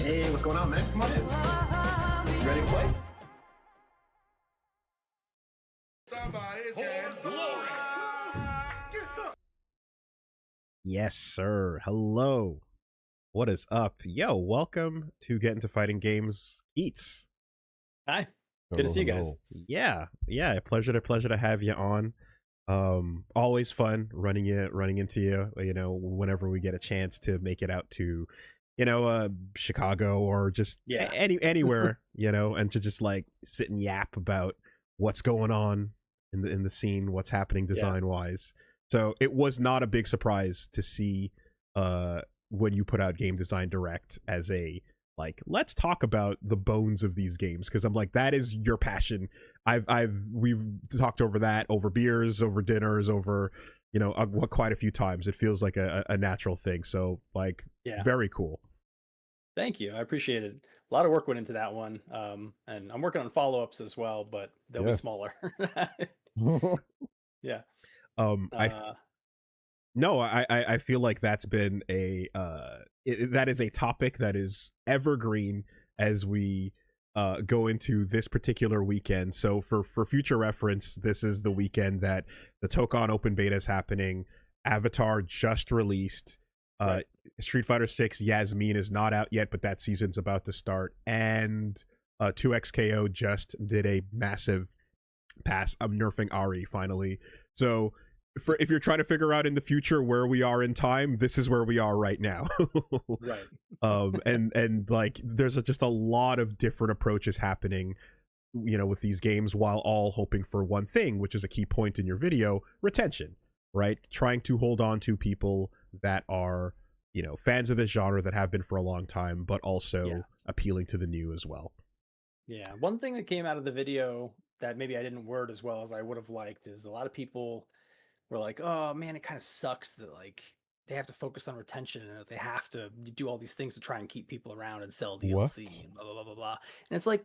Hey, what's going on, man? Come on in. You ready to play? Somebody's getting glory. Yes, sir. Hello. What is up? Yo, welcome to Get Into Fighting Games Keits. Hi. Good to see you guys. Yeah. Pleasure to have you on. Always fun running into you, whenever we get a chance to make it out to, Chicago or just anywhere, and to just like sit and yap about what's going on in the scene, what's happening design wise. So it was not a big surprise to see when you put out Game Design Direct as a like, let's talk about the bones of these games, because I'm like, that is your passion. We've talked over that over beers, over dinners, over quite a few times. It feels like a natural thing. So like, very cool. Thank you. I appreciate it. A lot of work went into that one, and I'm working on follow-ups as well, but they'll be smaller. Yeah. I feel like that's been that is a topic that is evergreen as we go into this particular weekend. So for future reference, this is the weekend that the Tokon open beta is happening. Avatar just released. Right. Street Fighter 6 Yasmin is not out yet, but that season's about to start. And 2XKO just did a massive pass. I'm nerfing Ari finally. So if you're trying to figure out in the future where we are in time, this is where we are right now. Right. And like there's just a lot of different approaches happening, with these games, while all hoping for one thing, which is a key point in your video: retention, right? Trying to hold on to people that are, fans of this genre that have been for a long time, but also appealing to the new as well. Yeah. One thing that came out of the video that maybe I didn't word as well as I would have liked is a lot of people were like, oh man, it kind of sucks that like they have to focus on retention and that they have to do all these things to try and keep people around and sell DLC and blah, blah, blah, blah, blah. And it's like,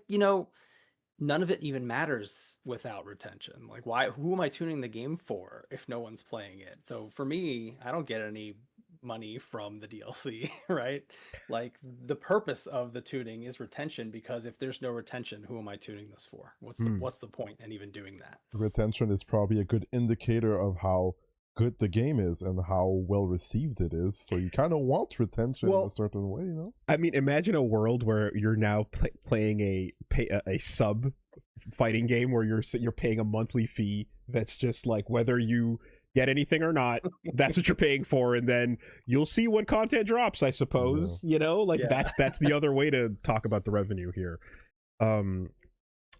none of it even matters without retention. Like, who am I tuning the game for if no one's playing it? So for me, I don't get any money from the DLC, right? Like the purpose of the tuning is retention, because if there's no retention, who am I tuning this for? What's the point in even doing that? Retention is probably a good indicator of how good the game is and how well received it is. So you kind of want retention in a certain way, I mean, imagine a world where you're now playing a sub fighting game where you're paying a monthly fee that's just like, whether you get anything or not, that's what you're paying for, and then you'll see when content drops, I suppose. That's the other way to talk about the revenue here.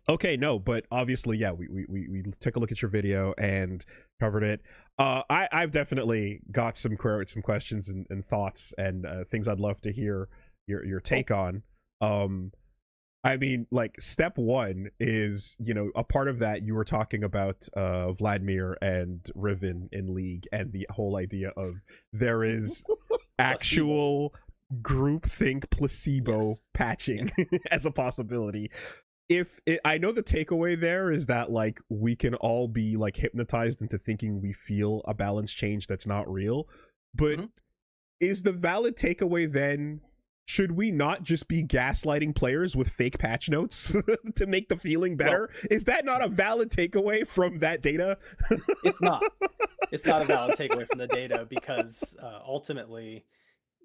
Okay, no, but obviously, we took a look at your video and covered it. I've definitely got some questions and thoughts and things I'd love to hear your take on. I mean, like, step one is, a part of that you were talking about Vladimir and Riven in League, and the whole idea of there is actual groupthink placebo patching as a possibility. I know the takeaway there is that like we can all be like hypnotized into thinking we feel a balance change that's not real, but is the valid takeaway then, should we not just be gaslighting players with fake patch notes to make the feeling better? Well, is that not a valid takeaway from that data? It's not. It's not a valid takeaway from the data, because ultimately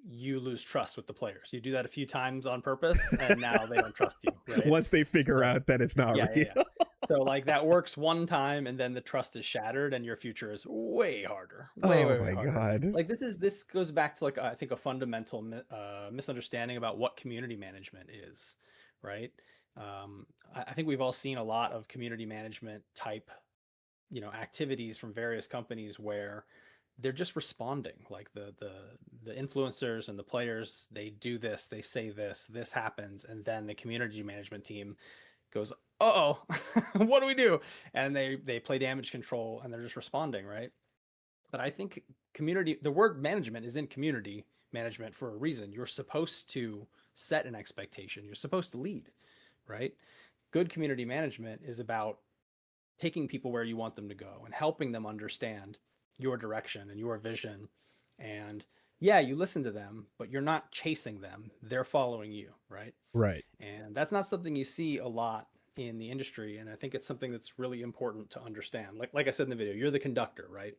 you lose trust with the players. You do that a few times on purpose, and now they don't trust you. Right? Once they figure out that it's not real. Yeah. So like that works one time, and then the trust is shattered, and your future is way harder. Way harder. God. Like this goes back to like I think a fundamental misunderstanding about what community management is, right? I think we've all seen a lot of community management type, activities from various companies where they're just responding. Like the influencers and the players, they do this, they say this happens, and then the community management team goes, uh-oh, what do we do? And they play damage control, and they're just responding, right? But I think the word management is in community management for a reason. You're supposed to set an expectation. You're supposed to lead, right? Good community management is about taking people where you want them to go and helping them understand your direction and your vision. And yeah, you listen to them, but you're not chasing them. They're following you, right? Right. And that's not something you see a lot in the industry. And I think it's something that's really important to understand. Like I said in the video, you're the conductor, right?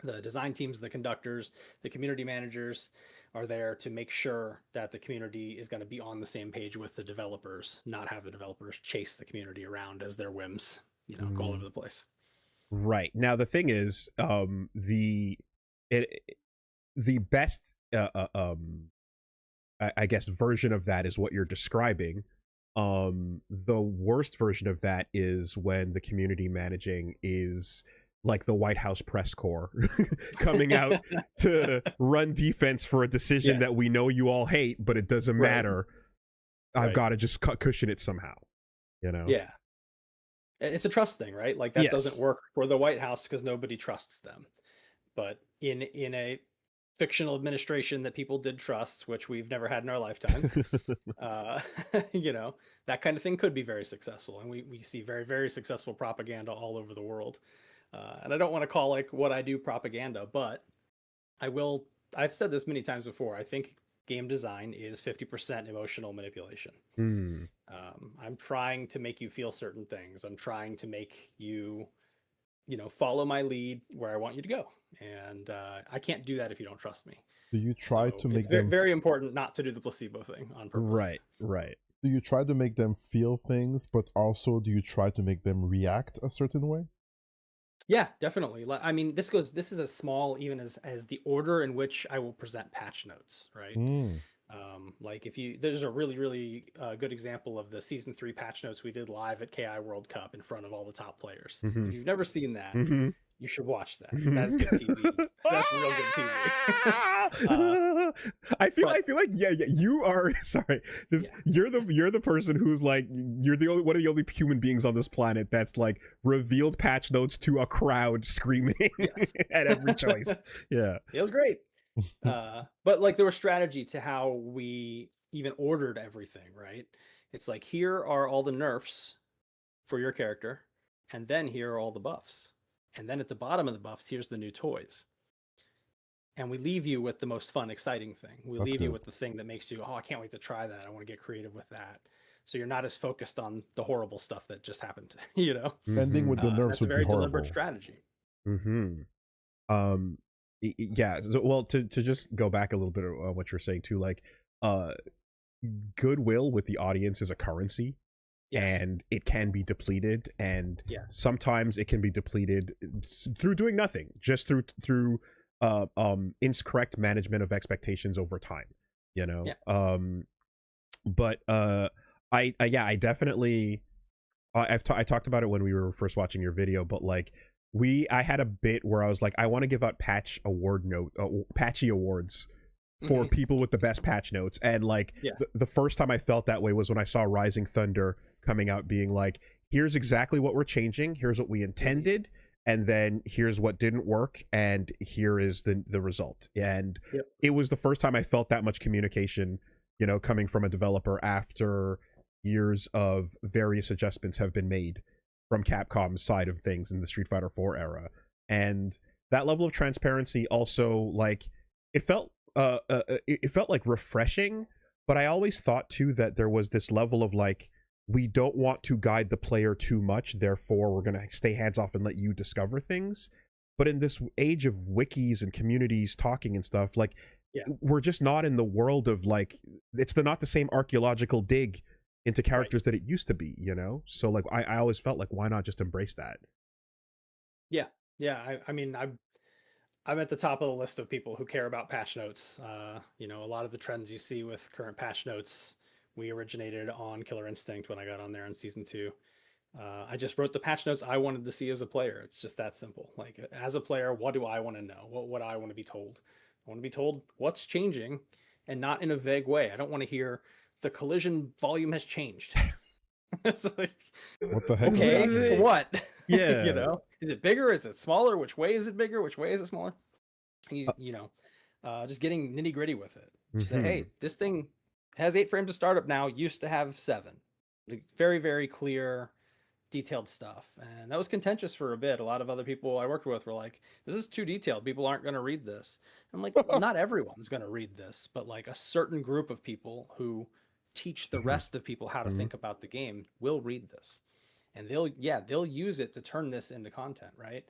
The design teams, the conductors, the community managers are there to make sure that the community is going to be on the same page with the developers, not have the developers chase the community around as their whims, go all over the place. Right. Now the thing is, the best I guess version of that is what you're describing. The worst version of that is when the community managing is like the White House press corps coming out to run defense for a decision that we know you all hate, but it doesn't matter. I've got to just cushion it somehow, Yeah. It's a trust thing, right? Like that doesn't work for the White House because nobody trusts them. But in a fictional administration that people did trust, which we've never had in our lifetimes, that kind of thing could be very successful. And we see very, very successful propaganda all over the world. And I don't want to call like what I do propaganda, but I've said this many times before. I think game design is 50% emotional manipulation. I'm trying to make you feel certain things. I'm trying to make you, follow my lead where I want you to go. And I can't do that if you don't trust me. Do you try to make them very important not to do the placebo thing on purpose? Right. Do you try to make them feel things, but also do you try to make them react a certain way? Yeah, definitely. I mean, this is as small even as the order in which I will present patch notes, right? Like there's a really, really good example of the season 3 patch notes we did live at KI World Cup in front of all the top players. If you've never seen that, you should watch that. That's good TV. That's real good TV. I feel like you are sorry. You're the person who's like you're the only one of the only human beings on this planet that's like revealed patch notes to a crowd screaming at every choice. Yeah. It was great. But like there was strategy to how we even ordered everything, right? It's like here are all the nerfs for your character, and then here are all the buffs. And then at the bottom of the buffs, here's the new toys. And we leave you with the most fun, exciting thing. We leave you with the thing that makes you, I can't wait to try that. I want to get creative with that. So you're not as focused on the horrible stuff that just happened, Ending with the nerfs that's a very deliberate strategy. Yeah. Well, to just go back a little bit on what you're saying too, like goodwill with the audience is a currency. Yes. And it can be depleted, and sometimes it can be depleted through doing nothing, just through incorrect management of expectations over time, but I definitely I talked about it when we were first watching your video, but like I had a bit where I was like, I want to give out patchy awards for people with the best patch notes, and like the first time I felt that way was when I saw Rising Thunder coming out being like, here's exactly what we're changing, here's what we intended, and then here's what didn't work, and here is the result. And it was the first time I felt that much communication, coming from a developer after years of various adjustments have been made from Capcom's side of things in the Street Fighter 4 era. And that level of transparency also, like, it felt like refreshing, but I always thought too that there was this level of like, we don't want to guide the player too much, therefore we're going to stay hands off and let you discover things. But in this age of wikis and communities talking and stuff, like, we're just not in the world of like, it's not the same archaeological dig into characters that it used to be, So like, I always felt like, why not just embrace that? I mean, I'm at the top of the list of people who care about patch notes. A lot of the trends you see with current patch notes, we originated on Killer Instinct when I got on there in season 2. I just wrote the patch notes I wanted to see as a player. It's just that simple. Like, as a player, what do I want to know? What do I want to be told? I want to be told what's changing, and not in a vague way. I don't want to hear the collision volume has changed. It's like, what the heck? Okay, to what? Yeah. Is it bigger? Is it smaller? Which way is it bigger? Which way is it smaller? And just getting nitty gritty with it. Just say, hey, this thing has 8 frames of startup now, used to have 7. Like, very, very clear detailed stuff, and that was contentious for a bit. A lot of other people I worked with were like, this is too detailed, people aren't going to read this. I'm like, not everyone's going to read this, but like a certain group of people who teach the rest of people how to think about the game will read this, and they'll use it to turn this into content, right?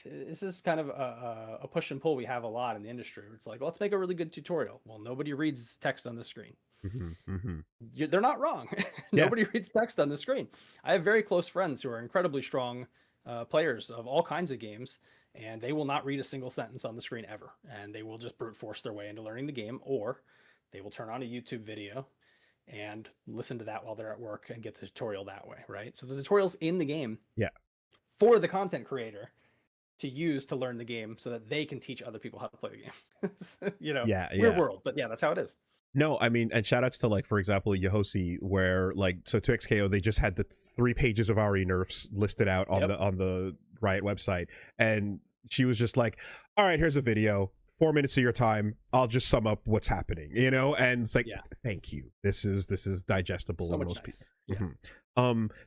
This is kind of a push and pull we have a lot in the industry. It's like, well, let's make a really good tutorial. Well, nobody reads text on the screen. They're not wrong. Nobody reads text on the screen. I have very close friends who are incredibly strong players of all kinds of games, and they will not read a single sentence on the screen ever, and they will just brute force their way into learning the game, or they will turn on a YouTube video and listen to that while they're at work and get the tutorial that way, right? So the tutorial's in the game for the content creator to use to learn the game so that they can teach other people how to play the game. Weird world, but yeah, that's how it is. No, I mean, and shout outs to, like, for example, Yohosi, where, like, so to XKO, they just had the 3 pages of RE nerfs listed out on the Riot website, and she was just like, all right, here's a video, 4 minutes of your time, I'll just sum up what's happening, and it's like, thank you, this is digestible. So much nice.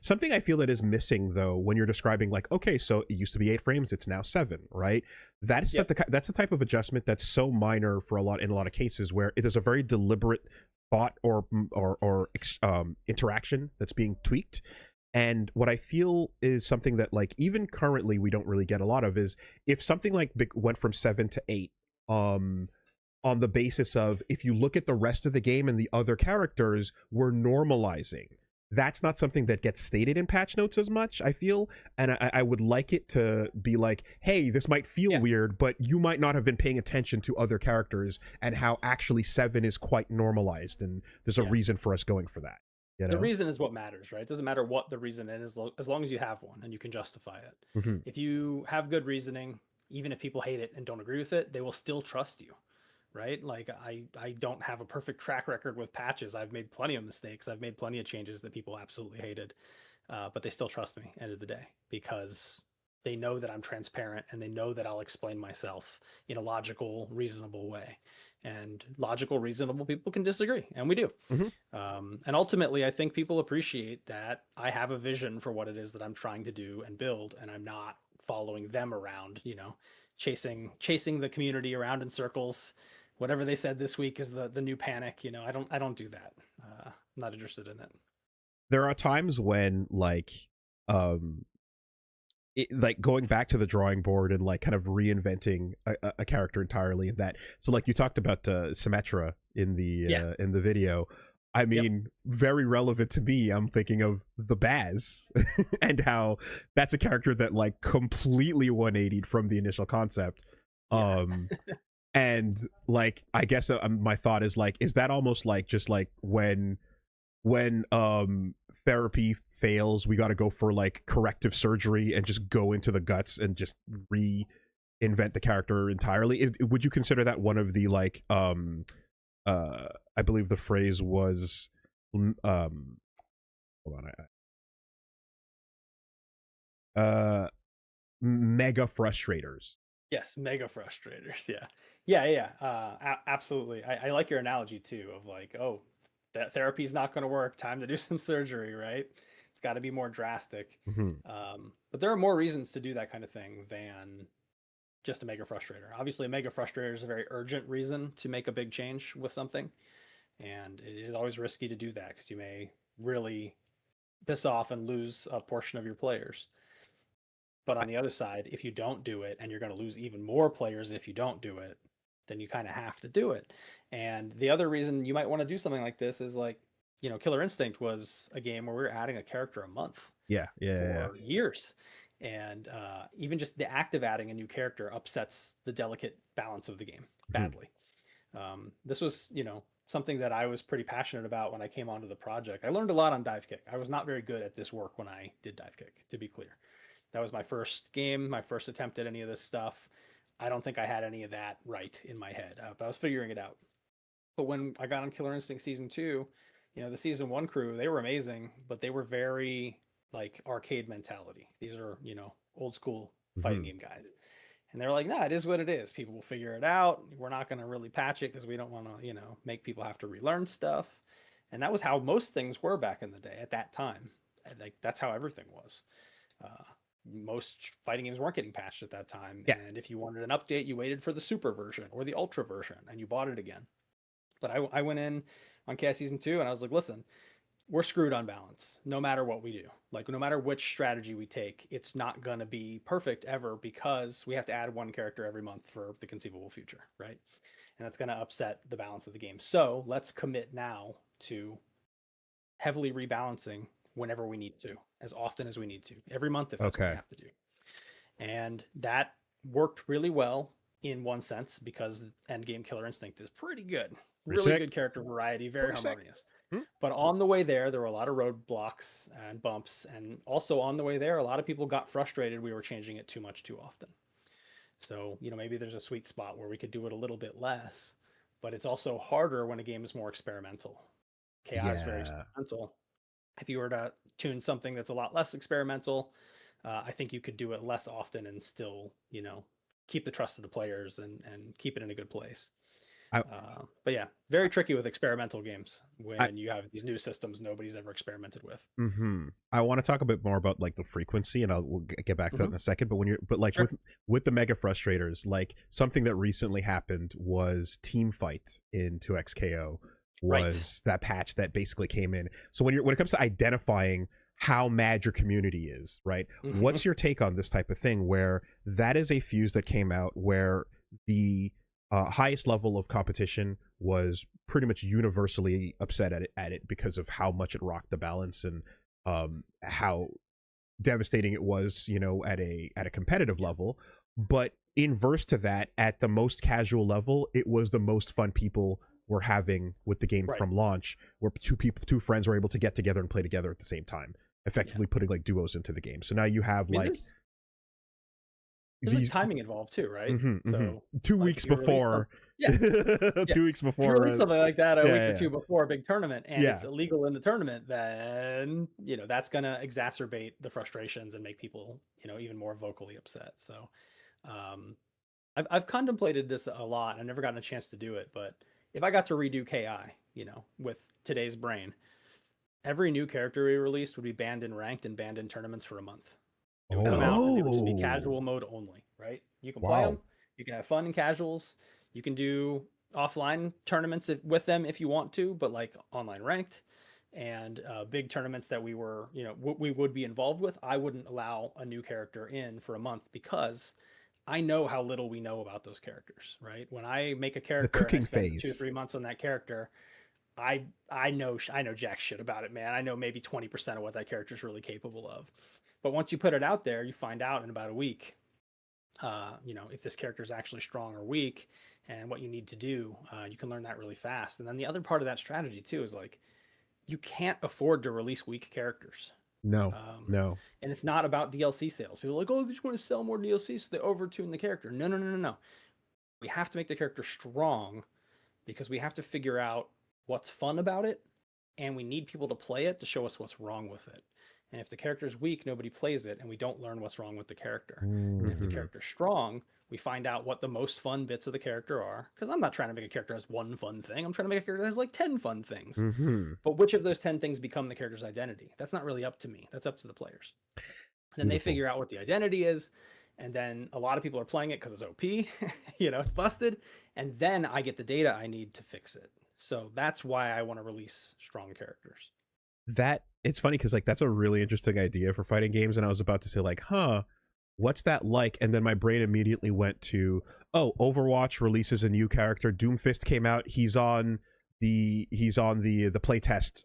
Something I feel that is missing, though, when you're describing, like, okay, so it used to be 8 frames, it's now 7, right? That's the type of adjustment that's so minor for in a lot of cases, where it is a very deliberate thought or interaction that's being tweaked. And what I feel is something that, like, even currently we don't really get a lot of is if something like went from 7 to 8, on the basis of, if you look at the rest of the game and the other characters, we're normalizing. That's not something that gets stated in patch notes as much, I feel, and I would like it to be like, hey, this might feel weird, but you might not have been paying attention to other characters and how actually 7 is quite normalized, and there's a reason for us going for that. The reason is what matters, right? It doesn't matter what the reason is, as long as you have one and you can justify it. If you have good reasoning, even if people hate it and don't agree with it, they will still trust you. Right? Like, I don't have a perfect track record with patches. I've made plenty of mistakes. I've made plenty of changes that people absolutely hated. But they still trust me end of the day, because they know that I'm transparent and they know that I'll explain myself in a logical, reasonable way. And logical, reasonable people can disagree, and we do. And ultimately, I think people appreciate that I have a vision for what it is that I'm trying to do and build, and I'm not following them around, chasing the community around in circles. Whatever they said this week is the new panic. I don't do that. I'm not interested in it. There are times when, like, going back to the drawing board and, like, kind of reinventing a character entirely in that. So, like, you talked about Symmetra in the video. I mean, very relevant to me. I'm thinking of the Baz and how that's a character that, like, completely 180'd from the initial concept. And, like, I guess my thought is, like, is that almost like just like when therapy fails, we got to go for, like, corrective surgery and just go into the guts and just reinvent the character entirely? Would you consider that one of the, like, I believe the phrase was hold on, mega frustrators? Yes, mega frustrators. Absolutely. I like your analogy too, of like, oh, that therapy's not going to work, time to do some surgery, right? It's got to be more drastic. But there are more reasons to do that kind of thing than just a mega frustrator. Obviously, a mega frustrator is a very urgent reason to make a big change with something, and it is always risky to do that because you may really piss off and lose a portion of your players. But on the other side, if you don't do it, and you're going to lose even more players if you don't do it, then you kind of have to do it. And the other reason you might want to do something like this is, like, Killer Instinct was a game where we were adding a character a month for years. And even just the act of adding a new character upsets the delicate balance of the game badly. This was, something that I was pretty passionate about when I came onto the project. I learned a lot on Dive Kick. I was not very good at this work when I did Dive Kick, to be clear. That was my first game, my first attempt at any of this stuff. I don't think I had any of that right in my head, but I was figuring it out. But when I got on Killer Instinct Season 2, the Season 1 crew, they were amazing, but they were very, like, arcade mentality. These are, old school fighting game guys. And they're like, nah, it is what it is. People will figure it out. We're not going to really patch it because we don't want to, make people have to relearn stuff. And that was how most things were back in the day at that time. like that's how everything was. Most fighting games weren't getting patched at that time, Yeah. and if you wanted an update, you waited for the super version or the ultra version, and you bought it again. But I went in on Chaos Season 2, and I was like, listen, we're screwed on balance no matter what we do. Like, no matter which strategy we take, it's not going to be perfect ever, because we have to add one character every month for the conceivable future, right? And that's going to upset the balance of the game. So let's commit now to heavily rebalancing whenever we need to, as often as we need to, every month if that's what we have to do. And that worked really well in one sense, because Endgame Killer Instinct is pretty good. Really good character variety, very harmonious. But on the way there were a lot of roadblocks and bumps. And also on the way there, a lot of people got frustrated we were changing it too much too often. So, maybe there's a sweet spot where we could do it a little bit less, but it's also harder when a game is more experimental. KI is very experimental. If you were to tune something that's a lot less experimental, I think you could do it less often and still, keep the trust of the players and keep it in a good place. But yeah, very tricky with experimental games when you have these new systems nobody's ever experimented with. I want to talk a bit more about like the frequency, and we'll get back to that in a second. But sure. with the mega frustrators, like something that recently happened was Team Fight in 2XKO was that patch that basically came in. So when it comes to identifying how mad your community is, right? What's your take on this type of thing, where that is a fuse that came out where the highest level of competition was pretty much universally upset at it because of how much it rocked the balance and how devastating it was, at a competitive level. But inverse to that, at the most casual level, it was the most fun people were having with the game from launch, where two friends were able to get together and play together at the same time, effectively putting like duos into the game. So now you have there's like timing involved too, right? So 2 weeks before, 2 weeks before, if you release something like that a week or two before a big tournament, and it's illegal in the tournament, then that's gonna exacerbate the frustrations and make people even more vocally upset. So I've contemplated this a lot. I've never gotten a chance to do it, but if I got to redo KI, with today's brain, every new character we released would be banned in ranked and banned in tournaments for a month. It would come out and it would just be casual mode only, right? You can play them, you can have fun in casuals, you can do offline tournaments with them if you want to, but like online ranked and big tournaments that we were, we would be involved with, I wouldn't allow a new character in for a month, because I know how little we know about those characters, right? When I make a character and I spend 2 or 3 months on that character, I know jack shit about it, man. I know maybe 20% of what that character is really capable of. But once you put it out there, you find out in about a week, if this character is actually strong or weak and what you need to do. You can learn that really fast. And then the other part of that strategy too is like, you can't afford to release weak characters. No. And it's not about DLC sales. People are like, oh, they just want to sell more DLC, so they overtune the character. No. We have to make the character strong, because we have to figure out what's fun about it, and we need people to play it to show us what's wrong with it. And if the character is weak, nobody plays it, and we don't learn what's wrong with the character. And if the character's strong, we find out what the most fun bits of the character are. Because I'm not trying to make a character that has one fun thing. I'm trying to make a character that has like 10 fun things. But which of those 10 things become the character's identity? That's not really up to me. That's up to the players. Then they figure out what the identity is. And then a lot of people are playing it because it's OP. It's busted. And then I get the data I need to fix it. So that's why I want to release strong characters. It's funny because like that's a really interesting idea for fighting games, and I was about to say like, what's that like? And then my brain immediately went to, Overwatch releases a new character. Doomfist came out. He's on the playtest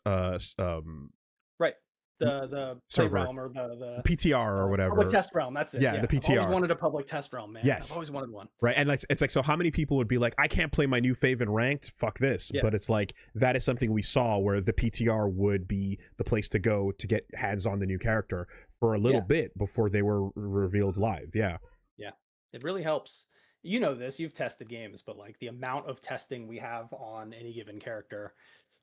right. The play realm, or the PTR or whatever. Public test realm, that's it. Yeah, the PTR. I've always wanted a public test realm, man. Yes. I've always wanted one. Right, and like it's like, so how many people would be like, I can't play my new fave in ranked, fuck this. But it's like, that is something we saw where the PTR would be the place to go to get hands on the new character for a little bit before they were revealed live. Yeah, it really helps. You know this, you've tested games, but like the amount of testing we have on any given character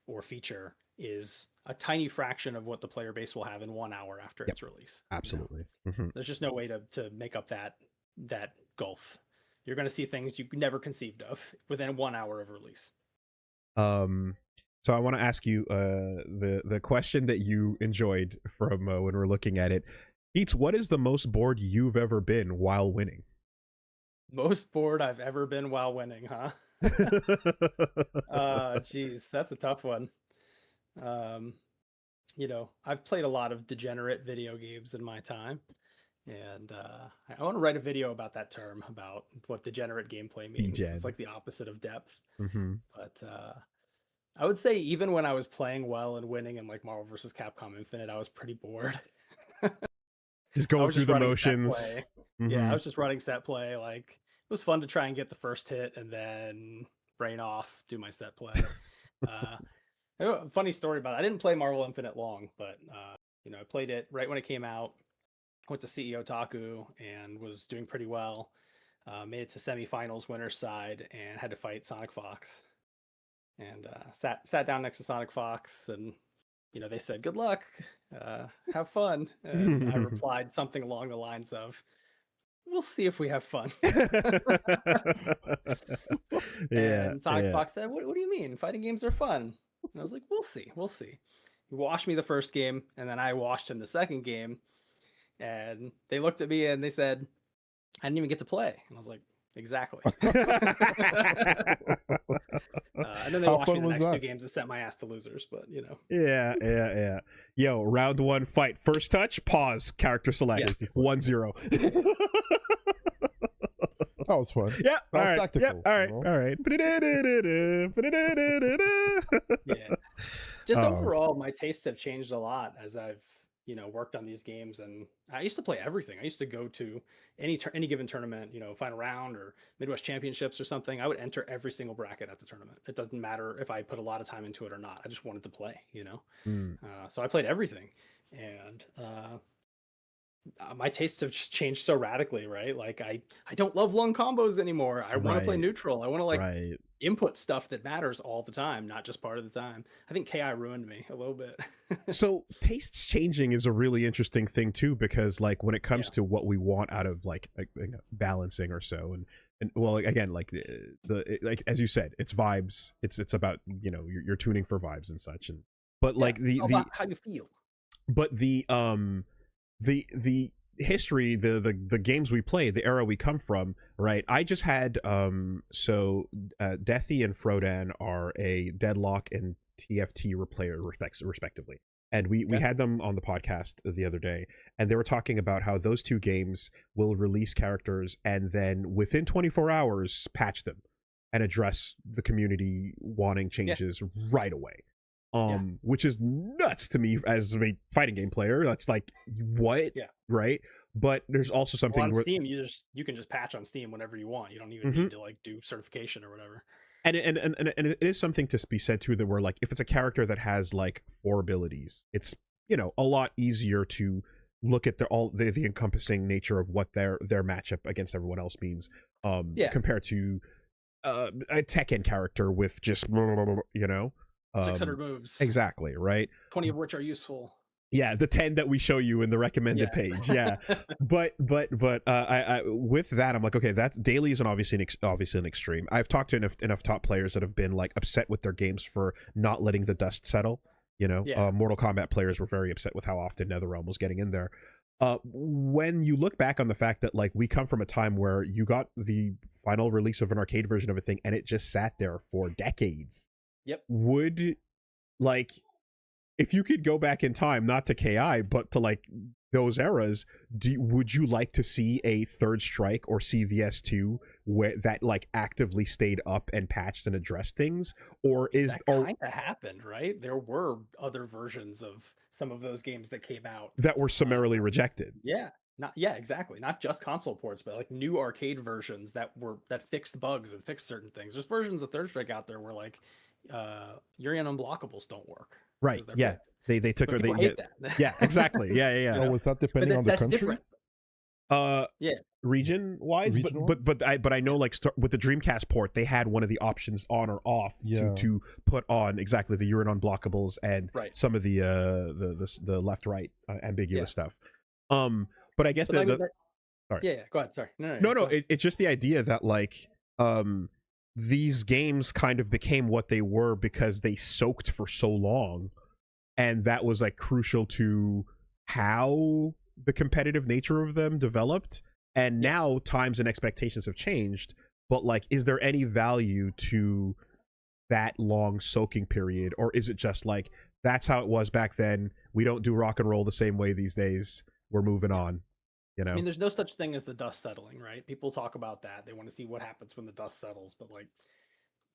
or feature is a tiny fraction of what the player base will have in 1 hour after its release. Absolutely. There's just no way to make up that gulf. You're going to see things you never conceived of within 1 hour of release. So I want to ask you the question that you enjoyed from when we're looking at it. Keits, what is the most bored you've ever been while winning? Most bored I've ever been while winning, huh? Geez, that's a tough one. I've played a lot of degenerate video games in my time, and I want to write a video about that term, about what degenerate gameplay means. Degen. It's like the opposite of depth. Mm-hmm. But I would say even when I was playing well and winning in like Marvel vs. Capcom Infinite, I was pretty bored. Just going through the motions. Mm-hmm. Yeah, I was just running set play. Like, it was fun to try and get the first hit and then brain off, do my set play. Funny story about it. I didn't play Marvel Infinite long, but I played it right when it came out. Went to CEO Taku and was doing pretty well. Made it to semifinals, winner's side, and had to fight Sonic Fox. And sat down next to Sonic Fox, and they said, "Good luck, have fun." And I replied something along the lines of, "We'll see if we have fun." And Sonic Fox said, what do you mean? Fighting games are fun. And I was like, we'll see. He washed me the first game, and then I washed him the second game. And they looked at me and they said, I didn't even get to play. And I was like, exactly. And then they watched me the next 2 games and sent my ass to losers, but Yeah. Yo, round 1 fight. First touch, pause, character select. Yes. 1-0. That was fun. Yeah. That was tactical. Yeah. All right. Yeah. Just overall, my tastes have changed a lot as I've worked on these games, and I used to play everything. I used to go to any given tournament, final round or Midwest Championships or something. I would enter every single bracket at the tournament. It doesn't matter if I put a lot of time into it or not. I just wanted to play, So I played everything, and my tastes have just changed so radically, right? Like I don't love long combos anymore. I want to play neutral. I want to input stuff that matters all the time, not just part of the time. I think KI ruined me a little bit. So tastes changing is a really interesting thing too, because like when it comes to what we want out of like balancing or so, and well, again, like like as you said, it's vibes. It's about you're tuning for vibes and such, and but like the how you feel. But the history, the games we play, the era we come from, right? I just had Deathy and Frodan are a Deadlock and TFT replayer respectively, and we had them on the podcast the other day, and they were talking about how those 2 games will release characters and then within 24 hours patch them and address the community wanting changes right away. Which is nuts to me as a fighting game player. That's like, what? Yeah. Right. But there's also something on Steam. You can just patch on Steam whenever you want. You don't even need to like do certification or whatever. And it is something to be said too, that we're like, if it's a character that has like 4 abilities, it's a lot easier to look at the encompassing nature of what their matchup against everyone else means. Compared to a Tekken character with just 600 moves. Exactly, right? 20 of which are useful. Yeah, the 10 that we show you in the recommended page. Yeah. but I with that, I'm like, okay, that's daily is obviously an extreme. I've talked to enough top players that have been like upset with their games for not letting the dust settle. Mortal Kombat players were very upset with how often NetherRealm was getting in there. When you look back on the fact that like we come from a time where you got the final release of an arcade version of a thing and it just sat there for decades. Yep. Would, like, if you could go back in time, not to KI, but to like those eras, would you like to see a Third Strike or CVS2 where that like actively stayed up and patched and addressed things? Or is that kind of happened, right? There were other versions of some of those games that came out that were summarily rejected. Exactly. Not just console ports, but like new arcade versions that fixed bugs and fixed certain things. There's versions of Third Strike out there where like Urian unblockables don't work. Right. Yeah. They took her. They hate that. Yeah. Exactly. Yeah. Oh, was that depending on the country? Different. Region wise, but I know like with the Dreamcast port, they had one of the options on or off to put on exactly the Urian unblockables and some of the left right ambiguous stuff. But I guess sorry. Yeah. Go ahead. Sorry. No. It's just the idea that like these games kind of became what they were because they soaked for so long, and that was like crucial to how the competitive nature of them developed. And now times and expectations have changed, but like, is there any value to that long soaking period, or is it just like that's how it was back then, we don't do rock and roll the same way these days, we're moving on, you know? I mean, there's no such thing as the dust settling, right? People talk about that. They want to see what happens when the dust settles, but like,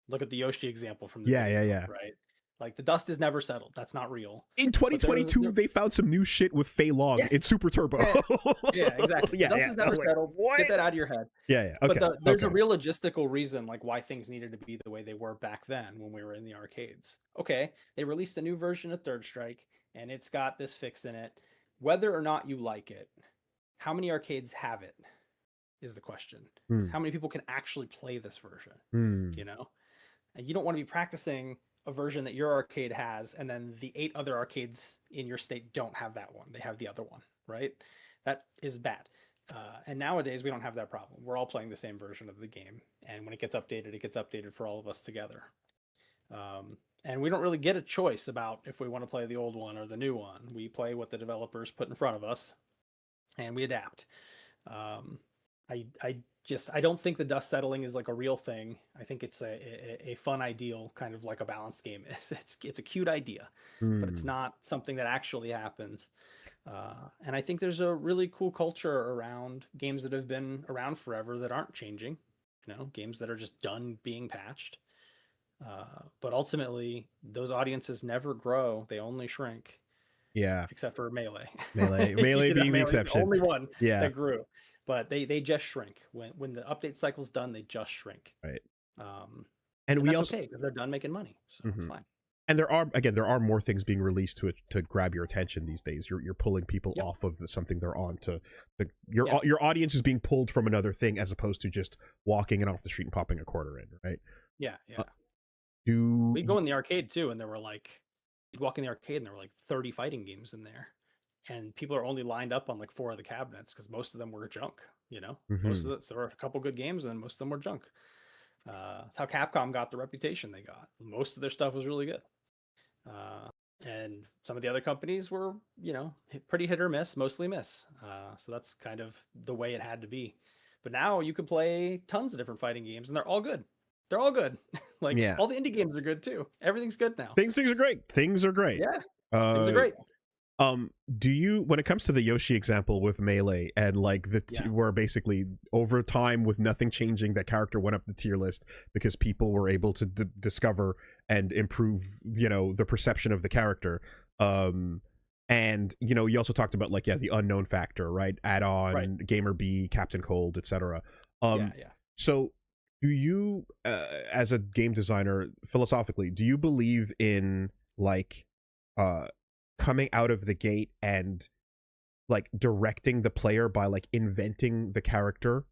look at the Yoshi example from the video, right? Like the dust is never settled. That's not real. In 2022, they found some new shit with Fei Long in Super Turbo. Yeah, exactly. The dust is never settled. Get that out of your head. Yeah. Okay. But there's a real logistical reason like why things needed to be the way they were back then when we were in the arcades. Okay, they released a new version of Third Strike and it's got this fix in it. Whether or not you like it, how many arcades have it is the question. How many people can actually play this version? You know? And you don't want to be practicing a version that your arcade has and then the 8 other arcades in your state don't have that one. They have the other one, right? That is bad. And nowadays we don't have that problem. We're all playing the same version of the game. And when it gets updated for all of us together. And we don't really get a choice about if we want to play the old one or the new one. We play what the developers put in front of us and we adapt. I don't think the dust settling is like a real thing. I think it's a fun ideal, kind of like a balanced game. It's a cute idea, but it's not something that actually happens. And I think there's a really cool culture around games that have been around forever that aren't changing. You know, games that are just done being patched. But ultimately, those audiences never grow; they only shrink. Yeah, except for Melee. Melee being the exception. The only one that grew. But they just shrink when the update cycle's done. They just shrink. Right. And we also because they're done making money, so it's fine. And there are more things being released to grab your attention these days. You're pulling people off of something they're on your audience is being pulled from another thing as opposed to just walking in off the street and popping a quarter in, right? Yeah. We go in the arcade too, and there were like you'd walk in the arcade and there were like 30 fighting games in there. And people are only lined up on like 4 of the cabinets because most of them were junk, you know. So there were a couple good games and most of them were junk. That's how Capcom got the reputation they got. Most of their stuff was really good. And some of the other companies were, you know, pretty hit or miss, mostly miss. So that's kind of the way it had to be. But now you can play tons of different fighting games and they're all good. They're all good. All the indie games are good too. Everything's good now. Things are great. Yeah. Things are great. Do you, when it comes to the Yoshi example with Melee and like where basically over time with nothing changing, that character went up the tier list because people were able to discover and improve, you know, the perception of the character. And you know, you also talked about like the unknown factor, right? Add-on, Gamer B, Captain Cold, etc. So do you, as a game designer, philosophically, do you believe in like coming out of the gate and like directing the player by like inventing the character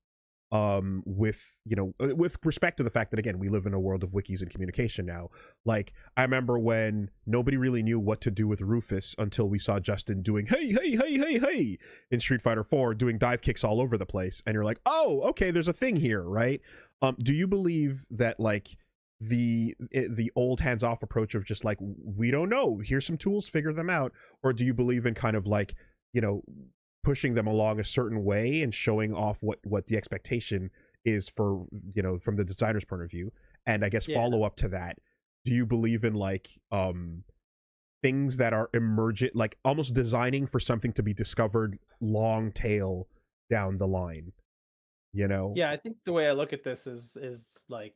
with, you know, with respect to the fact that, again, we live in a world of wikis and communication now. Like, I remember when nobody really knew what to do with Rufus until we saw Justin doing hey in Street Fighter 4, doing dive kicks all over the place, and you're like, oh, okay, there's a thing here, right? Do you believe that like the old hands-off approach of just like, we don't know, here's some tools, figure them out, or do you believe in kind of like, you know, pushing them along a certain way and showing off what the expectation is for, you know, from the designer's point of view? And I guess follow up to that, do you believe in like things that are emergent, like almost designing for something to be discovered long tail down the line, you know? Yeah, I think the way I look at this is like,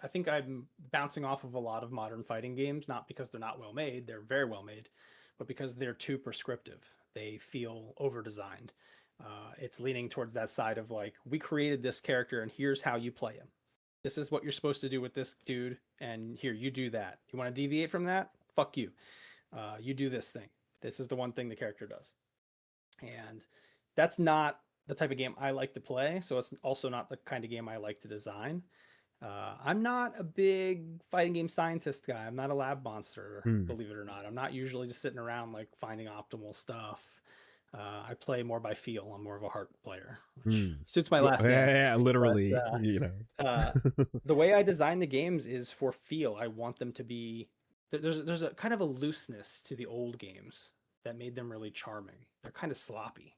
I think I'm bouncing off of a lot of modern fighting games, not because they're not well made, they're very well made, but because they're too prescriptive. They feel over designed. It's leaning towards that side of like, we created this character and here's how you play him. This is what you're supposed to do with this dude, and here, you do that. You want to deviate from that? Fuck you. You do this thing. This is the one thing the character does. And that's not the type of game I like to play, so it's also not the kind of game I like to design. I'm not a big fighting game scientist guy. I'm not a lab monster, believe it or not. I'm not usually just sitting around like finding optimal stuff. I play more by feel. I'm more of a heart player, which Mm. suits my last Yeah, name. yeah, literally, But, you know. the way I design the games is for feel. I want them to be there's a kind of a looseness to the old games that made them really charming. They're kind of sloppy,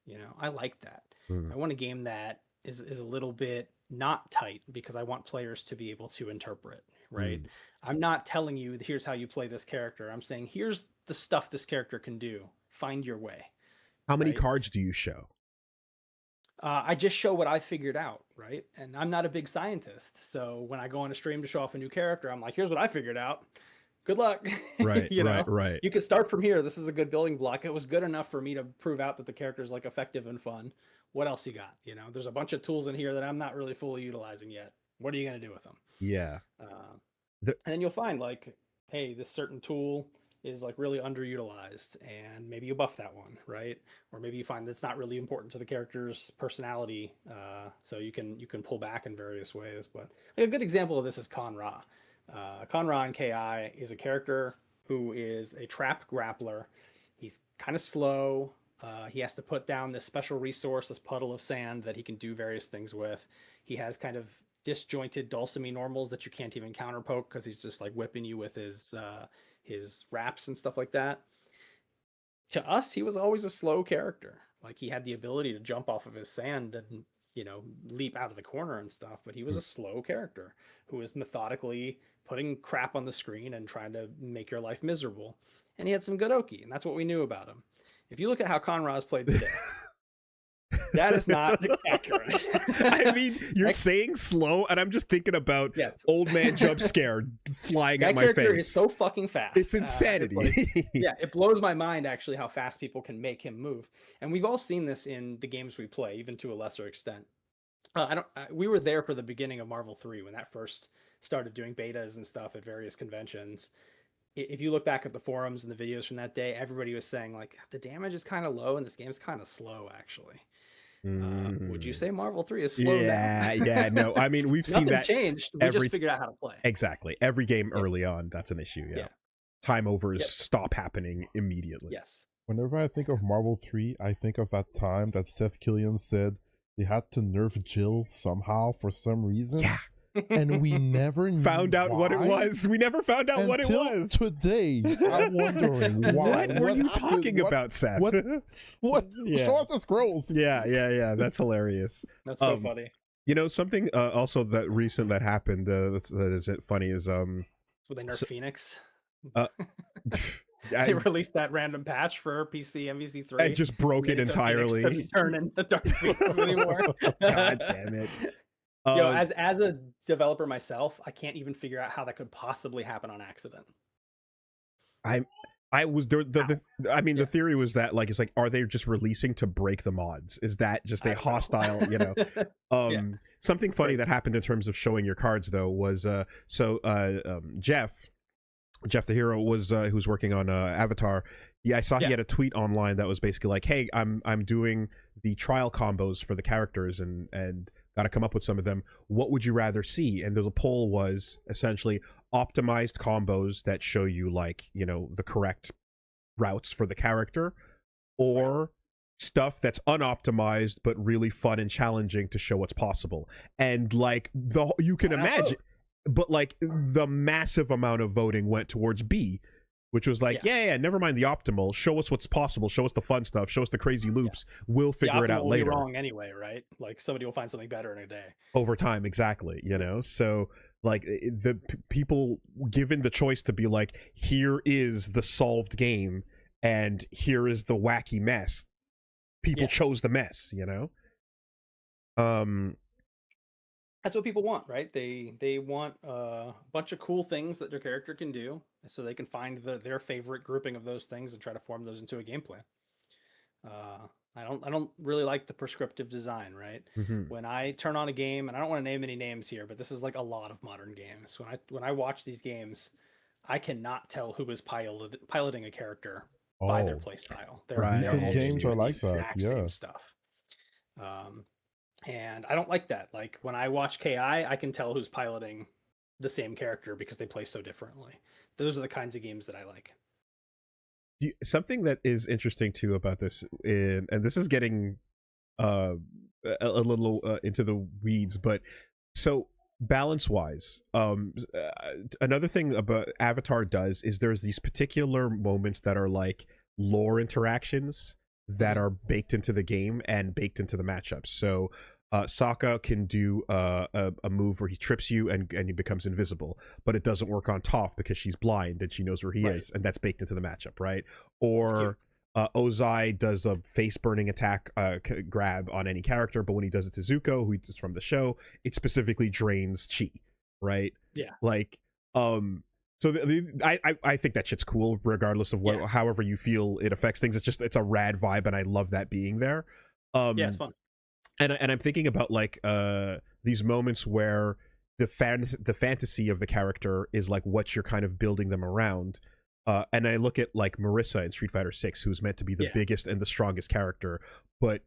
you know. I like that. Mm, I want a game that is a little bit not tight because I want players to be able to interpret, right? mm. I'm not telling you here's how you play this character. I'm saying here's the stuff this character can do. Find your way, How many right? cards do you show? I just show what I figured out, right? And I'm not a big scientist, so when I go on a stream to show off a new character, I'm like, here's what I figured out. Good luck. Right, You know, right. you can start from here. This is a good building block. It was good enough for me to prove out that the character is like effective and fun. What else you got? You know, there's a bunch of tools in here that I'm not really fully utilizing yet. What are you going to do with them? Yeah. And then you'll find like, hey, this certain tool is like really underutilized, and maybe you buff that one, right? Or maybe you find that's not really important to the character's personality, so you can pull back in various ways. But like, a good example of this is Kon Ra. Kon Ra in KI is a character who is a trap grappler. He's kind of slow. He has to put down this special resource, this puddle of sand that he can do various things with. He has kind of disjointed dulcimer normals that you can't even counterpoke because he's just like whipping you with his wraps and stuff like that. To us, he was always a slow character. Like, he had the ability to jump off of his sand and, you know, leap out of the corner and stuff, but he was a slow character who was methodically putting crap on the screen and trying to make your life miserable. And he had some good Oki, and that's what we knew about him. If you look at how Conrad's played today, that is not accurate. I mean, you're saying slow, and I'm just thinking about old man jump scare flying at my face. That character is so fucking fast. It's insanity. Yeah, it blows my mind actually how fast people can make him move. And we've all seen this in the games we play, even to a lesser extent. We were there for the beginning of Marvel 3 when that first started doing betas and stuff at various conventions. If you look back at the forums and the videos from that day, everybody was saying like the damage is kind of low and this game is kind of slow actually. Would you say Marvel 3 is slow down? Yeah, no. I mean, we've seen that changed. We just figured out how to play. Exactly. Every game early on, that's an issue. Yeah. Time overs stop happening immediately. Yes. Whenever I think of Marvel 3, I think of that time that Seth Killian said they had to nerf Jill somehow for some reason. Yeah. And we never found out what it was. We never found out what it was. Today, I'm wondering why. What were you talking about, Seth? What? Yeah. Show us the scrolls. Yeah. That's hilarious. That's so funny. You know, something also that recent that happened that is funny is Would they nerf Phoenix? They released that random patch for PC MVC3 and just broke it entirely. Couldn't turn into Dark Phoenix anymore. God damn it. Yo, as a developer myself, I can't even figure out how that could possibly happen on accident. I was I mean, the theory was that like it's like, are they just releasing to break the mods? Is that just a hostile, you know? Something funny that happened in terms of showing your cards though was Jeff the hero was who's working on Avatar. Yeah, I saw he had a tweet online that was basically like, hey, I'm doing the trial combos for the characters and got to come up with some of them. What would you rather see? And the poll was essentially optimized combos that show you like, you know, the correct routes for the character, or stuff that's unoptimized but really fun and challenging to show what's possible. And like you can imagine, but like the massive amount of voting went towards B, which was like, yeah, never mind the optimal. Show us what's possible. Show us the fun stuff. Show us the crazy loops. We'll figure it out later. Will be wrong anyway, right? Like somebody will find something better in a day. Over time, exactly. You know, so like the people given the choice to be like, here is the solved game, and here is the wacky mess. People chose the mess. You know. That's what people want, right? They want a bunch of cool things that their character can do, so they can find their favorite grouping of those things and try to form those into a game plan. I don't really like the prescriptive design, right? When I turn on a game, and I don't want to name any names here, but this is like a lot of modern games. When I watch these games, I cannot tell who is piloting a character by their play style. Recent games are like that. Same stuff. And I don't like that. Like when I watch KI, I can tell who's piloting the same character because they play so differently. Those are the kinds of games that I like. Something that is interesting too about this, and this is getting uh a little into the weeds, but so balance wise, another thing about Avatar does is there's these particular moments that are like lore interactions that are baked into the game and baked into the matchups. So Sokka can do a move where he trips you and he becomes invisible, but it doesn't work on Toph because she's blind and she knows where he is, and that's baked into the matchup, right? Or Ozai does a face burning attack grab on any character, but when he does it to Zuko, who is from the show, it specifically drains chi, right? Yeah. Like, so I think that shit's cool, regardless of what, however you feel it affects things. It's a rad vibe, and I love that being there. Yeah, it's fun. And I'm thinking about like these moments where the fantasy of the character is like what you're kind of building them around. And I look at like Marissa in Street Fighter 6, who's meant to be the biggest and the strongest character, but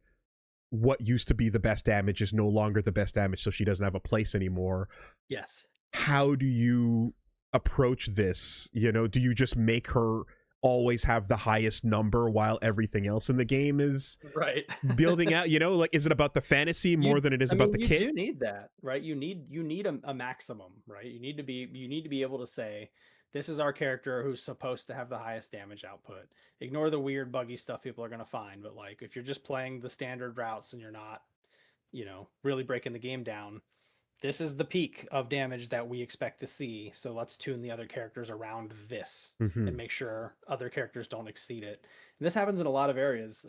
what used to be the best damage is no longer the best damage, so she doesn't have a place anymore. Yes. How do you approach this? You know, do you just make her always have the highest number while everything else in the game is building out? You know, like, is it about the fantasy more than it is about the kit? You do need that, right? You need a maximum, right? You need to be able to say, this is our character who's supposed to have the highest damage output. Ignore the weird buggy stuff people are going to find, but like if you're just playing the standard routes and you're not, you know, really breaking the game down, this is the peak of damage that we expect to see. So let's tune the other characters around this and make sure other characters don't exceed it. And this happens in a lot of areas.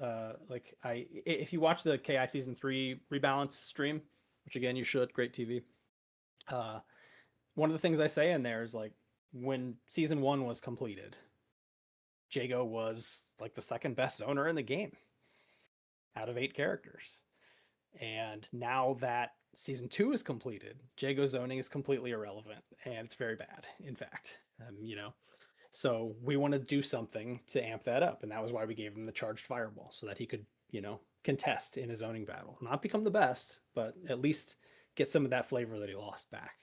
Like if you watch the KI Season 3 rebalance stream, which again, you should, great TV. One of the things I say in there is like, when Season 1 was completed, Jago was like the second best zoner in the game out of 8 characters. And now that Season 2 is completed, Jago zoning is completely irrelevant, and it's very bad, in fact. You know, so we want to do something to amp that up, and that was why we gave him the charged fireball, so that he could, you know, contest in a zoning battle. Not become the best, but at least get some of that flavor that he lost back.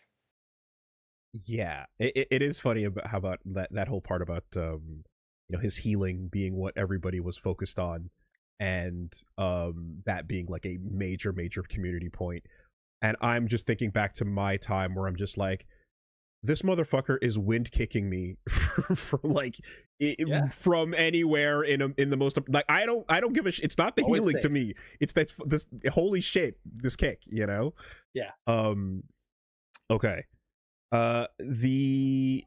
Yeah, it is funny about how about that whole part about you know, his healing being what everybody was focused on, and that being like a major community point. And I'm just thinking back to my time where I'm just like, this motherfucker is wind kicking me from like from anywhere in the most, like, I don't give a shit. It's not the Always healing safe. to me. It's that this holy shit, this kick, you know? Yeah. Okay. That is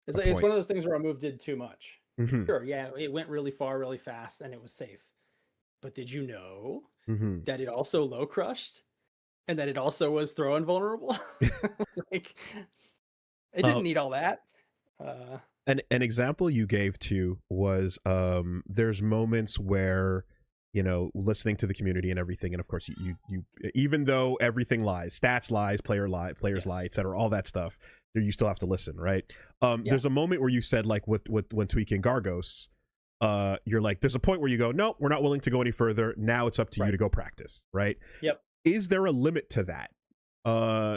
it's one of those things where a move did too much. Mm-hmm. Sure, yeah, it went really far, really fast, and it was safe. But did you know that it also low crushed, and that it also was throw invulnerable? Like, it didn't need all that. An example you gave too was there's moments where, you know, listening to the community and everything, and of course you even though everything lies, stats lies, players lie, etc., all that stuff, you still have to listen, right? There's a moment where you said, like, when tweaking Gargos, you're like, there's a point where you go, no, we're not willing to go any further, now it's up to you to go practice, right? Yep. Is there a limit to that?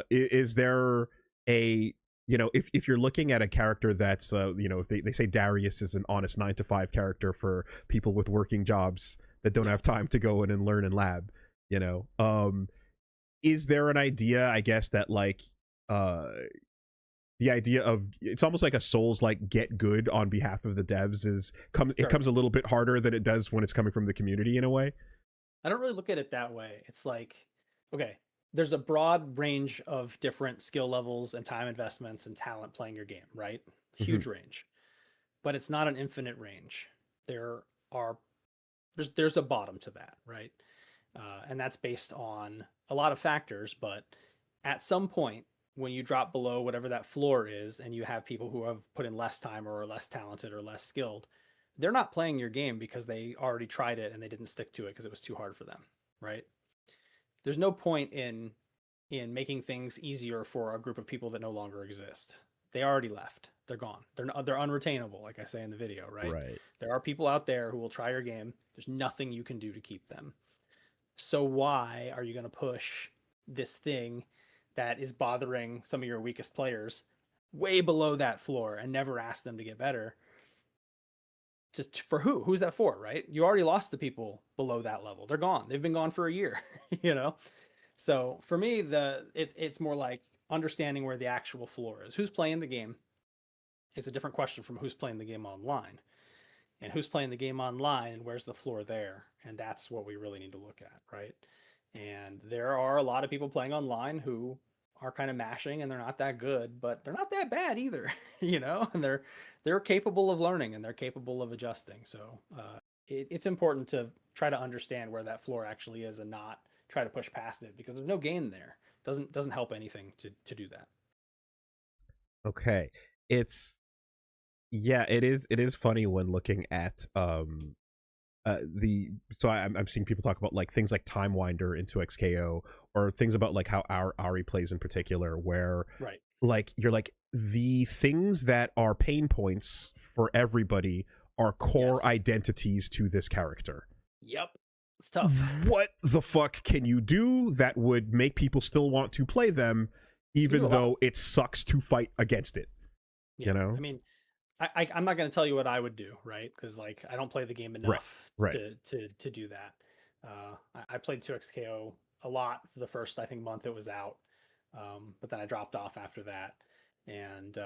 Is there a, you know, if you're looking at a character that's you know, they say Darius is an honest 9-to-5 character for people with working jobs that don't have time to go in and learn in lab, you know, is there an idea, I guess, that like the idea of, it's almost like a Souls like get good on behalf of the devs it comes a little bit harder than it does when it's coming from the community in a way? I don't really look at it that way. It's like, okay, there's a broad range of different skill levels and time investments and talent playing your game, right? Huge range, but it's not an infinite range. There's a bottom to that, right? And that's based on a lot of factors, but at some point when you drop below whatever that floor is, and you have people who have put in less time or are less talented or less skilled, they're not playing your game because they already tried it and they didn't stick to it because it was too hard for them, right? There's no point in making things easier for a group of people that no longer exist. They already left. They're gone. They're unretainable, like I say in the video, right? Right. There are people out there who will try your game. There's nothing you can do to keep them. So why are you going to push this thing that is bothering some of your weakest players way below that floor and never ask them to get better, just for who's that for, right? You already lost the people below that level. They're gone. They've been gone for a year. So for me, it's more like understanding where the actual floor is. Who's playing the game is a different question from who's playing the game online. And who's playing the game online and where's the floor there? And that's what we really need to look at, right? And there are a lot of people playing online who are kind of mashing, and they're not that good, but they're not that bad either, and they're capable of learning, and they're capable of adjusting. So it's important to try to understand where that floor actually is and not try to push past it, because there's no gain there. Doesn't help anything to do that. Okay. It is funny when looking at I'm seeing people talk about like things like Time Winder into XKO, or things about like how our Ari plays in particular, where Right. like you're like, the things that are pain points for everybody are core Yes. identities to this character. Yep. It's tough. What the fuck can you do that would make people still want to play them, even though it sucks to fight against it? Yeah. You know? I mean, I'm not going to tell you what I would do, right? Because like I don't play the game enough Right. to do that. I played 2XKO a lot for the first, I think, month it was out, but then I dropped off after that. And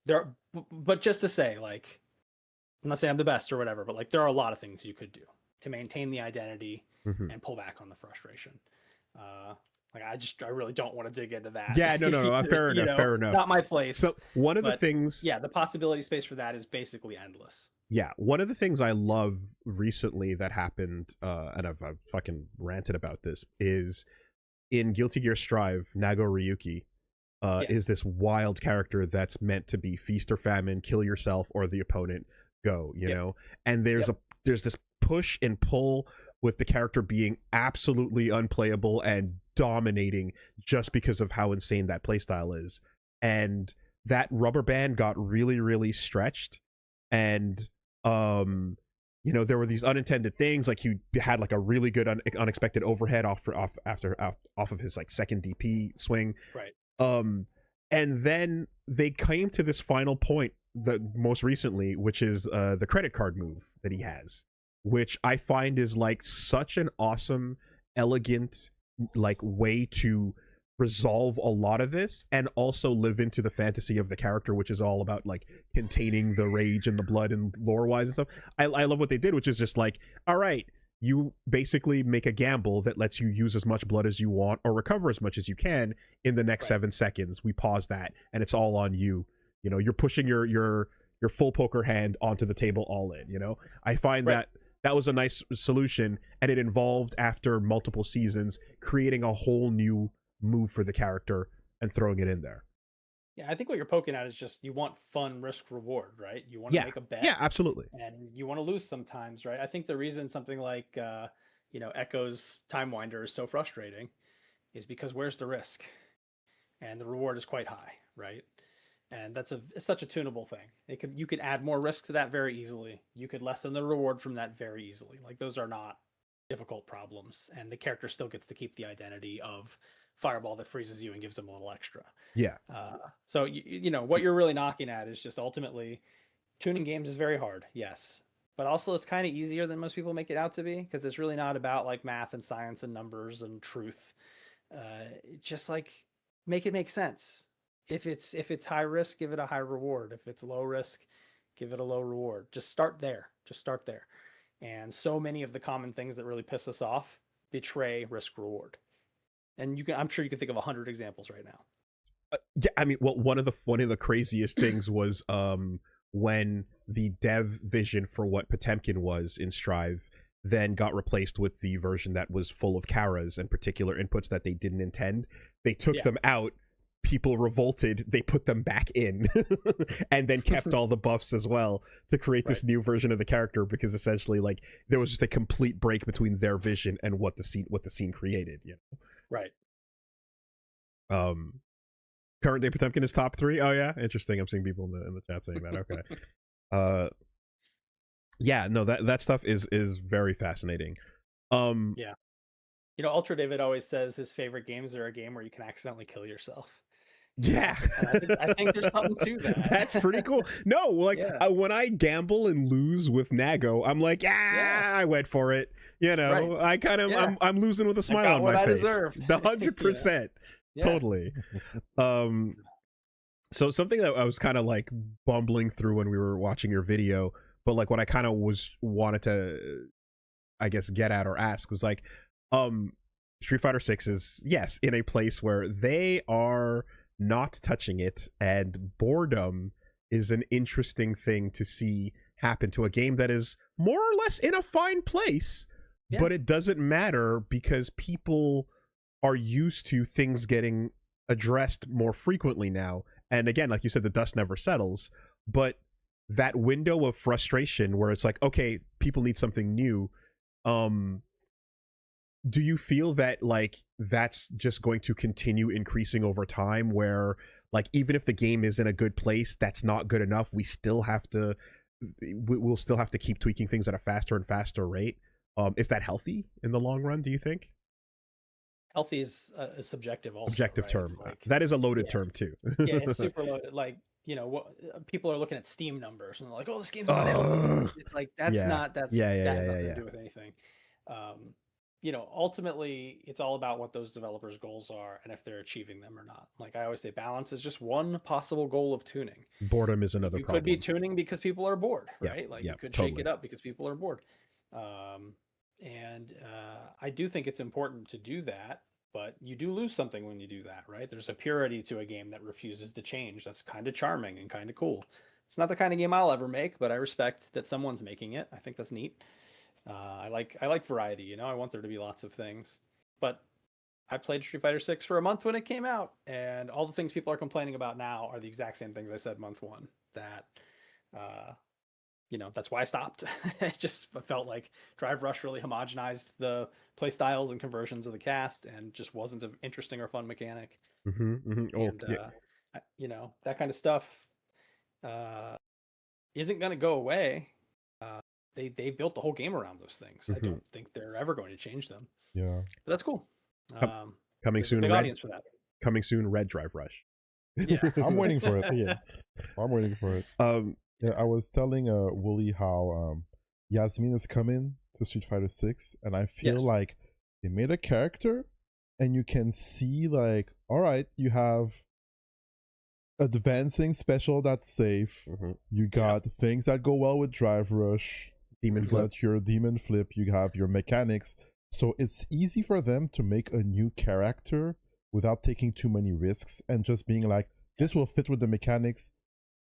but just to say, like, I'm not saying I'm the best or whatever, but like there are a lot of things you could do to maintain the identity and pull back on the frustration. Like I really don't want to dig into that. Yeah, no. Fair enough. Fair enough. Not my place. So one of the things, yeah, the possibility space for that is basically endless. Yeah, one of the things I love recently that happened, and I've fucking ranted about this, is in Guilty Gear Strive, Nago Ryuki is this wild character that's meant to be feast or famine, kill yourself or the opponent, go, you know? And there's this push and pull with the character being absolutely unplayable and dominating just because of how insane that playstyle is. And that rubber band got really, really stretched. And there were these unintended things, like he had like a really good unexpected overhead off of his like second DP swing, right? And then they came to this final point, that most recently, which is the credit card move that he has, which I find is like such an awesome, elegant like way to resolve a lot of this, and also live into the fantasy of the character, which is all about like containing the rage and the blood and lore wise and stuff. I love what they did, which is just like, all right, you basically make a gamble that lets you use as much blood as you want or recover as much as you can in the next 7 seconds. We pause that, and it's all on you. You're pushing your full poker hand onto the table all in. I find that was a nice solution, and it involved, after multiple seasons, creating a whole new move for the character and throwing it in there. Yeah, I think what you're poking at is just you want fun risk reward, right? You want to make a bet. Yeah, absolutely. And you want to lose sometimes, right? I think the reason something like Echo's Time Winder is so frustrating is because where's the risk? And the reward is quite high, right? And it's such a tunable thing. You could add more risk to that very easily. You could lessen the reward from that very easily. Like, those are not difficult problems, and the character still gets to keep the identity of fireball that freezes you and gives them a little extra. Yeah. So what you're really knocking at is just ultimately tuning games is very hard, yes, but also it's kind of easier than most people make it out to be, because it's really not about like math and science and numbers and truth. Just like make it make sense. If it's high risk, give it a high reward. If it's low risk, give it a low reward. Just start there. And so many of the common things that really piss us off betray risk reward. And I'm sure you can think of 100 examples right now. Yeah, I mean, well, one of the craziest things was when the dev vision for what Potemkin was in Strive then got replaced with the version that was full of Karas and particular inputs that they didn't intend. They took them out. People revolted, they put them back in and then kept all the buffs as well to create this new version of the character, because essentially like there was just a complete break between their vision and what the scene created, Right. Current day Potemkin is top 3. Oh yeah, interesting. I'm seeing people in the chat saying that. Okay. Yeah, no, that stuff is very fascinating. Ultra David always says his favorite games are a game where you can accidentally kill yourself. Yeah. And I think there's something to that. That's pretty cool. No, like Yeah. when I gamble and lose with Nago, I'm like, Yeah. I went for it. You know, Right. I kind of, Yeah. I'm losing with a smile got on what my I face. deserved. The 100%. Yeah. Totally. So something that I was kind of like bumbling through when we were watching your video, but like what I kind of wanted to, I guess, get at or ask was like, Street Fighter 6 is, yes, in a place where they are not touching it, and boredom is an interesting thing to see happen to a game that is more or less in a fine place, Yeah. but it doesn't matter because people are used to things getting addressed more frequently now. And again, like you said, the dust never settles, but that window of frustration where it's like, okay, people need something new. Do you feel that like that's just going to continue increasing over time, where like even if the game is in a good place, that's not good enough, we'll still have to keep tweaking things at a faster and faster rate? Is that healthy in the long run, do you think? Healthy is a subjective also. Objective right? term. It's like, That is a loaded yeah. term too. Yeah, it's super loaded. Like, you know, what people are looking at Steam numbers and they're like, "Oh, this game's not healthy." It's like that has nothing to do with anything. You know, ultimately, it's all about what those developers' goals are and if they're achieving them or not. Like I always say, balance is just one possible goal of tuning. Boredom is another You problem. could be tuning because people are bored, Yeah, right? Like yeah, you could totally. shake it up because people are bored. I do think it's important to do that, but you do lose something when you do that, right? There's a purity to a game that refuses to change. That's kind of charming and kind of cool. It's not the kind of game I'll ever make, but I respect that someone's making it. I think that's neat. I like variety, you know. I want there to be lots of things. But I played Street Fighter 6 for a month when it came out, and all the things people are complaining about now are the exact same things I said month one. That you know, that's why I stopped. It just felt like Drive Rush really homogenized the play styles and conversions of the cast, and just wasn't an interesting or fun mechanic. And you know, that kind of stuff isn't going to go away. They built the whole game around those things. I don't think they're ever going to change them. Yeah, but that's cool. Coming soon, big Red, audience for that. Coming soon, Red Drive Rush. Yeah, I'm waiting for it. Yeah, I'm waiting for it. Yeah, I was telling Woolie how Yasmin is coming to Street Fighter 6, and I feel like they made a character, and you can see like, all right, you have advancing special that's safe. You got things that go well with Drive Rush. Demon you Flip. got your Demon Flip. You have your mechanics. So it's easy for them to make a new character without taking too many risks and just being like, this will fit with the mechanics.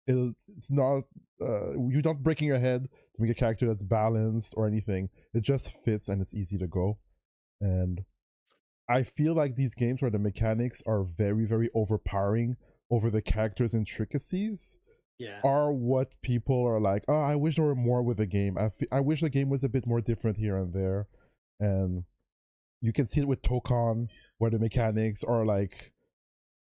It's not you're not breaking your head to make a character that's balanced or anything. It just fits and it's easy to go. And I feel like these games where the mechanics are very, very overpowering over the characters' intricacies are what people are like, oh, I wish there were more with the game. I wish the game was a bit more different here and there. And you can see it with Tokon, where the mechanics are like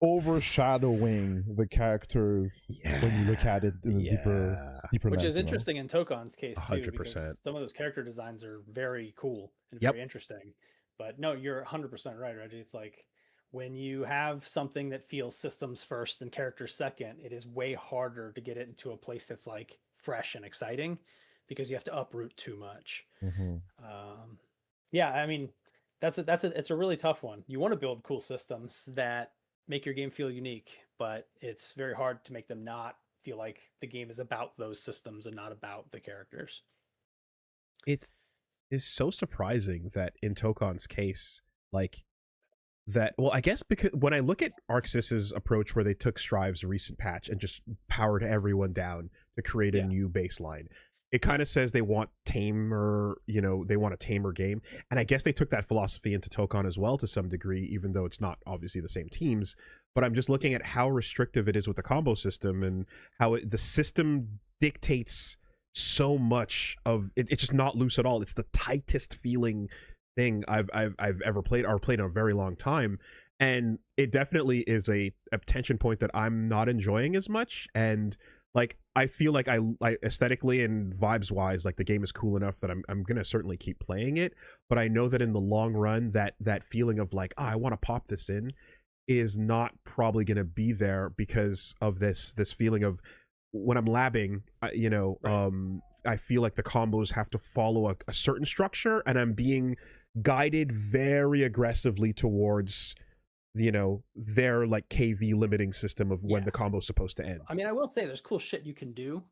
overshadowing the characters when you look at it in a deeper which lens, is interesting in Tokon's case too, 100%. because some of those character designs are very cool and very interesting. But no, you're 100% right, Reggie. It's like when you have something that feels systems first and characters second, it is way harder to get it into a place that's like fresh and exciting, because you have to uproot too much. Yeah, I mean, it's a really tough one. You want to build cool systems that make your game feel unique, but it's very hard to make them not feel like the game is about those systems and not about the characters. It is so surprising that in Tokon's case, like that, well, I guess because when I look at ArcSys's approach where they took Strive's recent patch and just powered everyone down to create a new baseline, it kind of says they want tamer, you know, they want a tamer game. And I guess they took that philosophy into Tokon as well to some degree, even though it's not obviously the same teams. But I'm just looking at how restrictive it is with the combo system and how the system dictates so much of it. It's just not loose at all. It's the tightest feeling thing I've ever played or played in a very long time. And it definitely is a tension point that I'm not enjoying as much. And like, I feel like I aesthetically and vibes wise, like the game is cool enough that I'm gonna certainly keep playing it. But I know that in the long run, that feeling of like, oh, I want to pop this in, is not probably going to be there because of this feeling of when I'm labbing, I feel like the combos have to follow a certain structure, and I'm being guided very aggressively towards their like KV limiting system of when the combo's supposed to end. I mean, I will say there's cool shit you can do,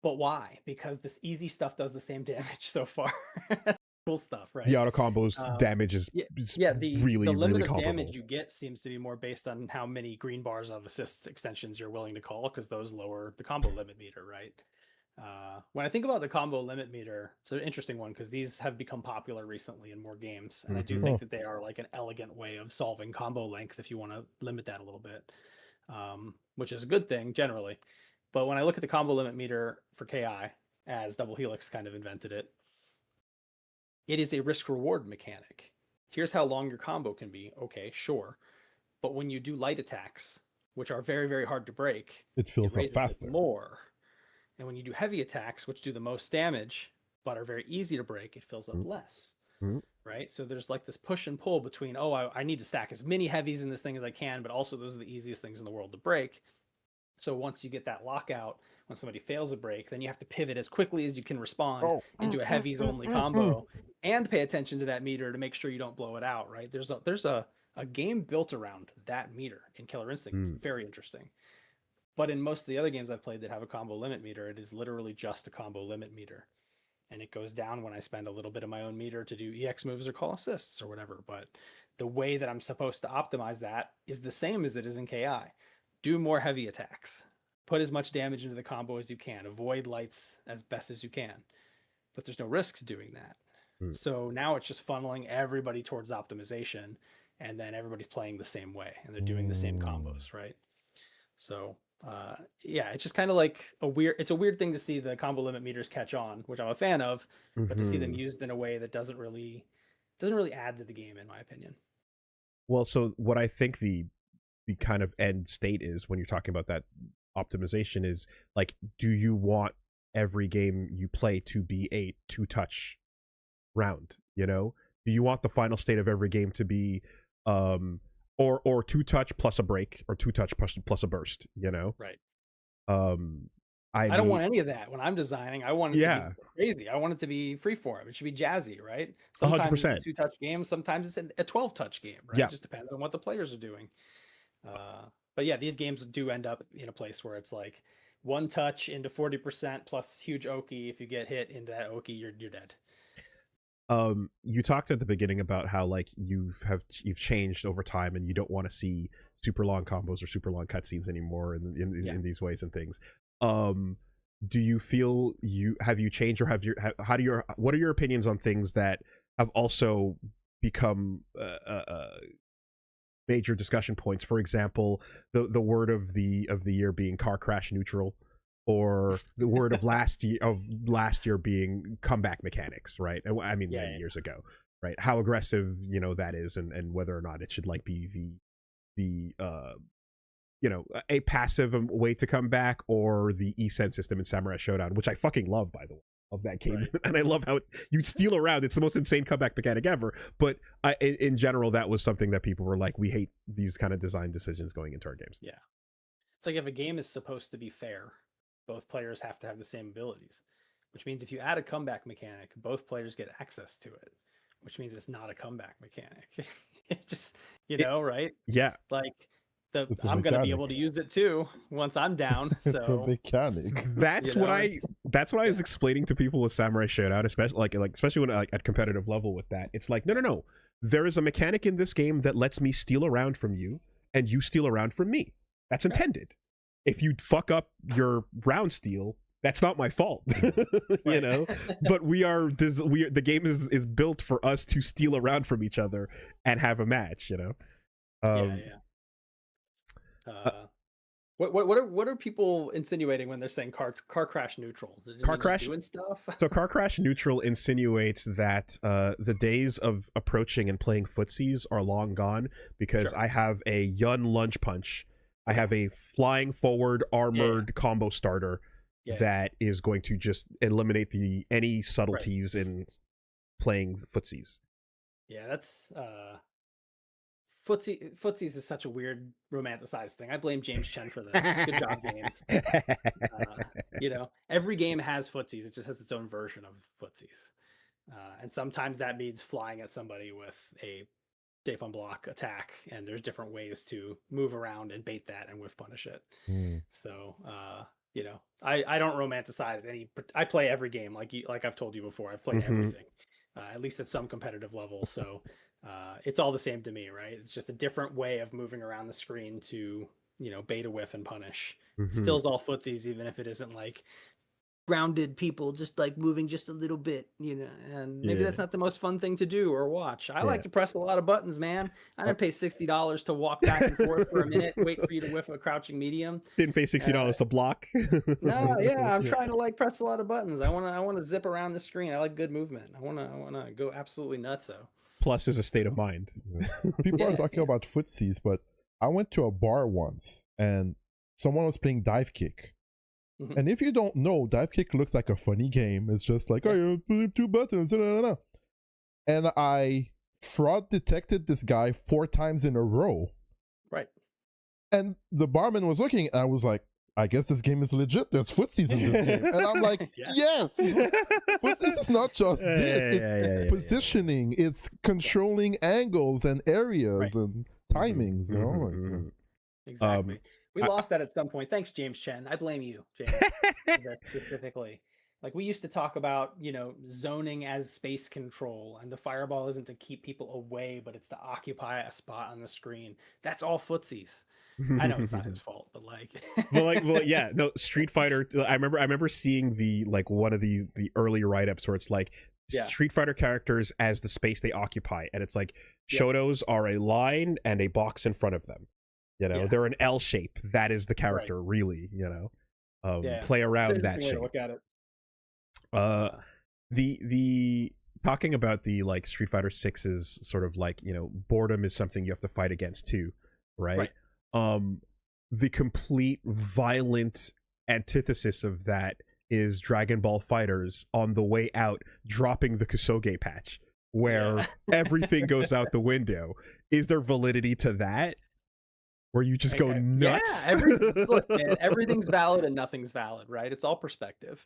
but why? Because this easy stuff does the same damage so far. That's cool stuff, right? The auto combos damage is the really limit of comparable. damage you get seems to be more based on how many green bars of assist extensions you're willing to call, because those lower the combo limit meter, right? When I think about the combo limit meter, it's an interesting one because these have become popular recently in more games, and I do think that they are like an elegant way of solving combo length if you want to limit that a little bit, which is a good thing generally. But when I look at the combo limit meter for KI, as Double Helix kind of invented it, it is a risk reward mechanic. Here's how long your combo can be. Okay, sure. But when you do light attacks, which are very, very hard to break, it fills up faster. More. And when you do heavy attacks, which do the most damage, but are very easy to break, it fills up less. Right? So there's like this push and pull between, I need to stack as many heavies in this thing as I can, but also those are the easiest things in the world to break. So once you get that lockout, when somebody fails a break, then you have to pivot as quickly as you can respond into a heavies only combo and pay attention to that meter to make sure you don't blow it out, right? There's a game built around that meter in Killer Instinct. It's very interesting. But in most of the other games I've played that have a combo limit meter, it is literally just a combo limit meter. And it goes down when I spend a little bit of my own meter to do EX moves or call assists or whatever. But the way that I'm supposed to optimize that is the same as it is in KI. Do more heavy attacks. Put as much damage into the combo as you can. Avoid lights as best as you can. But there's no risk to doing that. So now it's just funneling everybody towards optimization, and then everybody's playing the same way, and they're doing the same combos, right? So it's just kind of like it's a weird thing to see the combo limit meters catch on, which I'm a fan of, but to see them used in a way that doesn't really add to the game, in my opinion. Well, so what I think the kind of end state is when you're talking about that optimization is like, do you want every game you play to be a 2-touch round? Do you want the final state of every game to be or 2-touch plus a break, or 2-touch plus a burst, Right. I don't want any of that when I'm designing. I want it to be crazy. I want it to be freeform. It should be jazzy, right? Sometimes 100%. It's a 2-touch game. Sometimes it's a 12-touch game, right? It just depends on what the players are doing. But yeah, these games do end up in a place where it's like 1 touch into 40% plus huge Oki. If you get hit into that Oki, you're dead. You talked at the beginning about how like you've changed over time, and you don't want to see super long combos or super long cutscenes anymore in these ways and things. Do you feel have you changed, or what are your opinions on things that have also become major discussion points? For example, the word of the year being car crash neutral, or the word of last year being comeback mechanics, right? I mean, many years ago, right? How aggressive that is, and whether or not it should like be the a passive way to come back, or the E-Sen system in Samurai Showdown, which I fucking love, by the way, of that game. Right. And I love how you steal around. It's the most insane comeback mechanic ever. But in general, that was something that people were like, we hate these kind of design decisions going into our games. Yeah. It's like if a game is supposed to be fair, both players have to have the same abilities, which means if you add a comeback mechanic, both players get access to it, which means it's not a comeback mechanic. It just, right? Yeah. Like I'm going to be able to use it too once I'm down. So it's a mechanic. That's what I was explaining to people with Samurai Showdown, especially when at competitive level with that. It's like, no. There is a mechanic in this game that lets me steal around from you, and you steal around from me. That's intended. If you fuck up your round steal, that's not my fault. But the game is built for us to steal around from each other and have a match. What are people insinuating when they're saying car crash neutral? Car crash doing stuff. So car crash neutral insinuates that the days of approaching and playing footsies are long gone, because I have a Yun lunge punch. I have a flying forward armored combo starter that is going to just eliminate any subtleties in playing footsies. Yeah, that's footsies is such a weird romanticized thing. I blame James Chen for this. Good job, James. Every game has footsies. It just has its own version of footsies. And sometimes that means flying at somebody with a Defon block attack, and there's different ways to move around and bait that and whiff punish it. So I don't romanticize any. I play every game like I've told you before. I've played everything, at least at some competitive level. So it's all the same to me, right? It's just a different way of moving around the screen to bait a whiff and punish. Still's all footsies, even if it isn't like grounded people just like moving just a little bit, and maybe that's not the most fun thing to do or watch. I like to press a lot of buttons, man. I didn't pay $60 to walk back and forth for a minute, wait for you to whiff a crouching medium. Didn't pay $60 to block. No, I'm trying to like press a lot of buttons. I want to zip around the screen. I like good movement. I want to go absolutely nutso. Plus is a state of mind. People are talking about footsies, but I went to a bar once and someone was playing dive kick. And if you don't know, dive kick looks like a funny game. It's just like, oh, you put 2 buttons. And I fraud detected this guy 4 times in a row. Right. And the barman was looking, and I was like, I guess this game is legit. There's footsies in this game. And I'm like, yes. Footsies is not just this. It's positioning. It's controlling angles and areas and timings, Exactly. We lost that at some point. Thanks, James Chen. I blame you, James, specifically. Like, we used to talk about, zoning as space control, and the fireball isn't to keep people away, but it's to occupy a spot on the screen. That's all footsies. I know it's not his fault, but no, Street Fighter. I remember seeing one of the early write-ups where it's like Street Fighter characters as the space they occupy, and it's like Shotos are a line and a box in front of them. They're an L shape. That is the character, really. Play around that shape. Look at it. The talking about the Street Fighter 6's sort of boredom is something you have to fight against too, right? The complete violent antithesis of that is Dragon Ball Fighters on the way out dropping the Kusoge patch, where everything goes out the window. Is there validity to that? Where you just go nuts? Yeah, look, man, everything's valid and nothing's valid, right? It's all perspective.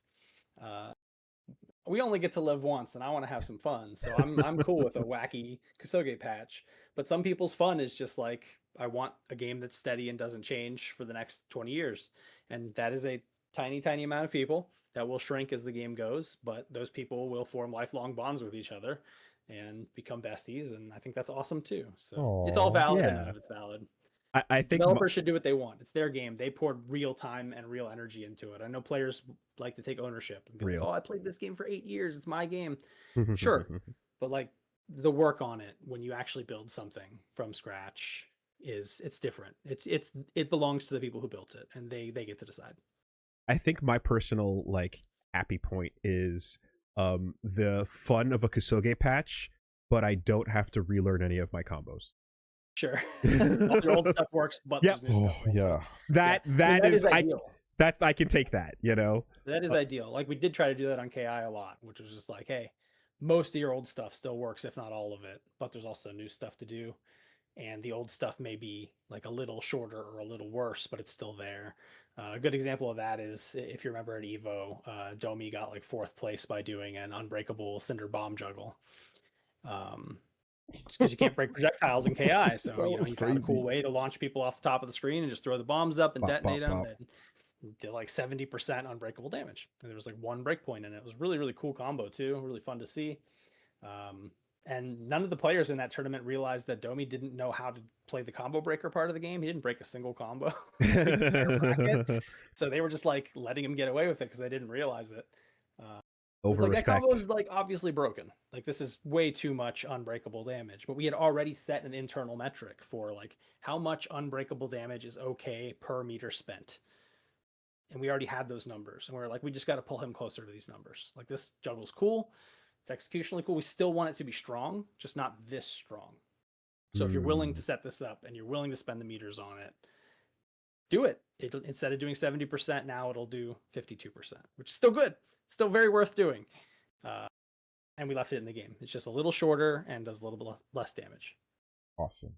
We only get to live once, and I want to have some fun, so I'm cool with a wacky Kusoge patch. But some people's fun is just like, I want a game that's steady and doesn't change for the next 20 years, and that is a tiny amount of people that will shrink as the game goes. But those people will form lifelong bonds with each other and become besties, and I think that's awesome too. So it's all valid, and none of it's valid. I think developers should do what they want. It's their game. They poured real time and real energy into it. I know players like to take ownership and be like, "Oh, I played this game for 8 years. It's my game." Sure, but the work on it when you actually build something from scratch it's different. It belongs to the people who built it, and they get to decide. I think my personal happy point is the fun of a Kusoge patch, but I don't have to relearn any of my combos. Sure. All your old stuff works, but there's new stuff also. That is ideal. I can take that, That is ideal. We did try to do that on KI a lot, which was just like, hey, most of your old stuff still works, if not all of it, but there's also new stuff to do. And the old stuff may be a little shorter or a little worse, but it's still there. A good example of that is, if you remember at Evo, Domi got 4th place by doing an unbreakable cinder bomb juggle. Because you can't break projectiles in KI, so he found a cool way to launch people off the top of the screen and just throw the bombs up and detonate them, and did 70% unbreakable damage. And there was 1 breakpoint in it. It was really, really cool combo too, really fun to see. And none of the players in that tournament realized that Domi didn't know how to play the combo breaker part of the game. He didn't break a single combo. So they were just letting him get away with it because they didn't realize it. That combo is obviously broken. This is way too much unbreakable damage. But we had already set an internal metric for how much unbreakable damage is okay per meter spent. And we already had those numbers. And we were we just got to pull him closer to these numbers. This juggle's cool. It's executionally cool. We still want it to be strong, just not this strong. So if you're willing to set this up and you're willing to spend the meters on it, do it. Instead of doing 70%, now it'll do 52%, which is still good. Still very worth doing. And we left it in the game. It's just a little shorter and does a little bit less damage. Awesome.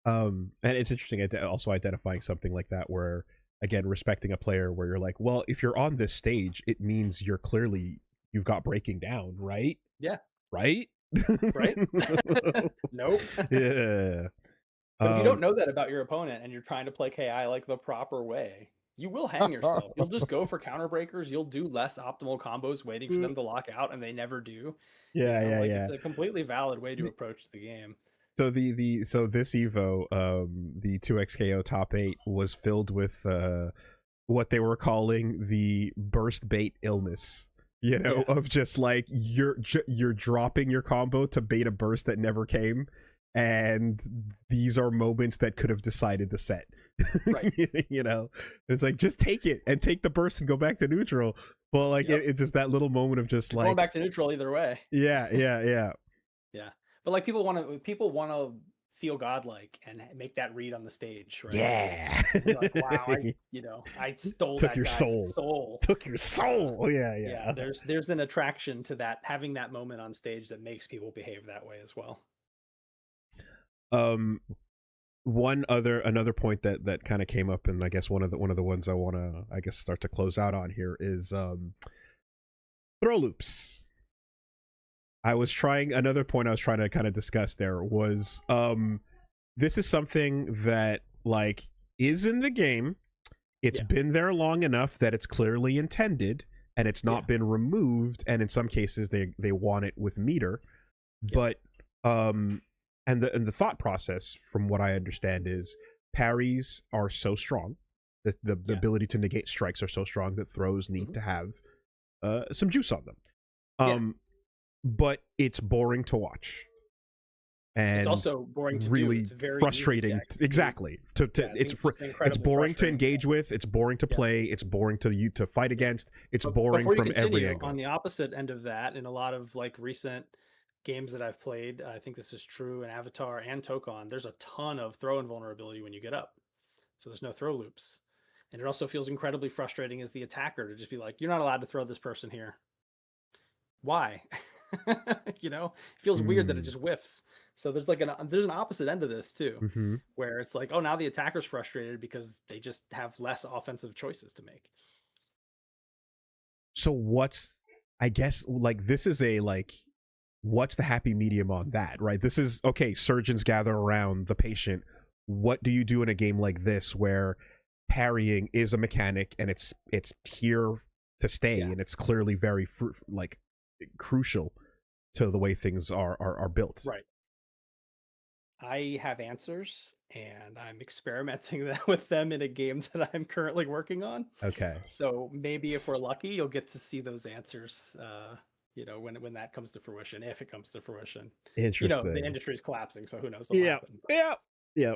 And it's interesting also identifying something like that where, again, respecting a player where you're like, well, if you're on this stage, it means you've got breaking down, right? Yeah. Right? Right? Nope. Yeah. But if you don't know that about your opponent and you're trying to play KI like the proper way, you will hang yourself. You'll just go for counter breakers. You'll do less optimal combos waiting for them to lock out, and they never do. Yeah, You know, yeah, like yeah. it's a completely valid way to approach the game. So so this Evo, the 2xKO top 8 was filled with what they were calling the burst bait illness. You know, of just like you're dropping your combo to bait a burst that never came, and these are moments that could have decided the set. Right. You know, it's like just take it and take the burst and go back to neutral. Well, like it just that little moment of just like going back to neutral either way. Yeah. Yeah, but like people want to feel godlike and make that read on the stage, right? Yeah. Like, wow, I stole Took that your guy's soul. Took your soul. Yeah. Yeah, there's an attraction to that, having that moment on stage that makes people behave that way as well. Another point that kind of came up, and I guess one of the ones I want to start to close out on here is throw loops. Another point I was trying to kind of discuss there was this is something that like is in the game. It's been there long enough that it's clearly intended and it's not been removed, and in some cases they want it with meter. But and the thought process, from what I understand, is parries are so strong, the ability to negate strikes are so strong that throws need to have some juice on them. But it's boring to watch, and it's also boring to really do. It's very frustrating. Exactly. It's boring to engage with. It's boring to play. It's boring to fight against. It's boring from every angle. On the opposite end of that, in a lot of like recent games that I've played, I think this is true in Avatar and Tokon, there's a ton of throw invulnerability when you get up, so there's no throw loops, and it also feels incredibly frustrating as the attacker to just be like, you're not allowed to throw this person here. Why? You know, it feels weird that it just whiffs. So there's like there's an opposite end of this too, where it's like, oh, now the attacker's frustrated because they just have less offensive choices to make. So what's the happy medium on that, right? This is okay. Surgeons gather around the patient. What do you do in a game like this where parrying is a mechanic and it's here to stay, and it's clearly very crucial to the way things are built? Right. I have answers, and I'm experimenting with them in a game that I'm currently working on. Okay. So maybe if we're lucky, you'll get to see those answers. You know, when that comes to fruition, if it comes to fruition. Interesting. You know, the industry is collapsing, so who knows what will happen. Yeah.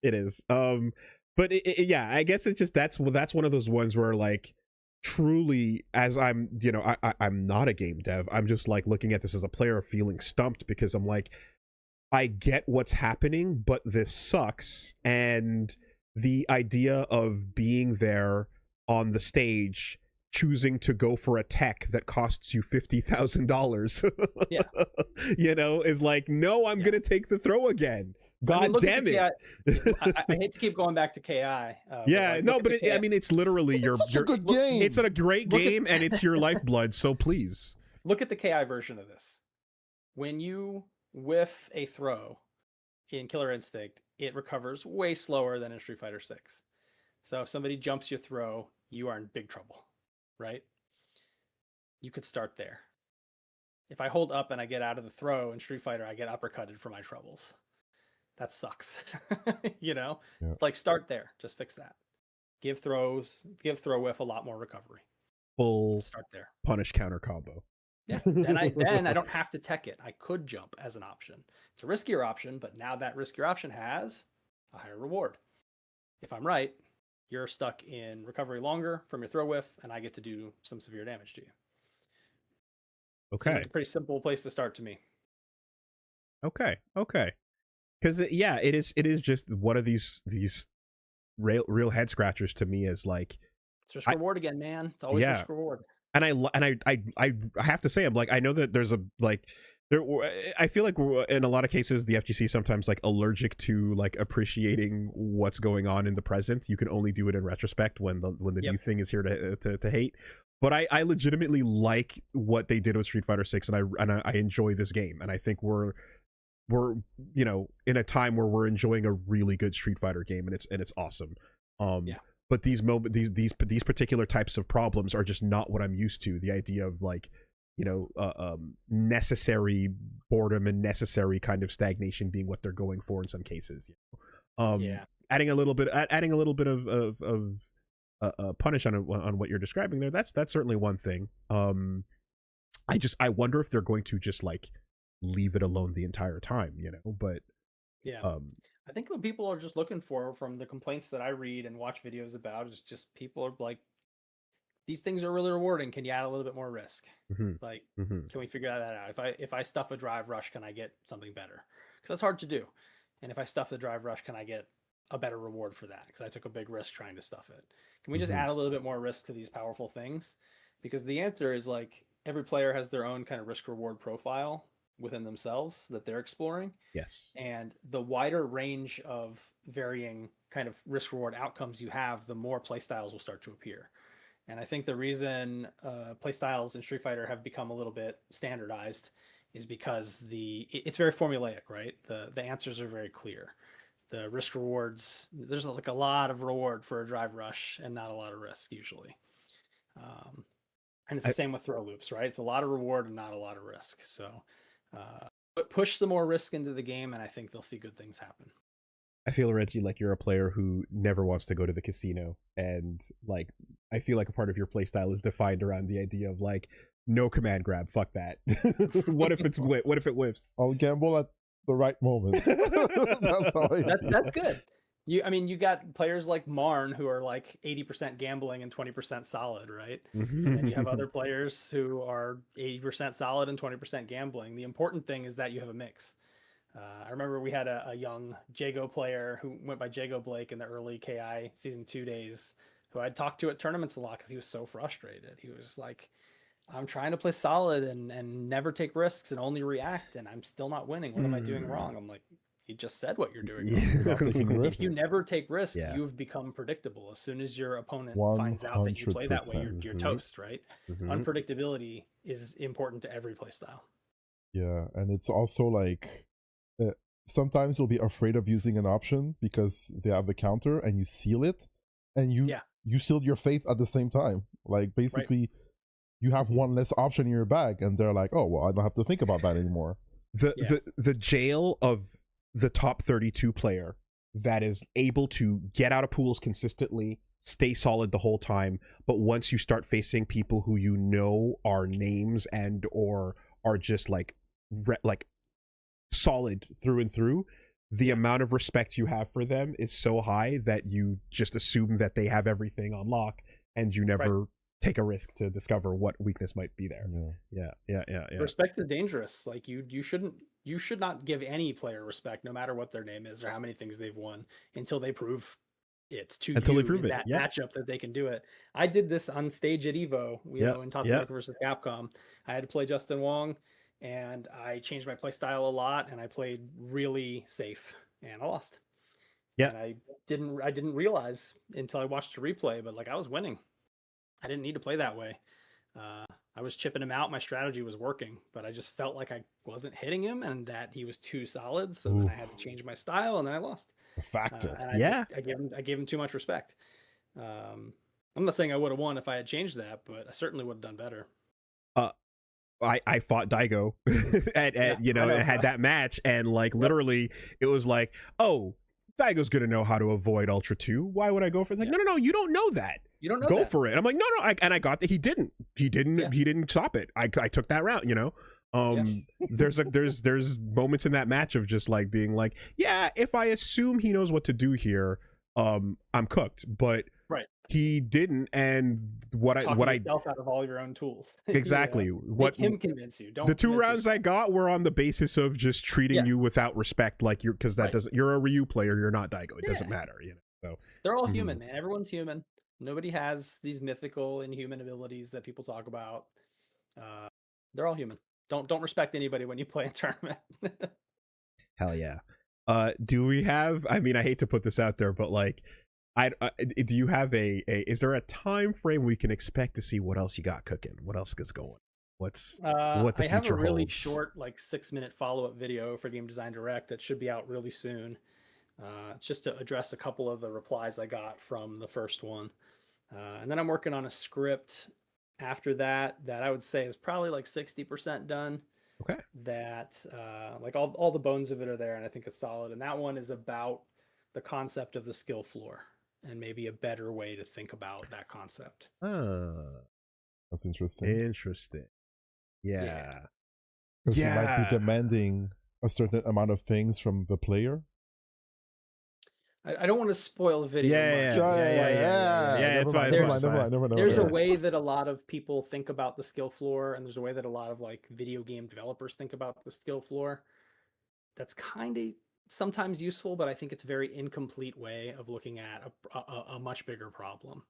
It is. But I guess it's just that's one of those ones where like truly, as I'm not a game dev, I'm just like looking at this as a player feeling stumped, because I'm like, I get what's happening, but this sucks. And the idea of being there on the stage, choosing to go for a tech that costs you $50,000, you know, is like, no, I'm gonna take the throw again. God damn it! I hate to keep going back to KI. It's literally it's a good game. It's a great game, and it's your lifeblood. So please look at the KI version of this. When you whiff a throw in Killer Instinct, it recovers way slower than in Street Fighter 6. So if somebody jumps your throw, you are in big trouble, right? You could start there. If I hold up and I get out of the throw in Street Fighter, I get uppercutted for my troubles. That sucks. You know, like start there, just fix that. Give throw whiff a lot more recovery. Full start there. Punish counter combo. Yeah, then I don't have to tech it. I could jump as an option. It's a riskier option, but now that riskier option has a higher reward. If I'm right, you're stuck in recovery longer from your throw whiff, and I get to do some severe damage to you. Okay. Seems like a pretty simple place to start to me. Okay. Because it is just one of these real head scratchers to me. Is like, it's risk reward again, man. It's always risk reward. And I have to say, I'm like, I know that there's a like I feel like in a lot of cases the FGC is sometimes like allergic to like appreciating what's going on in the present. You can only do it in retrospect when the Yep. new thing is here to hate. But I legitimately like what they did with Street Fighter 6, and I enjoy this game, and I think we're you know in a time where we're enjoying a really good Street Fighter game, and it's awesome. Yeah. But these particular types of problems are just not what I'm used to. The idea of like, you know, necessary boredom and necessary kind of stagnation being what they're going for in some cases. You know? Yeah. Adding a little bit of punish on what you're describing there. That's certainly one thing. I wonder if they're going to just like leave it alone the entire time, you know. But Yeah. I think what people are just looking for from the complaints that I read and watch videos about is just people are like, these things are really rewarding. Can you add a little bit more risk? Like, can we figure that out? If I stuff a drive rush, can I get something better? Because that's hard to do. And if I stuff the drive rush, can I get a better reward for that? Because I took a big risk trying to stuff it. Can we just add a little bit more risk to these powerful things? Because the answer is like every player has their own kind of risk reward profile within themselves that they're exploring. yes, And the wider range of varying kind of risk reward outcomes you have, the more playstyles will start to appear. And I think the reason playstyles in Street Fighter have become a little bit standardized is because it's very formulaic, right? The answers are very clear. The risk rewards, there's like a lot of reward for a drive rush and not a lot of risk usually. And it's the same with throw loops, right? It's a lot of reward and not a lot of risk. So, but push some more risk into the game, and I think they'll see good things happen. I feel, Reggie, like you're a player who never wants to go to the casino, and like I feel like a part of your playstyle is defined around the idea of like no command grab, fuck that. What if it whiffs? I'll gamble at the right moment. That's good. You got players like Marn who are like 80% gambling and 20% solid, right? And then you have other players who are 80% solid and 20% gambling. The important thing is that you have a mix. I remember we had a young Jago player who went by Jago Blake in the early KI Season 2 days, who I'd talked to at tournaments a lot because he was so frustrated. He was just like, I'm trying to play solid and never take risks and only react, and I'm still not winning. What am I doing wrong? I'm like, you just said what you're doing wrong. If you never take risks, you've become predictable. As soon as your opponent finds out that you play that way, you're toast, right? Unpredictability is important to every play style. Yeah, and it's also like sometimes you'll be afraid of using an option because they have the counter and you seal it, and you sealed your faith at the same time. Like basically you have one less option in your bag, and they're like, oh well, I don't have to think about that anymore. The jail of the top 32 player that is able to get out of pools consistently, stay solid the whole time, but once you start facing people who you know are names and or are just like solid through and through, the amount of respect you have for them is so high that you just assume that they have everything on lock, and you never take a risk to discover what weakness might be there. Yeah. Respect is dangerous. Like you should not give any player respect, no matter what their name is or how many things they've won, until they prove it's to until you they prove in it. that matchup that they can do it. I did this on stage at Evo, in Tokon versus Capcom. I had to play Justin Wong, and I changed my play style a lot, and I played really safe, and I lost. And I didn't realize until I watched the replay, but like I was winning. I didn't need to play that way. I was chipping him out. My strategy was working, but I just felt like I wasn't hitting him and that he was too solid. So then I had to change my style, and then I lost. A factor. I gave him too much respect. I'm not saying I would have won if I had changed that, but I certainly would have done better. I fought Daigo and had that match, and like literally it was like, oh, Daigo's gonna know how to avoid Ultra 2. Why would I go for it? It's like, no, you don't know that. You don't know go that. For it. I'm like, no, and I got that he didn't stop it. I took that route, There's moments in that match of just like being like, yeah, if I assume he knows what to do here, I'm cooked. But he didn't, and what I yourself out of all your own tools. Exactly. Make him convince you. The 2 rounds I got were on the basis of just treating you without respect, like because that doesn't. You're a Ryu player. You're not Daigo. It doesn't matter, So they're all human, man. Everyone's human. Nobody has these mythical inhuman abilities that people talk about. They're all human. Don't respect anybody when you play a tournament. Hell yeah. Do we have? I mean, I hate to put this out there, but like, do you have a? Is there a time frame we can expect to see what else you got cooking? What else is going? What the I have a future really holds? short, like 6-minute follow-up video for Game Design Direct that should be out really soon. It's just to address a couple of the replies I got from the first one. And then I'm working on a script after that I would say is probably like 60% done. Okay. That like all the bones of it are there, and I think it's solid. And that one is about the concept of the skill floor and maybe a better way to think about that concept. That's interesting. Interesting. Yeah. Because you might be Yeah. demanding a certain amount of things from the player. I don't want to spoil the video much. Yeah, it's fine. Never mind. There's a way that a lot of people think about the skill floor, and there's a way that a lot of like video game developers think about the skill floor. That's kind of sometimes useful, but I think it's a very incomplete way of looking at a much bigger problem.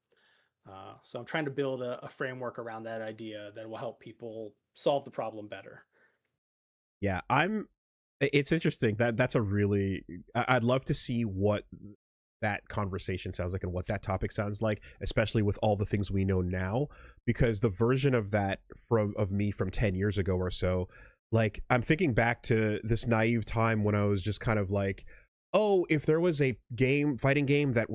So I'm trying to build a framework around that idea that will help people solve the problem better. Yeah, it's interesting. That's a really, I'd love to see what that conversation sounds like and what that topic sounds like, especially with all the things we know now, because the version of that of me from 10 years ago or so, like, I'm thinking back to this naive time when I was just kind of like, oh, if there was a fighting game that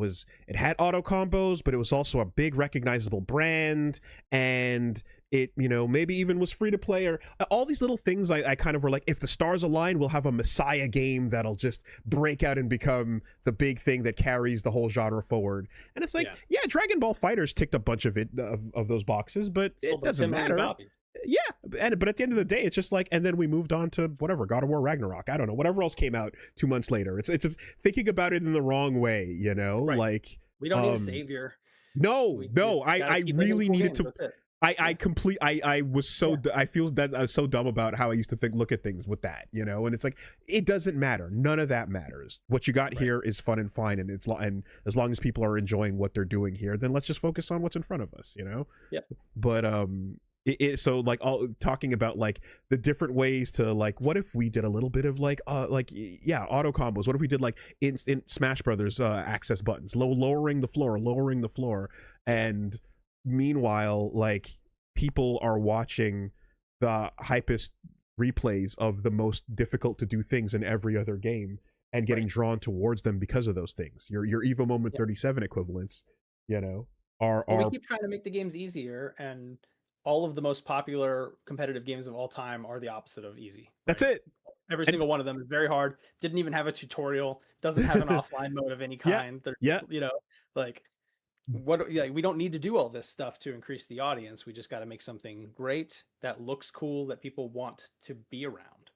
it had auto combos, but it was also a big recognizable brand, and it, maybe even was free to play, or all these little things, I kind of were like, if the stars align, we'll have a Messiah game that'll just break out and become the big thing that carries the whole genre forward. And it's like, yeah, Dragon Ball FighterZ ticked a bunch of those boxes, but it doesn't matter. Yeah, but at the end of the day, it's just like, and then we moved on to whatever, God of War Ragnarok, I don't know, whatever else came out 2 months later. It's just thinking about it in the wrong way, Right. Like, we don't need a savior. No, I really needed to. I was so I feel that I was so dumb about how I used to look at things with that, and it's like, it doesn't matter. None of that matters. What you got here is fun and fine, and and as long as people are enjoying what they're doing here, then let's just focus on what's in front of us, Yeah. But so like all talking about like the different ways to, like, what if we did a little bit of like auto combos? What if we did like instant Smash Brothers access buttons, lowering the floor, and meanwhile, like, people are watching the hypest replays of the most difficult to do things in every other game and getting drawn towards them because of those things. Your Evo Moment 37 equivalents, are we keep trying to make the games easier, and all of the most popular competitive games of all time are the opposite of easy. Right? That's it. Every single one of them is very hard. Didn't even have a tutorial. Doesn't have an offline mode of any kind. Yeah. Like, we don't need to do all this stuff to increase the audience. We just got to make something great that looks cool, that people want to be around.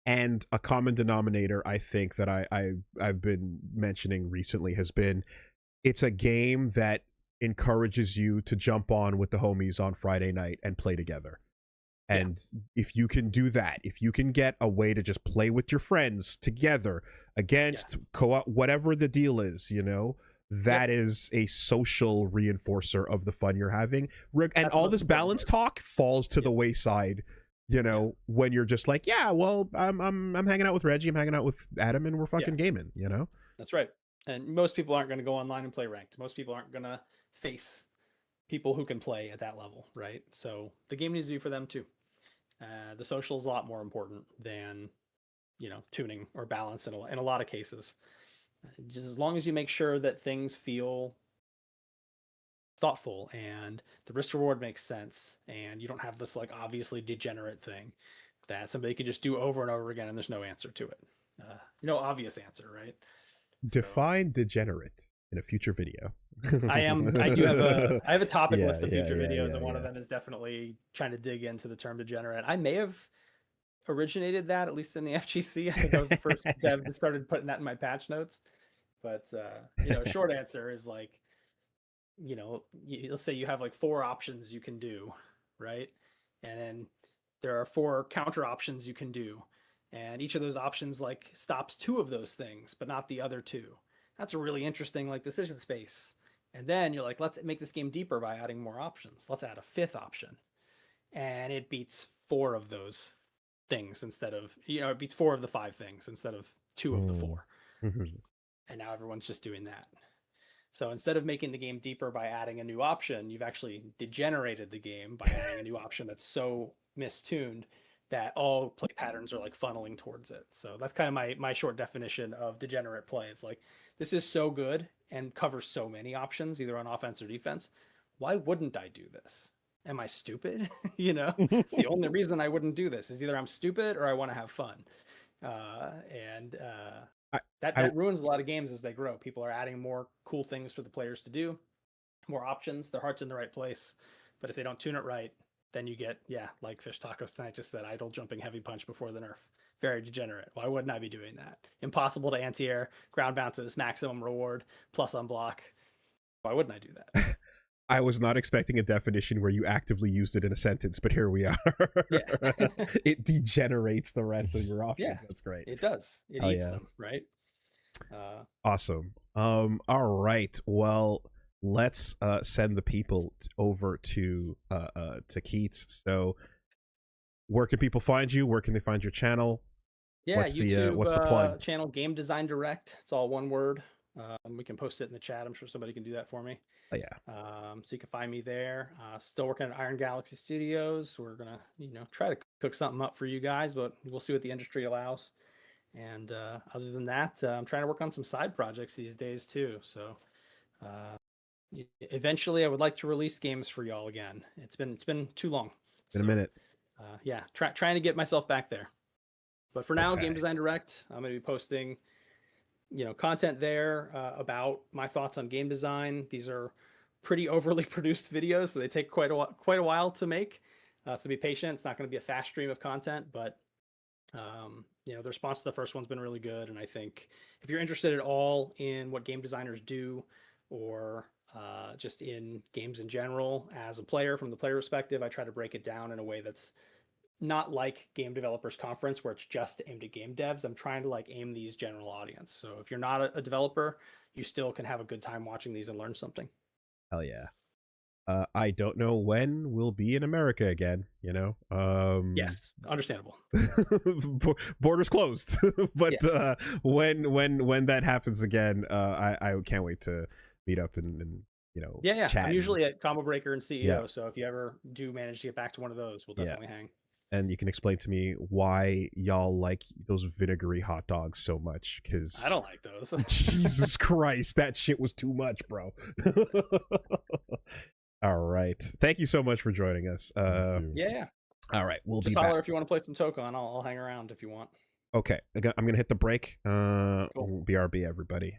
And a common denominator, I think, that I've been mentioning recently has been, it's a game that encourages you to jump on with the homies on Friday night and play together. And if you can do that, if you can get a way to just play with your friends together against co-op, whatever the deal is, that is a social reinforcer of the fun you're having. And all this balance talk falls to the wayside, when you're just like, well, I'm hanging out with Reggie, I'm hanging out with Adam, and we're fucking gaming, That's right. And most people aren't going to go online and play ranked. Most people aren't going to face people who can play at that level, right? So the game needs to be for them too. The social is a lot more important than, tuning or balance in a lot of cases. Just as long as you make sure that things feel thoughtful and the risk reward makes sense, and you don't have this like obviously degenerate thing that somebody could just do over and over again and there's no answer to it. No obvious answer, right? Define degenerate in a future video. I have a topic list of future videos, and one of them is definitely trying to dig into the term degenerate. I may have originated that, at least in the FGC. I think I was the first dev that started putting that in my patch notes. But short answer is like, let's say you have like 4 options you can do, right? And then there are 4 counter options you can do, and each of those options like stops 2 of those things, but not the other 2. That's a really interesting like decision space. And then you're like, let's make this game deeper by adding more options. Let's add a 5th option. And it beats 4 of those things instead of, it beats 4 of the 5 things instead of 2 of the 4. Mhm. And now everyone's just doing that. So instead of making the game deeper by adding a new option, you've actually degenerated the game by adding a new option that's so mistuned that all play patterns are like funneling towards it. So that's kind of my short definition of degenerate play. It's like, this is so good and covers so many options, either on offense or defense. Why wouldn't I do this? Am I stupid? It's the only reason I wouldn't do this is either I'm stupid or I want to have fun. And I, that I ruins a lot of games as they grow. People are adding more cool things for the players to do, more options. Their heart's in the right place, but if they don't tune it right, then you get, like Fish Tacos tonight just said, idle jumping heavy punch before the nerf. Very degenerate. Why wouldn't I be doing that? Impossible to anti-air, ground bounces, maximum reward, plus unblock. Why wouldn't I do that? I was not expecting a definition where you actively used it in a sentence, but here we are. Yeah. It degenerates the rest of your options. Yeah, That's great. it does. It Oh, eats yeah. them, right? Awesome. All right. Well, let's send the people over to Keits. So, where can people find you? Where can they find your channel? Yeah, What's YouTube the plug? channel Game Design Direct. It's all one word. We can post it in the chat. I'm sure somebody can do that for me. Oh yeah. So you can find me there. Still working at Iron Galaxy Studios. We're gonna, try to cook something up for you guys, but we'll see what the industry allows. And other than that, I'm trying to work on some side projects these days too. So eventually, I would like to release games for y'all again. It's been too long. In a minute. Trying to get myself back there. But for now, Okay. Game Design Direct, I'm going to be posting, content there about my thoughts on game design. These are pretty overly produced videos, so they take quite a while to make. So be patient. It's not going to be a fast stream of content, but the response to the first one's been really good. And I think if you're interested at all in what game designers do, or just in games in general, as a player, from the player perspective, I try to break it down in a way that's not like Game Developers Conference where it's just aimed at game devs. I'm trying to aim these general audience. So if you're not a developer, you still can have a good time watching these and learn something. Hell yeah. I don't know when we'll be in America again, Yes, understandable. Borders closed. But Yes. when that happens again, I can't wait to meet up and chat. I'm usually at Combo Breaker and CEO, Yeah. so if you ever do manage to get back to one of those, we'll definitely hang. And you can explain to me why y'all like those vinegary hot dogs so much, because I don't like those. Jesus Christ, that shit was too much, bro. All right, thank you so much for joining us. Yeah. All right, we'll Just be holler back. if you want to play some Tokon. I'll hang around if you want. Okay, I'm gonna hit the break. Cool. BRB, everybody.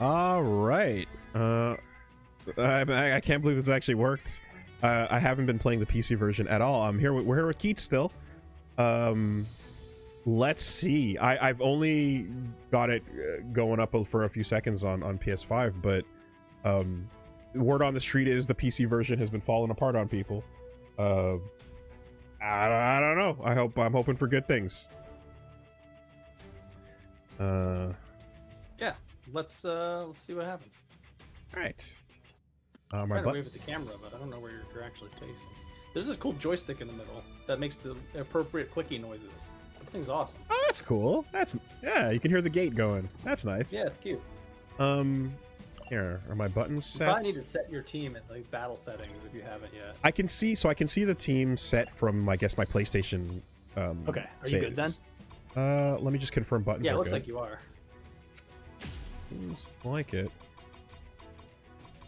All right. I can't believe this actually worked. I haven't been playing the PC version at all. We're here with Keats still. Let's see. I've only got it going up for a few seconds on PS5, but word on the street is the PC version has been falling apart on people. I don't know. I'm hoping for good things. Yeah, let's see what happens. All right. I'm trying to wave at the camera, but I don't know where you're actually facing. There's this cool joystick in the middle that makes the appropriate clicky noises. This thing's awesome. Oh, that's cool. Yeah, you can hear the gate going. That's nice. Yeah, it's cute. Here are my buttons set. You probably need to set your team at like battle settings if you haven't yet. I can see the team set from, I guess, my PlayStation. Okay, are you good then? Let me just confirm buttons. Yeah, it are looks good. like you are. Seems like it.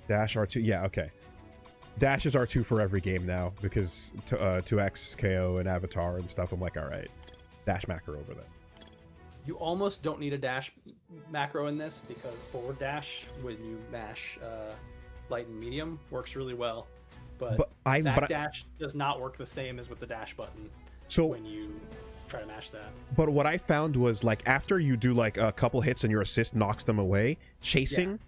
Dash R2. Yeah, okay. Dash is R2 for every game now because 2X, KO, and Avatar and stuff. I'm like, all right, dash macro over there. You almost don't need a dash macro in this because forward dash when you mash light and medium works really well, but dash does not work the same as with the dash button. So when you try to mash that. But what I found was like after you do like a couple hits and your assist knocks them away, chasing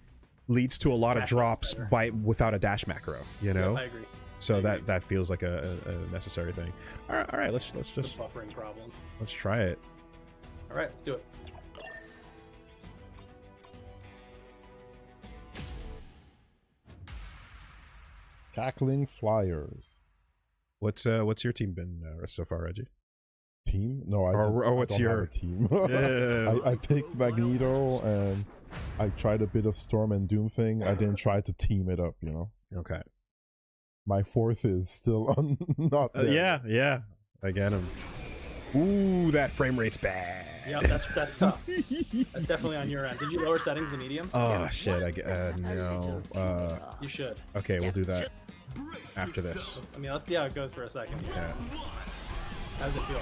leads to a lot of drops without a dash macro. You know, I agree. So that feels like a necessary thing. All right, let's just buffering problem. Let's try it. All right, let's do it. Cackling Flyers. What's your team been so far, Reggie? Team? No, I what's don't your have a team? Yeah. I picked Magneto and I tried a bit of Storm and Doom thing. I didn't try to team it up, you know. Okay. My fourth is still not there. Yeah. I get him. Ooh, that frame rate's bad. Yeah, that's tough. That's definitely on your end. Did you lower settings to medium? Oh shit! No. You should. Okay, we'll do that after this. I mean, let's see how it goes for a second. Yeah. How does it feel?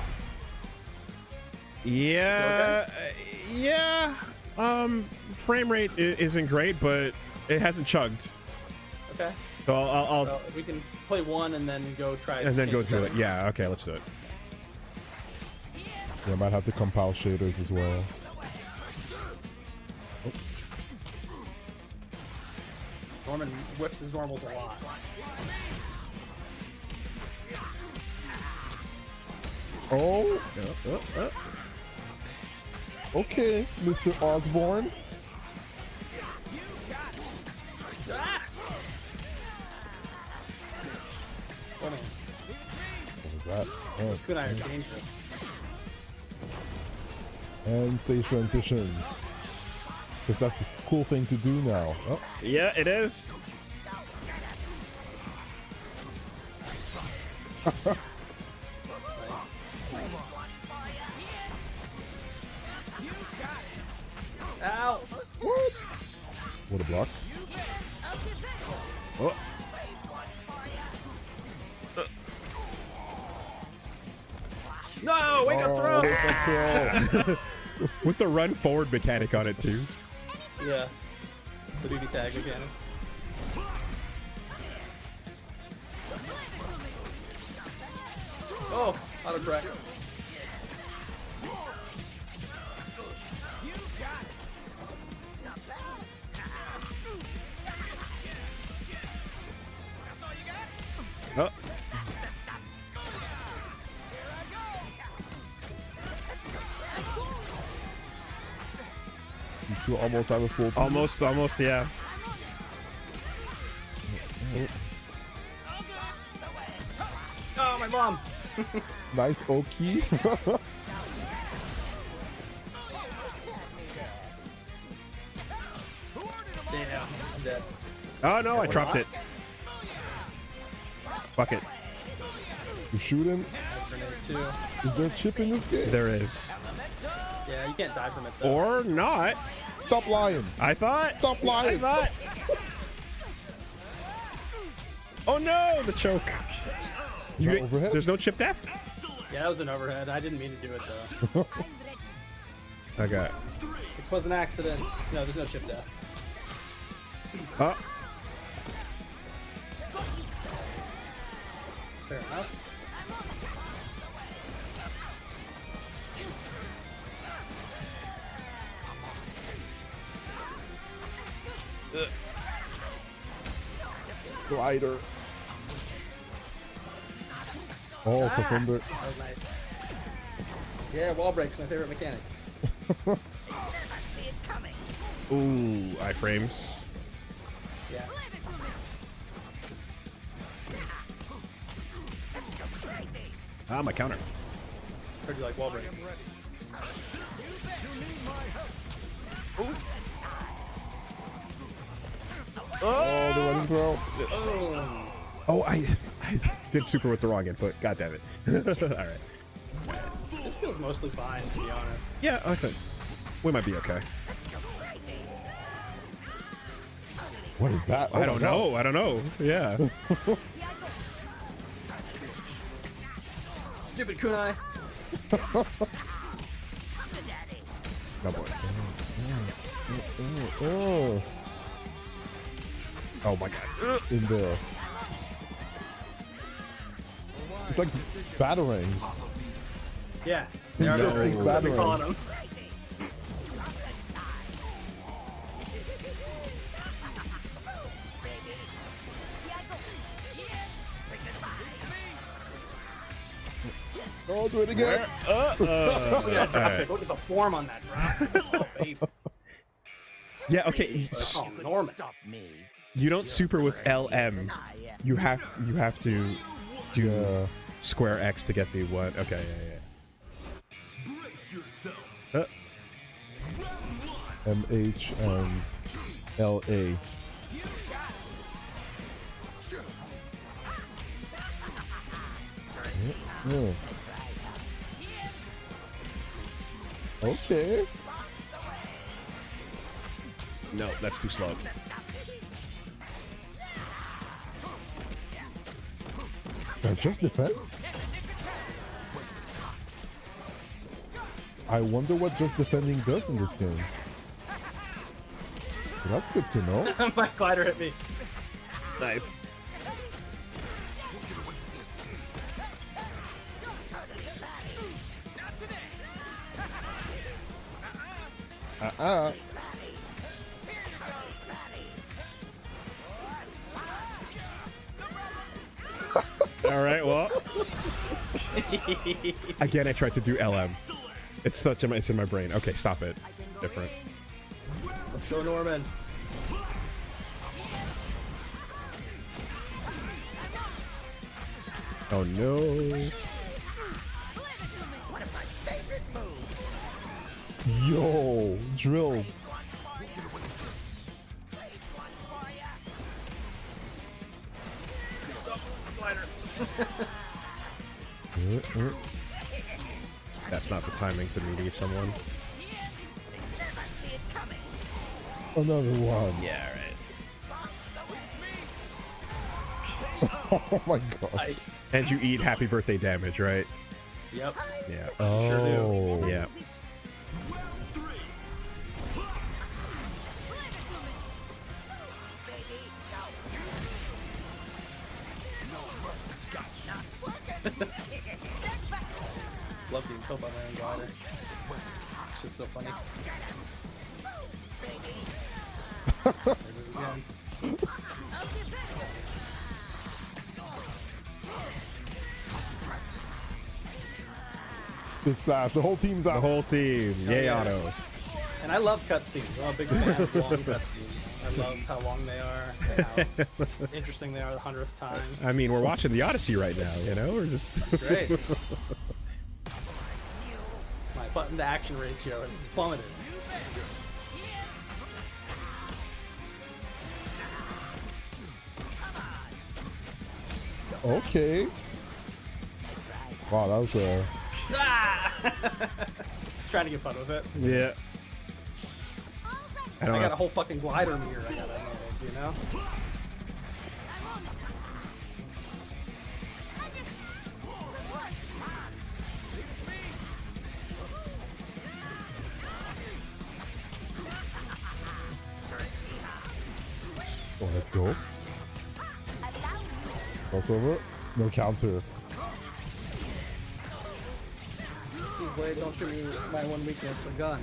Yeah. Yeah. Frame rate isn't great, but it hasn't chugged. Okay. So I'll well, we can play one and then go try. And then go through it. Yeah. Okay. Let's do it. Yeah, I might have to compile shaders as well. Oh. Norman whips his normals a lot. Oh. Okay, Mr. Osborne. What is that? Oh, could I have changed it? And stage transitions. Because that's the cool thing to do now. Oh. Yeah, it is. Nice. Ow! What? What a block. Oh. No! Wake up throw! With the run forward mechanic on it too. Yeah. The duty tag mechanic. Oh! Auto crack. Oh. You two almost have a full team. Almost, yeah. Oh, my mom! Nice Oki. Damn, I'm dead. Oh no, I dropped it. Fuck it. You shoot him? Grenade too. Is there a chip in this game? There is. Yeah, you can't die from it though. Or not. Stop lying. I thought. Stop lying. I thought. Oh no, the choke. Is that overhead? There's no chip death? Yeah, that was an overhead. I didn't mean to do it though. Okay. It was an accident. No, there's no chip death. Oh, Fair enough. Glider. Oh, Cassandra. That was nice. Yeah, wall break's my favorite mechanic. ooh, iframes. Yeah. Ah, my counter. Heard you like wall break. Oh, the running throw. Oh, I did super with the wrong input. God damn it. All right. This feels mostly fine, to be honest. Yeah, okay. We might be okay. What is that? I don't know. I don't know. Yeah. Stupid kunai. No boy. Oh, Oh my god. in there. It's like batarangs. Yeah. They are Just batarangs. these What are we batarangs. calling them? Oh, do it again. Look at that drop Alright. kick. Look at the form on that drop. Oh, babe. Yeah, okay. Oh, Norman. You don't super with LM. You have to do Yeah. square X to get the one. Okay, yeah, Brace yourself. yeah. MH and LA. Yeah. Okay. No, that's too slow. Just defense? I wonder what just defending does in this game. That's good to know. My glider hit me. Nice. Uh-uh. All right, well. Again, I tried to do LM. It's such a it's in my brain. Okay, stop it. Different. Let's go, Norman. Oh no. Yo, drill. That's not the timing to meeting someone. Another one. Yeah, right. Oh my god. Nice. And you eat happy birthday damage, right? Yep. Yeah. Oh. Yeah. Love being killed by my own glider. It's just so funny. There it is again. Big slash. The whole team's The out. whole team. Yay, yeah. Otto. And I love cutscenes. I'm a big fan of long cutscenes. I love how long they are, and how interesting they are the 100th time. I mean, we're watching the Odyssey right now, you know? We're just Great. My button to action ratio has plummeted. Okay. Wow, that was a. Trying to get fun with it. Yeah. I don't I got a know. whole fucking glider mirror I gotta manage, you know? Let's go. Crossover. No counter. Please, Blade, don't shoot me my one weakness, a gun.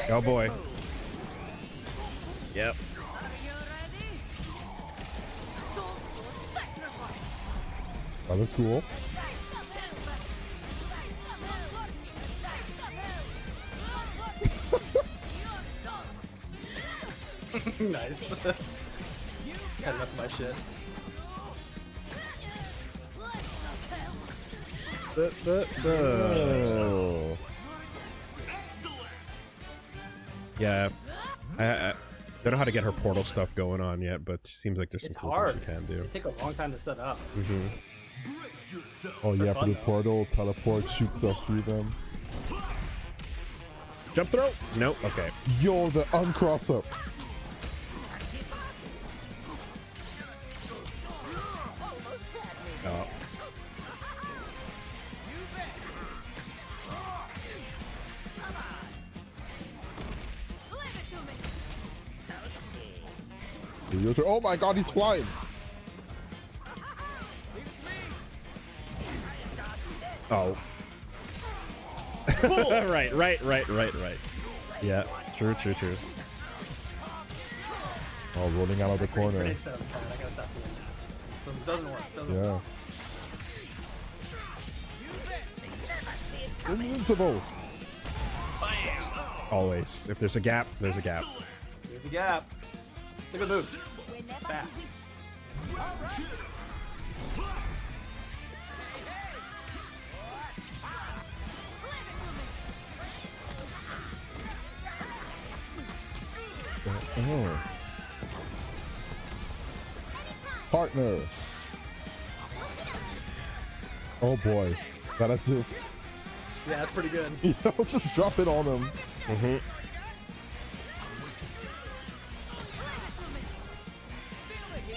Oh boy. Yep. That looks cool. Nice. Had enough of my shit. Oh. Yeah. I don't know how to get her portal stuff going on yet, but she seems like there's some It's cool hard. things you can do. It take a long time to set up. Mm-hmm. Oh yeah, fun, for the though. portal, teleport, shoot stuff through them. Jump throw? Nope. Okay. Yo, the uncross up. Oh. Oh my god, he's flying. Oh. right. Yeah, true. Oh, rolling out of the corner. Grenade set up, I gotta stop doing that. Doesn't work. Doesn't work. Yeah. Invincible. Always. If there's a gap, there's a gap. Here's the gap. Take a move. Fast. Oh. Partner. Oh boy, that assist. Yeah, that's pretty good. Yo, just drop it on him. Mm-hmm.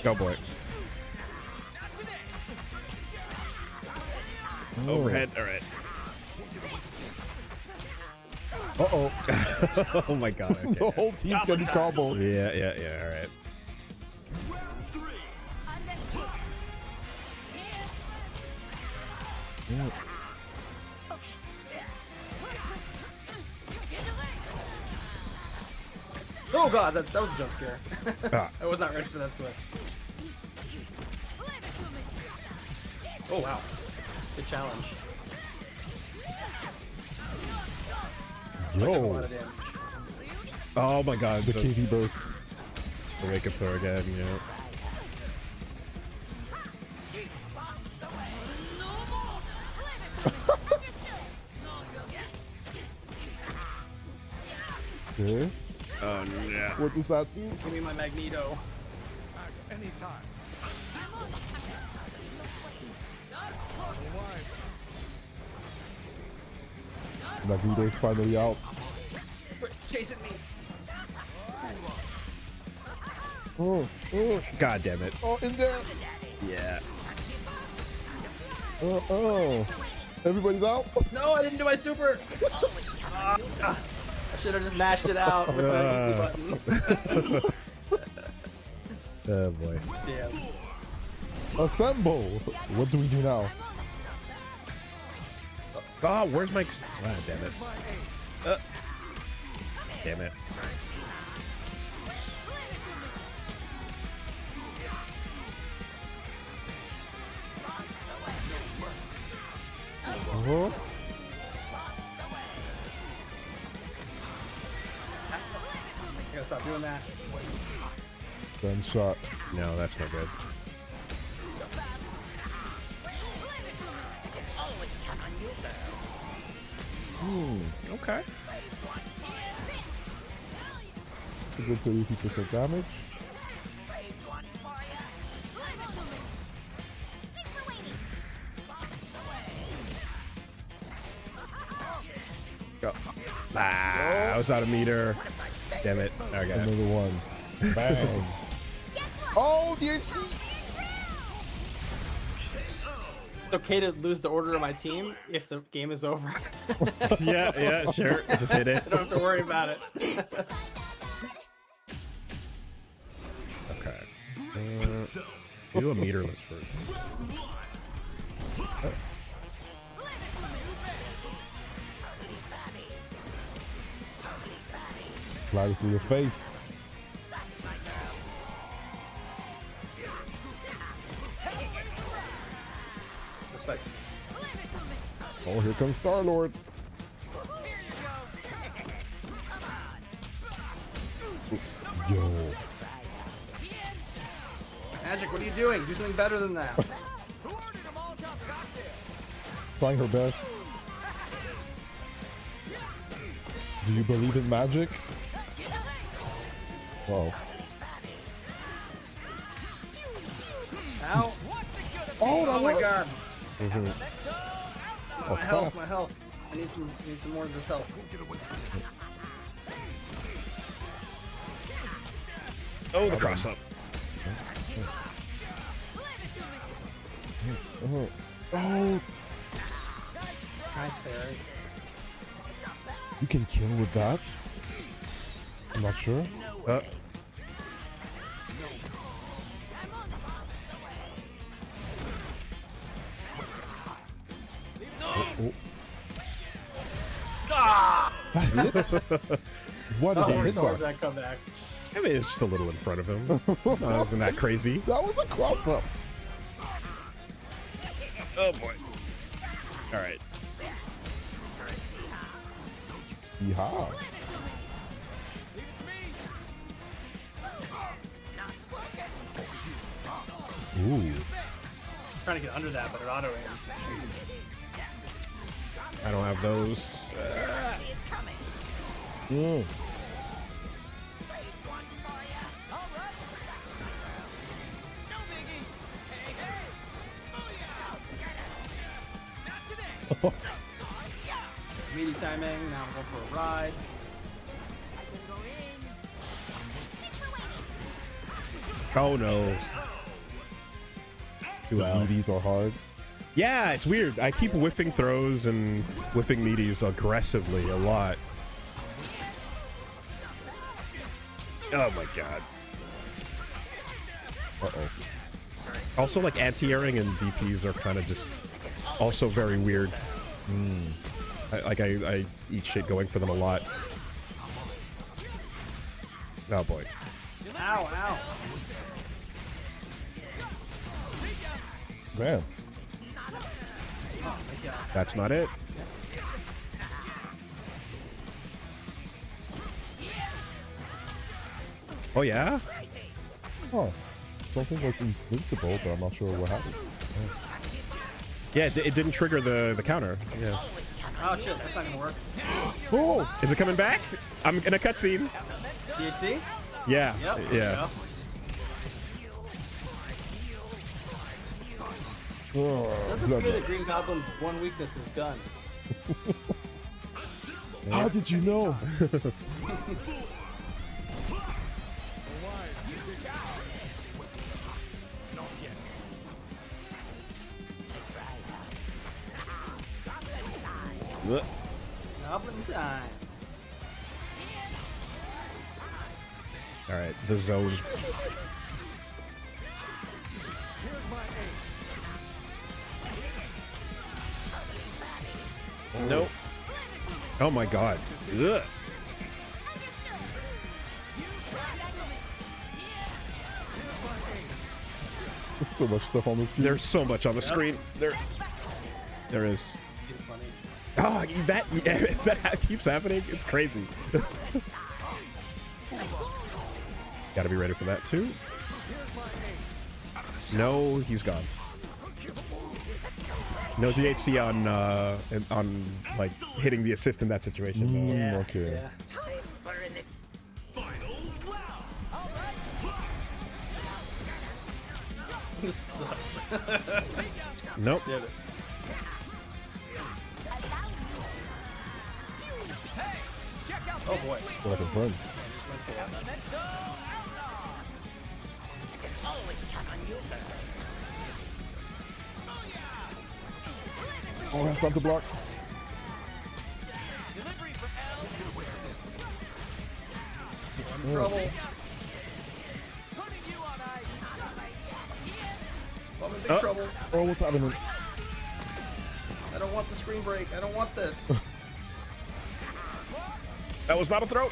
Go boy. Oh. Overhead. All right. Uh-oh. Oh my god. Okay. The whole team's getting comboed. Yeah. All right. Yeah. Oh god, that was a jump scare. Ah. I was not ready for that split. Oh wow. Good challenge. I took a lot Yo, of damage. Oh my god. the KV burst. The wake up throw again, you know. Okay. Oh yeah. What does that do? Give me my Magneto. Magneto's finally out. Quit chasing me. Oh, God damn it. oh, in there. Yeah. Oh. Everybody's out. No, I didn't do my super. I should have just mashed it out with the easy button. Oh boy. Damn. Assemble. What do we do now? Oh, where's my? Ah, damn it. Damn it. Oh. I gotta stop doing that. Gun shot. No, that's no good. Okay. It's a good 33% damage. Go. Ah, I was out of meter. Damn it. I got it. Another one. Bang. Oh, the HC. It's okay to lose the order of my team if the game is over. Yeah, sure. Just hit it. I don't have to worry about it. Do a meterless version. Fly through your face. Respect. Oh, here comes Star-Lord. Yo. Magic, what are you doing? Do something better than that. Trying her best. Do you believe in magic? Whoa. Ow. Oh, that Oh my works. god. That's My health, fast. my health. I need some more of this health. Oh, the cross up. Oh, Nice fairy. you can kill with that? I'm not sure. Oh. That hit? What is a Oh, hitbox? where's that come back? I mean, it's just a little in front of him. It wasn't that crazy. That was a cross-up. Oh boy. All right. Yeehaw. Ooh. Trying to get under that, but it auto aims. I don't have those. Mm. Meaty timing. Now I'm going for a ride. Oh no. The meaties are hard. Yeah, it's weird. I keep whiffing throws and whiffing meaties aggressively a lot. Oh my god. Uh-oh. Also, like anti-airing and DPs are kind of just also very weird. I eat shit going for them a lot. Oh boy. Ow, ow. Man. Oh my god. That's not it. Oh yeah? Oh. Something was invincible, but I'm not sure what happened. Yeah, it didn't trigger the counter. Yeah. Oh shit, that's not gonna work. Oh! Is it coming back? I'm in a cutscene. DHC? Yeah. Yep. there Yeah. you go. Oh, That's a good that Green Goblin's one weakness is done. How did you know? Goblin time. All right, the zone. Nope. Oh my god. Ugh. There's so much stuff on the screen. There's so much on the screen. There is. Funny. Oh, that keeps happening. It's crazy. Gotta be ready for that too. No, he's gone. No DHC on like hitting the assist in that situation. Yeah. okay. Yeah. This sucks. Nope. Did it. Oh boy. Feel like a friend. Oh, that's not the block. Trouble. I'm in big trouble. Oh, what's happening? I don't want the screen break. I don't want this. That was not a throw.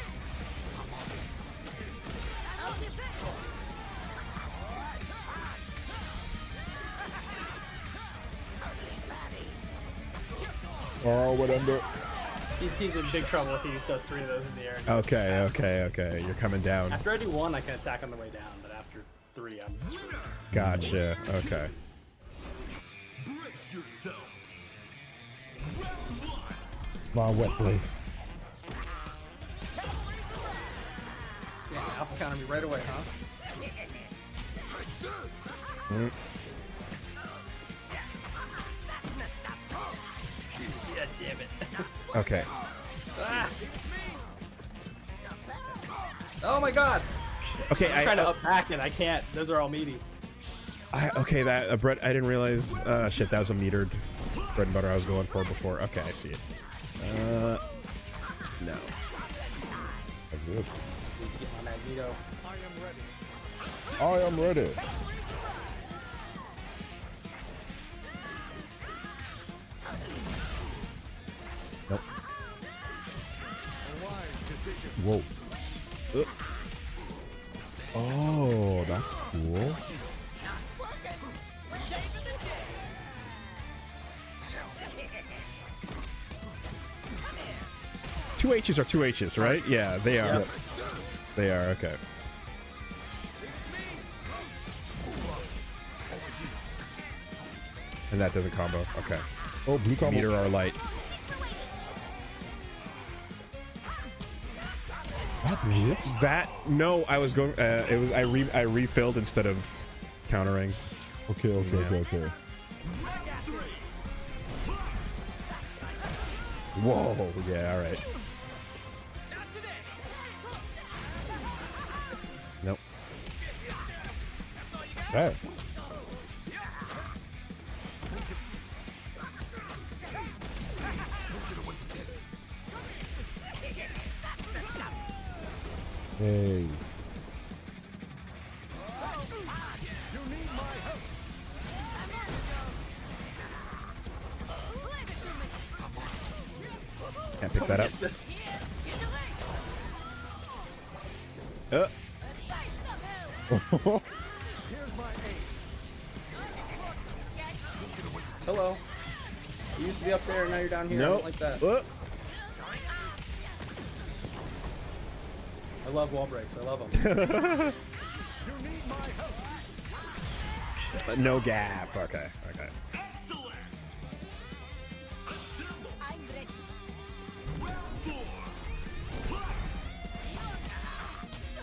Oh, whatever. He's in big trouble if he does 3 of those in the air. Okay. You're coming down. After I do 1, I can attack on the way down, but after 3, I'm screwed. Gotcha. Okay. Brace yourself. Come on, Wesley. Yeah, alpha counter me right away, huh? Yeah, damn it. Okay. Ah! Oh my god! Okay. I'm trying to up back and I can't. Those are all meaty. Okay, that bread. I didn't realize. Shit, that was a metered bread and butter I was going for before. Okay, I see it. No. Like this. Get my Magneto. I am ready. Nope. Whoa. Oh, that's cool. Two H's are two H's, right? Yeah, they are. Yes. They are, okay. And that doesn't combo. Okay. Oh, blue combo. Meter our light. That no, I was going. It was I refilled instead of countering. Okay. Whoa. Yeah. All right. Nope. Hey. Hey. Can't pick that up. Assists. Hello. You used to be up there, and now you're down here. I Nope. don't like that. I love wall breaks. I love them. No gap. Okay. Okay.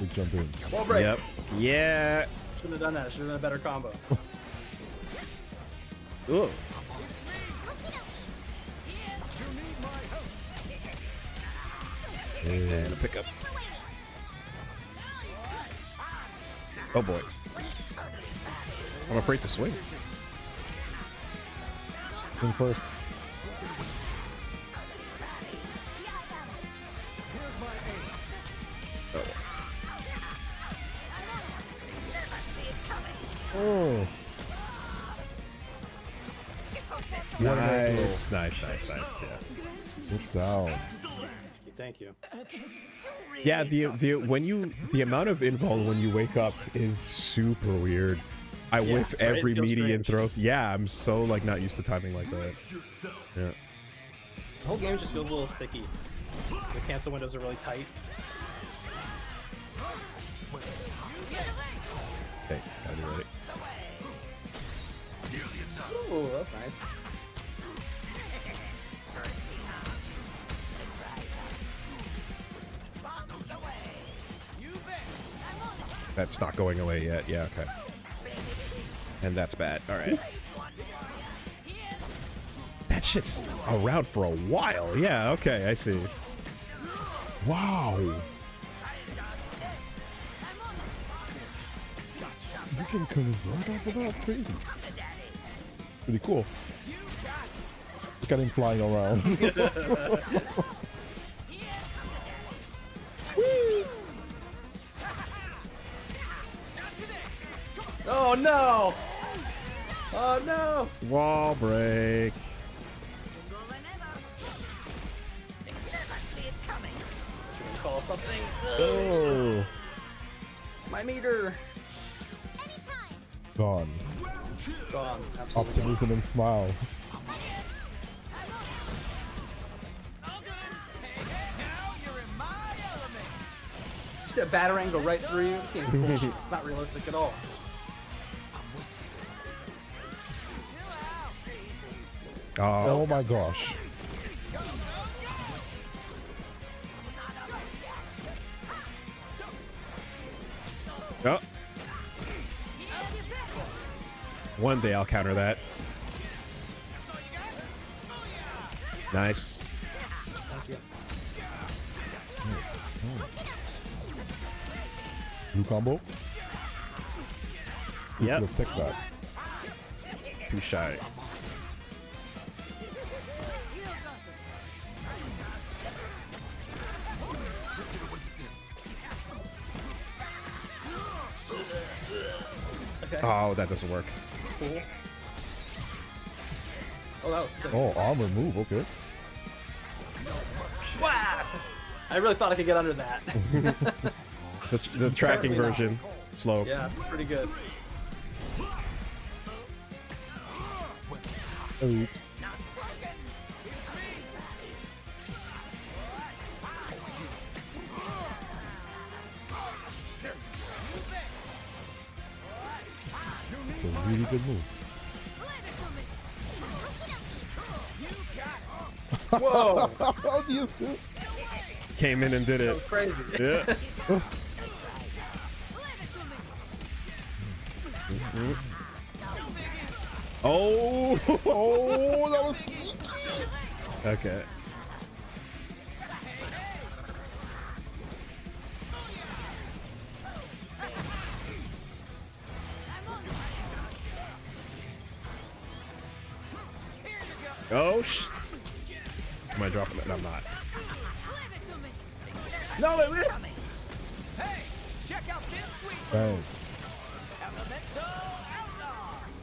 Big jump in. Wall break. Yep. Yeah. Shouldn't have done that. Should have done a better combo. Ugh. And a pickup. Oh boy. I'm afraid to swing. Swing first. Oh. Nice. Nice. Yeah. Good down. Thank you. Yeah, the amount of invul when you wake up is super weird. I whiff right? every It feels median strange. throw. Yeah, I'm so like not used to timing like that. Yeah. The whole game just feels a little sticky. The cancel windows are really tight. Okay, gotta be ready. Ooh, that's nice. That's not going away yet. Yeah, okay. And that's bad. All right. That shit's around for a while. Yeah, okay, I see. Wow. You can convert off of that? That's crazy. Pretty cool. Look at him flying around. Oh no! Oh no! Wall break. Should we call something? Oh, My meter! gone. Gone. Absolutely. Optimism and smile. Just a batarang go right through you. This game's bullshit. It's not realistic at all. Oh my gosh. Oh. One day I'll counter that. Nice. Thank you. Blue combo. Yep. You'll pick that. Too shy. Okay. Oh, that doesn't work. Cool. Oh, that was sick. Oh, armor move. Okay. Wow! I really thought I could get under that. The tracking Apparently not. version. Slow. Yeah, it's pretty good. Oops. It's a really good move. Whoa! Oh, the assist. Came in and did That it. was crazy. Yeah. Oh. Oh, that was sneaky. Okay. Oh am I dropping it? No, I'm not. No, wait, wait. Bang.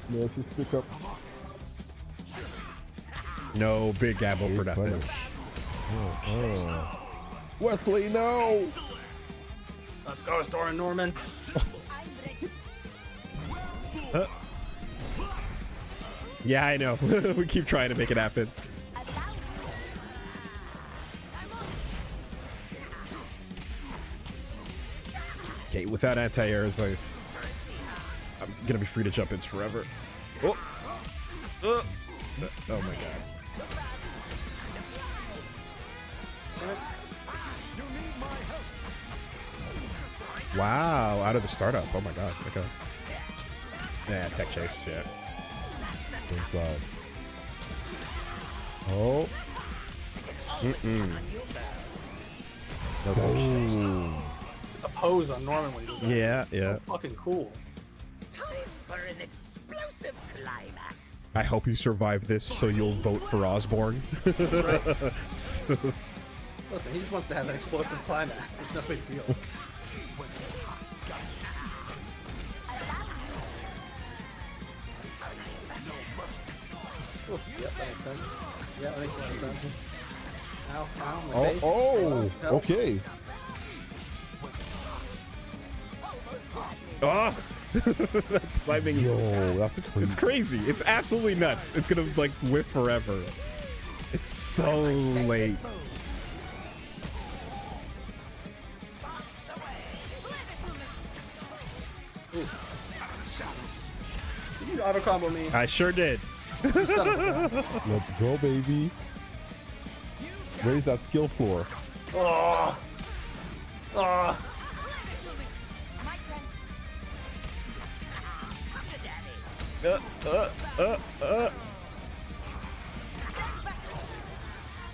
No assist pick up. No big gamble for Big nothing. punish. Oh. Wesley, no. Let's go, Storin Norman. Yeah, I know. We keep trying to make it happen. Okay, without anti-airs, I'm gonna be free to jump ins forever. Oh, oh my god. Wow, out of the startup. Oh my god. Okay. Yeah, tech chase. Yeah. Inside. Oh. Oh. The pose on Norman when he does that. Yeah, So yeah. fucking cool. Time for an explosive climax. I hope you survive this so you'll vote for Osborne. Listen, he just wants to have an explosive climax. It's no big deal. Ooh, yep, that makes sense. Yeah, that makes a lot of sense. Ow, ow, my face. Oh, No. okay. Oh, that climbing. Yo, that's crazy. It's crazy. It's absolutely nuts. It's gonna like whip forever. It's so late. Did you auto combo me? I sure did. You son of a gun. Let's go, baby. Where's that skill floor? Oh. Oh.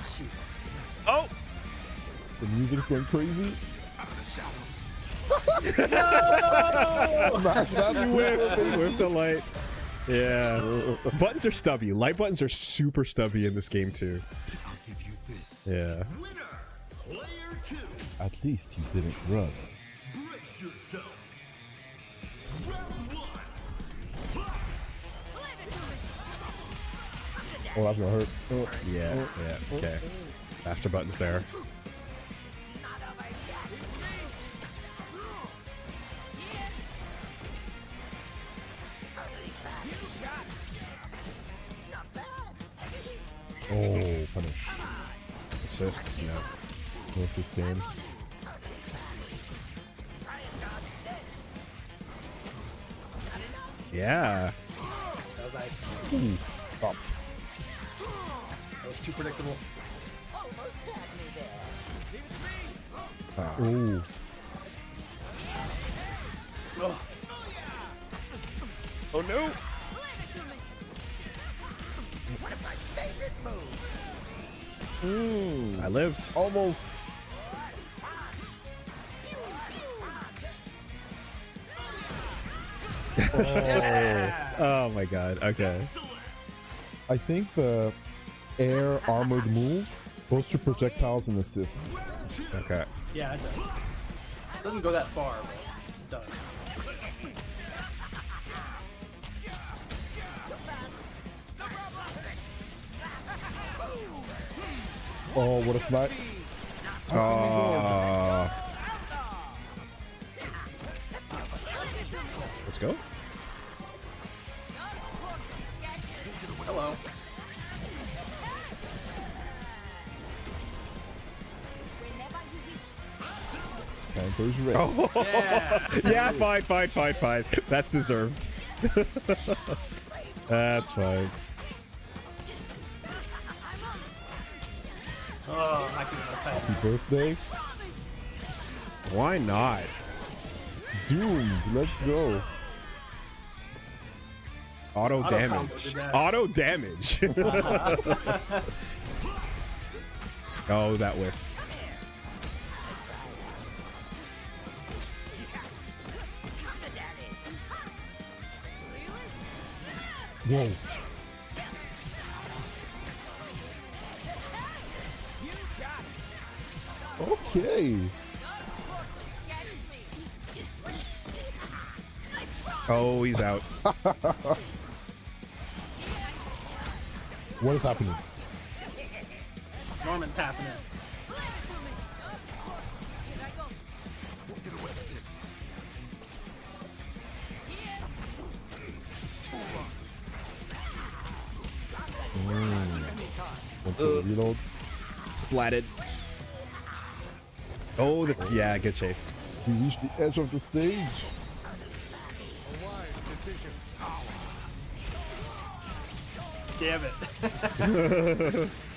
Jeez. Oh, The music's going crazy. you whipped the light. Yeah. Buttons are stubby. Light buttons are super stubby in this game too. Yeah. Winner, player 2. At least you didn't run. Brace yourself. Round 1. Fight. Oh, that's gonna hurt. Oh, Yeah, yeah, okay. Faster buttons there. oh, punish. Assists, yeah. No assist game. Yeah. That was nice. Stopped. That was too predictable. Oh, Oh, Oh no! I lived. almost. Oh my god, okay. I think the air armored move goes to projectiles and assists. Okay. yeah, it does. It doesn't go that far, but it does. Oh, what a snipe. Let's go. Hello. Panther's red. Yeah. Yeah, fine. That's deserved. That's fine. Oh, I can attack. Happy birthday. Why not? Doomed. Let's go. Auto combo damage. did that. Auto damage. Oh, that whiff. Whoa. Okay. Oh, he's out. What is happening? Norman's happening. What's the reload? Splatted. Oh, yeah, good chase. We reached the edge of the stage. Damn it.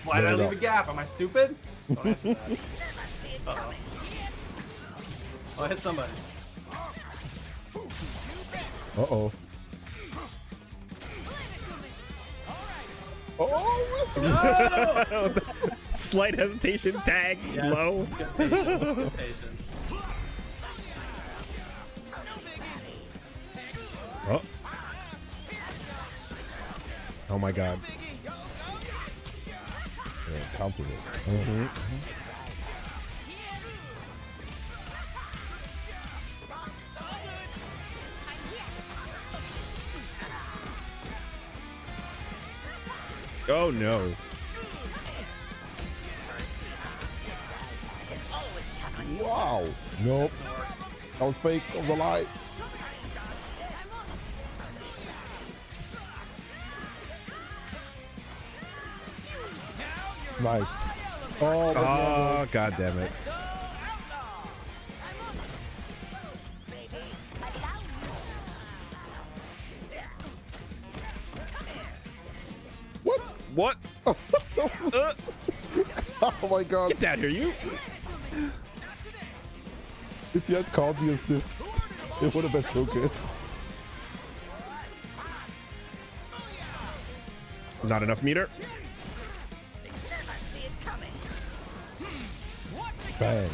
Why did I leave a gap? Am I stupid? Don't answer that. Uh-oh. Oh, I hit somebody. Uh-oh. Oh, Slight hesitation, tag, Yes. low. Good patience. Good patience. Oh. Oh my god. yeah, counter it. Oh no. Wow. Nope. That was fake. That was a lie. Sniped. Oh, but Oh, god damn it. what? What? Oh my god. Get down here, you. If you had called the assists, it would have been so good. Not enough meter. Bang.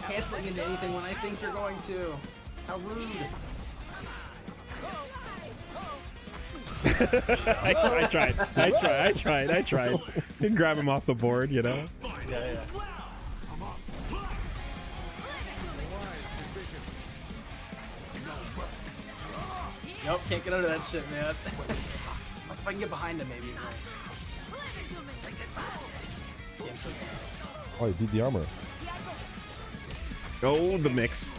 Canceling into anything when I think you're going to. How rude. I tried. You can grab him off the board, you know? Yeah. Nope, can't get under that shit, man. If I can get behind him, maybe. Oh, he beat the armor. Oh, the mix.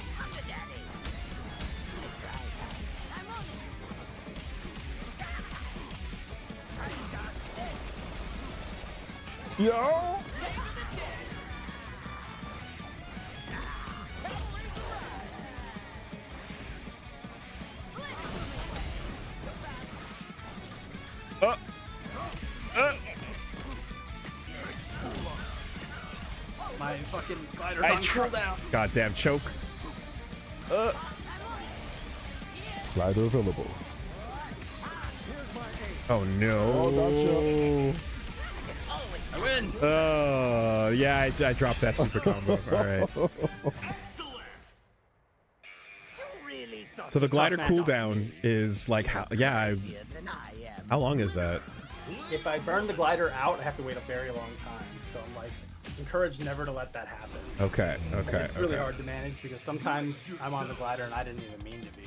Yo! My fucking glider's on cooldown. Goddamn choke. Glider available. Oh no. Oh, gotcha. I win. Yeah, I dropped that super combo. All right. Really thought So the glider match. cooldown is like how? Yeah. easier than I am. How long is that? If I burn the glider out, I have to wait a very long time. So I'm like encouraged never to let that happen. Okay. Okay. It's really okay. hard to manage because sometimes I'm on the glider and I didn't even mean to be.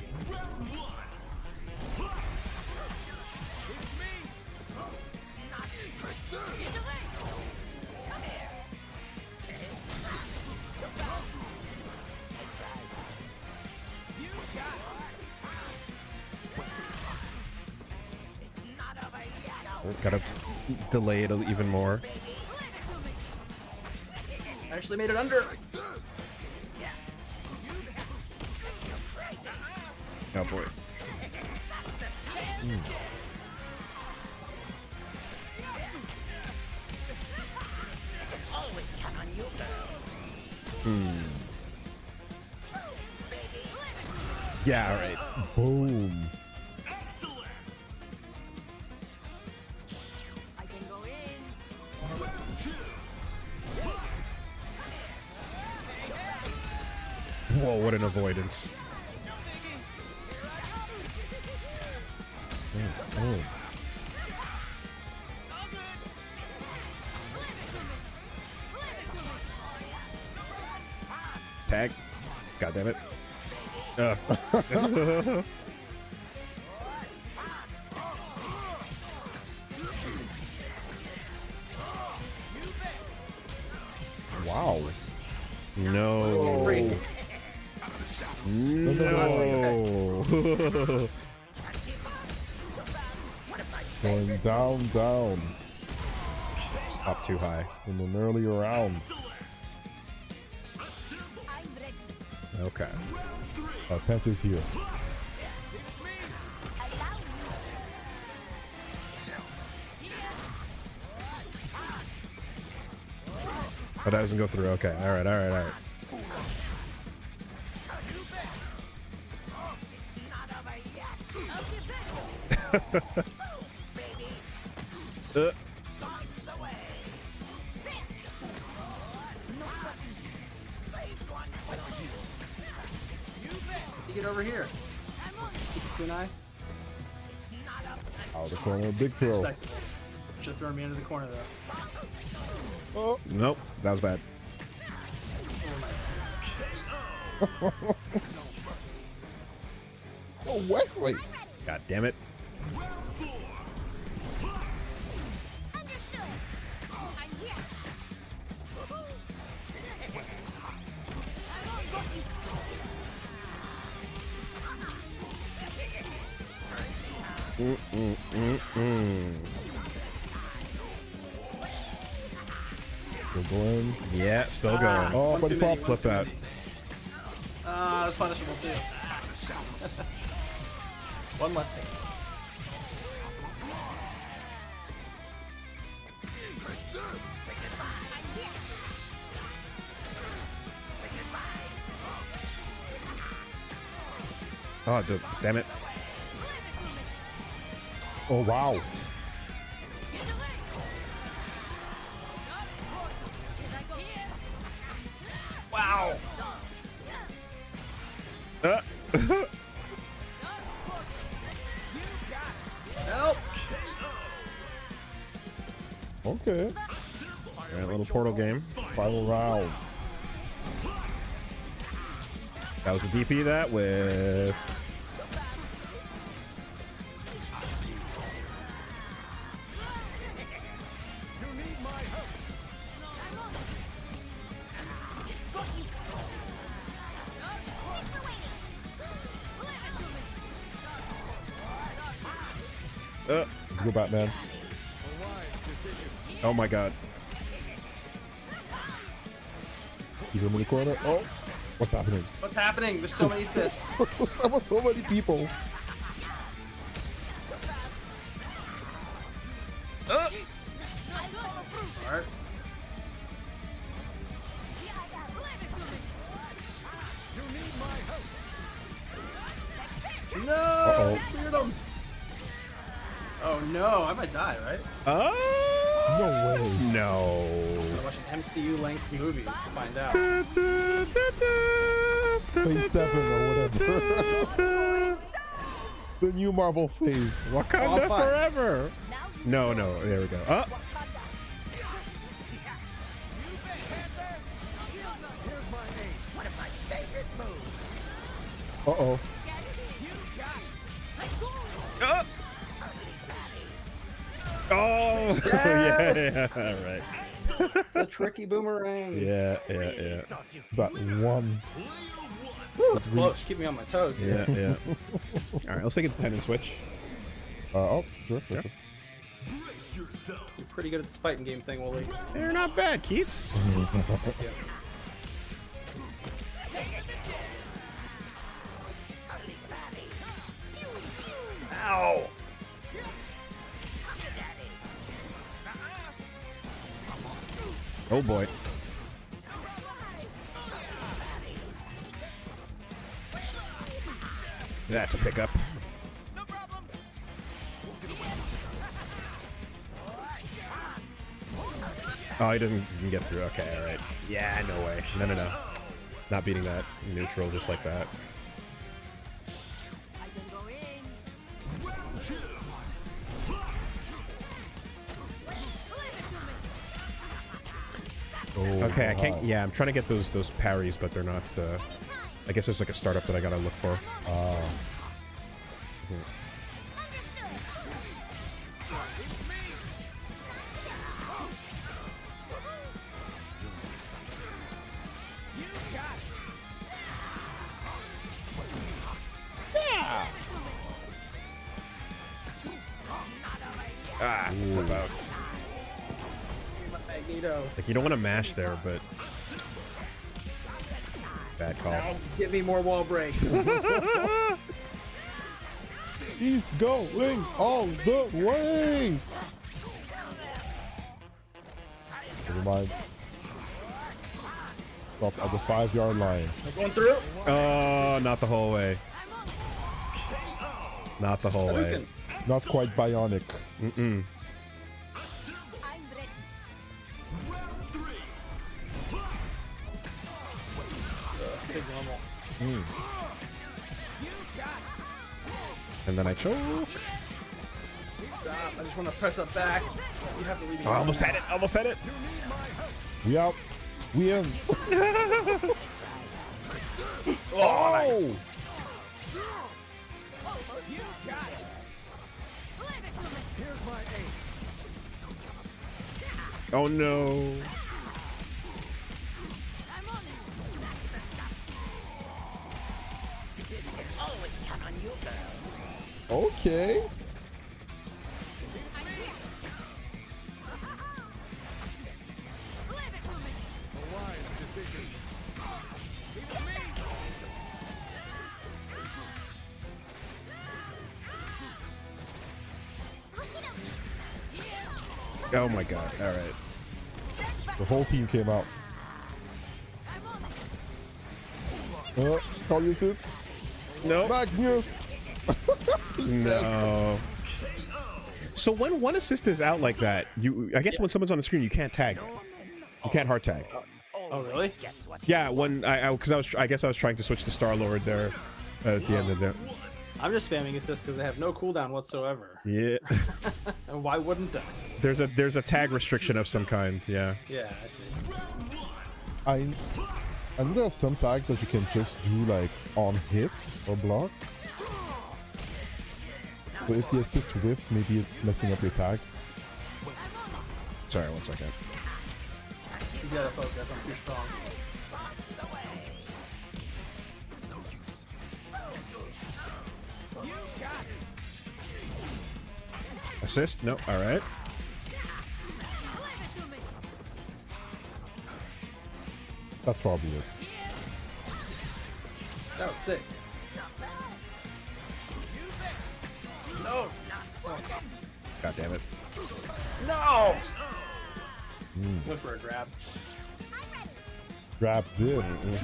Gotta delay it even more. I actually made it under. Oh boy. Always count on you, girl. Yeah. All right. Boom. I can go in. Whoa! What an avoidance. Oh. Tag. God damn it. Wow. No. Great. No. Going down, down. Up too high. In an earlier round. I'm ready. Okay. Panther's here. Allow me. Oh, that doesn't go through. Okay. All right. All right. All right. You get over here. Kunai. Out of the corner, big throw. Should have thrown me into the corner though. Oh. Nope. That was bad. Oh, Wesley. God damn it. Understood. I'm here. Still going. Yeah, still going. Oh, buddy pop. Flip that. That's punishable too. One less thing. Oh, damn it. Oh, wow. Wow. Help. Okay. Alright, little portal game. Final round. That was a DP that whiffed. Let's go, Batman. Oh my god. Keep him in the corner. Oh, what's happening? What's happening? There's so many assists. There were so many people. Alright. No! Uh-oh. Cleared him. Oh no, I might die, right? Oh No way. no. Gotta watch an MCU length movie to find out. Phase 7 or whatever. The new Marvel phase. Wakanda Oh, fine. forever. No, there we go. Oh. Uh-oh. Oh, Yes! yeah, right. The tricky boomerangs. Yeah. That one. Woo, it's close. Keep me on my toes here. Yeah. All right, let's take it to 10 and switch. Oh, sure. Sure. Brace yourself. You're pretty good at this fighting game thing, Woolie. They're not bad, Keats. Yeah. Ow! Oh boy. That's a pickup. Oh, he doesn't even get through. Okay, all right. Yeah, no way. No. Not beating that neutral just like that. I can go in. Oh, Okay, I wow. can't. Yeah, I'm trying to get those parries, but they're not. I guess there's like a startup that I gotta look for. Ah, flip outs. Magneto. Like you don't want to mash there, but bad call. Give me more wall breaks. He's going all the way. Never mind. Stop at the 5-yard line. Going through. Oh, not the whole way. Not the whole way. Hadouken. Not quite bionic. Mm-mm. I'm ready. Round 3. Big normal. And then I choke. Stop. I just want to press up back. You have to leave me. Oh, almost had it. Almost had it. We out. We in. Oh, nice. Oh no. I'm on it. Always count on you, girl. Okay. Oh my god. All right. The whole team came out. Call assist. No. Magnus. No. So when one assist is out like that, I guess when someone's on the screen, you can't tag. You can't hard tag. Oh, really? Yeah, when I guess I was trying to switch to Star-Lord there at the end of it. I'm just spamming assist because they have no cooldown whatsoever. Yeah. And why wouldn't I? There's a tag restriction of some kind. Yeah. Yeah, that's it. I know there are some tags that you can just do like on hit or block. But if the assist whiffs, maybe it's messing up your tag. Sorry, one second. You gotta focus. I'm too strong. Assist? No. All right. Leave it to me. That's probably it. That was sick. No. God damn it. No. Went for a grab. Grab this.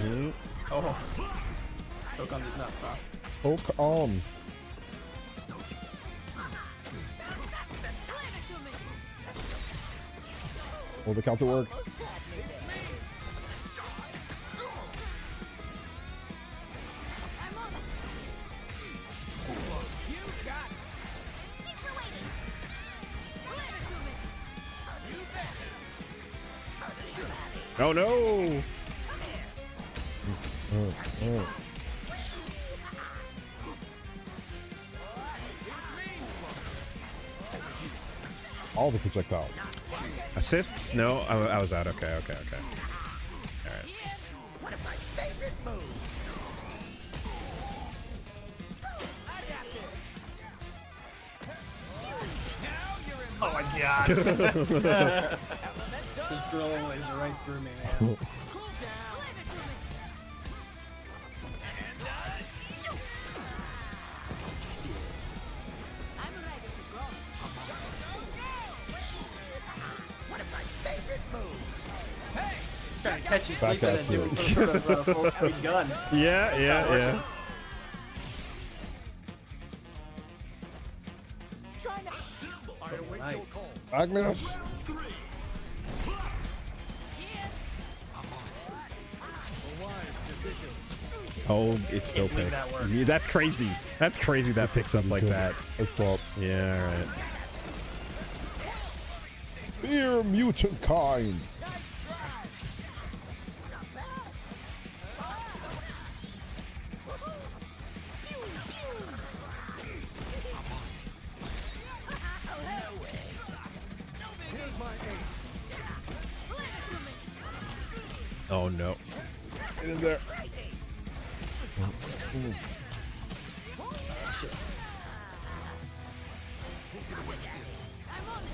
Oh. Choke on these nuts, huh? Poke on. Leave it to me. Oh, the counter worked. I'm on it. Leave it to me. Oh no! All the projectiles. Assists? No, I was out. Okay. One of my favorite moves. Oh my god. Just drilling laser right through me, man. Leave it to me. I'm ready to go. One of my favorite moves. Trying to catch you Back sleeping at and you. doing some sort of full speed gun. Yeah. Nice. Agnes. Oh, it still Can't believe picks. that worked. Yeah, that's crazy. That's crazy that picks up like that. I saw. Yeah, all right. Fear mutant kind. Oh no. Get in there. I'm on it. I'm on it.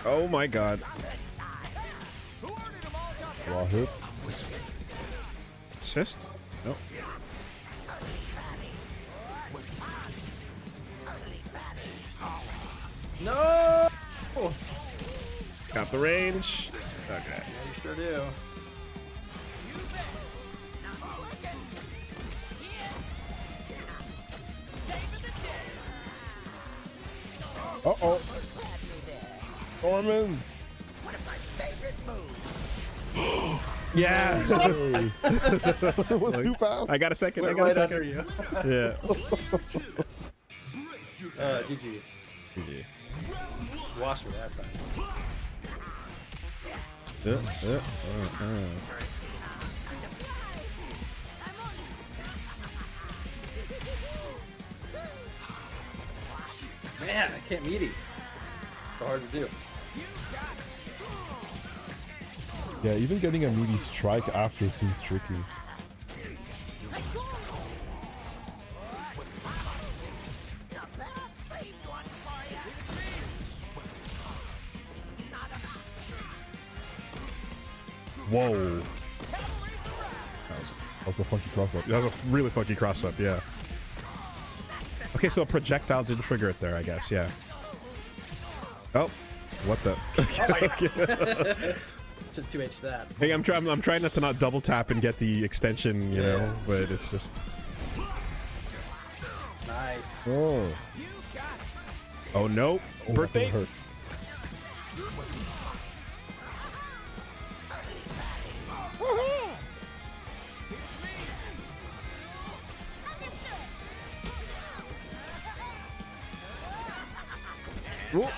Oh my god. Raw hit. Assist? No. No! Got the range. Okay. Yeah, you sure do. Uh-oh. Norman. Yeah. Hey. It was too fast. I got a second. Went I got right a under second. you. Yeah. Brace yourself. GG. GG. Wash me that time. Man, I can't meet him. So hard to do. Yeah, even getting a meaty strike after seems tricky. Whoa. That was a funky cross up. That was a really funky cross up, yeah. Okay, so a projectile didn't trigger it there, I guess, yeah. Oh, what the? Should 2H that. Hey, I'm trying not to not double tap and get the extension, you know, but it's just. Nice. Oh. Oh no! Oh, Birthday. that hurt.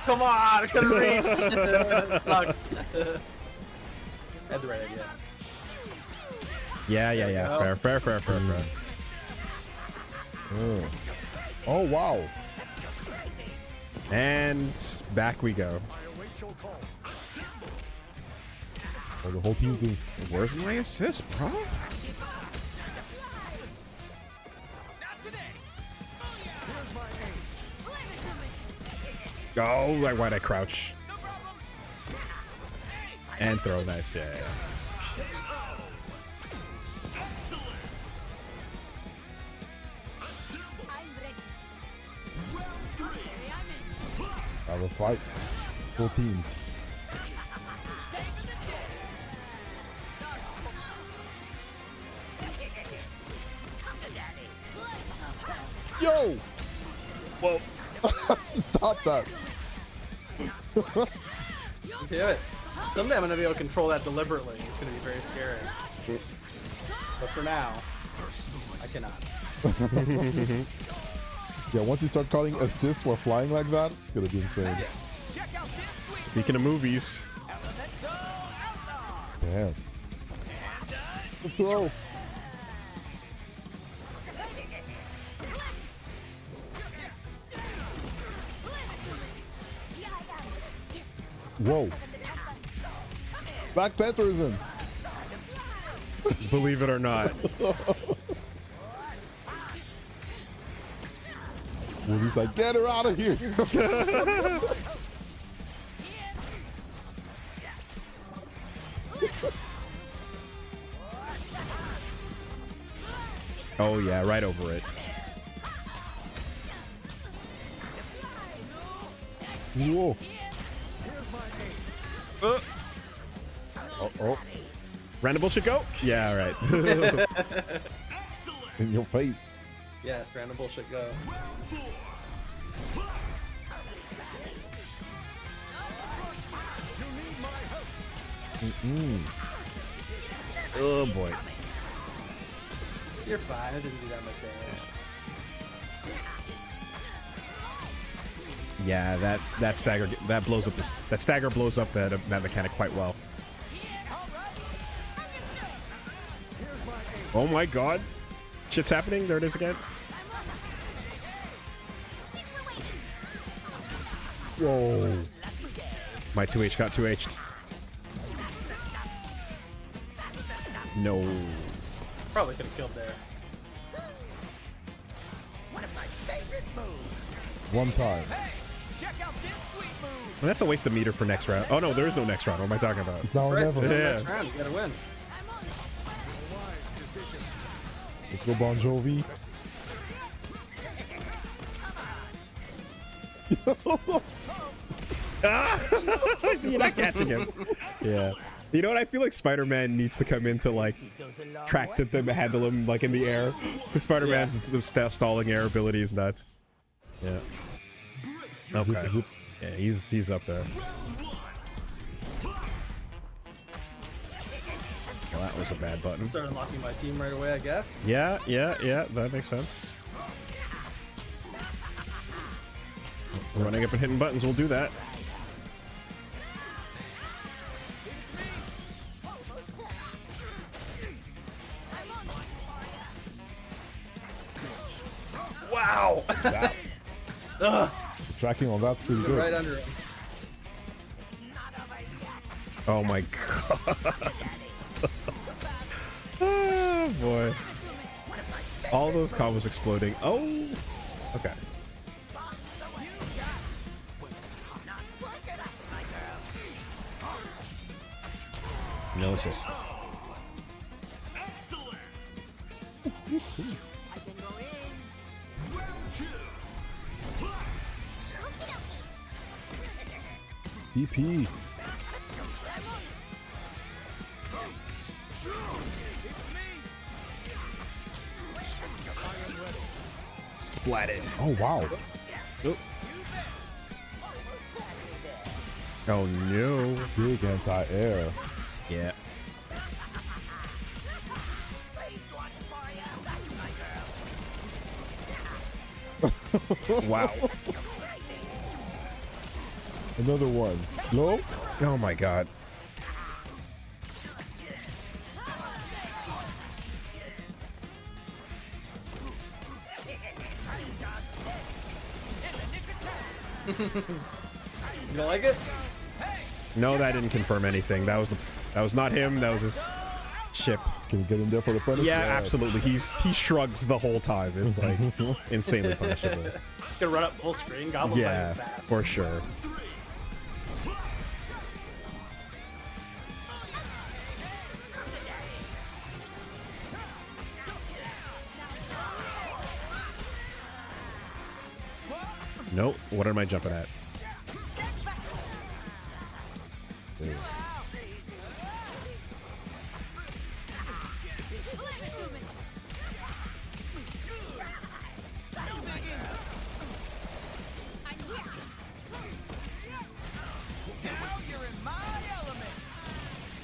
Come on, I couldn't reach. That sucks. Had the right idea. Yeah. go. Fair. Oh. Oh, wow. And back we go. Oh, the whole team's in. Where's my assist, bro? Oh, why'd I crouch? And throw, nice, yeah. I'm ready. Round 3. Okay, I'm in. Have a fight. Full teams. Yo! Whoa. Stop that. Do it. Someday I'm gonna be able to control that deliberately. It's gonna be very scary. But for now, I cannot. Yeah, once you start calling assists while flying like that, it's gonna be insane. Speaking of movies, Damn. Throw. Whoa. Black Panther is in. believe it or not. Woolie's like, get her out of here. Oh yeah, right over it. Whoa. Oh. Random should go? Yeah, all right. In your face. Yes, random bullshit go. Oh boy. You're fine. I didn't do that much damage. Yeah, that stagger blows up that stagger blows up that mechanic quite well. Oh my god. Shit's happening. There it is again. Whoa. My 2H got 2H'd. No. Probably could have killed there. One of my favorite moves. One time. Check out this sweet move. Well, that's a waste of meter for next round. Oh no, there is no next round. What am I talking about? It's now or Right, never. Yeah. next round, you gotta win. I'm on it. Let's go Bon Jovi. You're not catching him. Yeah. You know what? I feel like Spider-Man needs to come in to like track to them, handle him like in the air. Because Spider-Man's stalling air ability is nuts. Yeah. Okay. Zip. Yeah, he's up there. Well, that was a bad button. Start unlocking my team right away, I guess. Yeah, that makes sense. Running up and hitting buttons will do that. Wow! Zap. Ugh, Tracking on that's pretty good. right under him. Oh my god. Oh boy. All those combos exploding. Oh. Okay. No assists. Excellent. I can go in. Round 2. DP. Splatted. Oh, wow. Oh no. Big anti-air. Yeah. Wow. Another one. No? Oh my god. You don't like it? No, that didn't confirm anything. That was not him. That was his. Ship. Can you get in there for the punish? Yeah, Yes. absolutely. He shrugs the whole time. It's like insanely punishable. Gonna run up full screen. Goblin Yeah, fighting fast. for sure. Nope. What am I jumping at?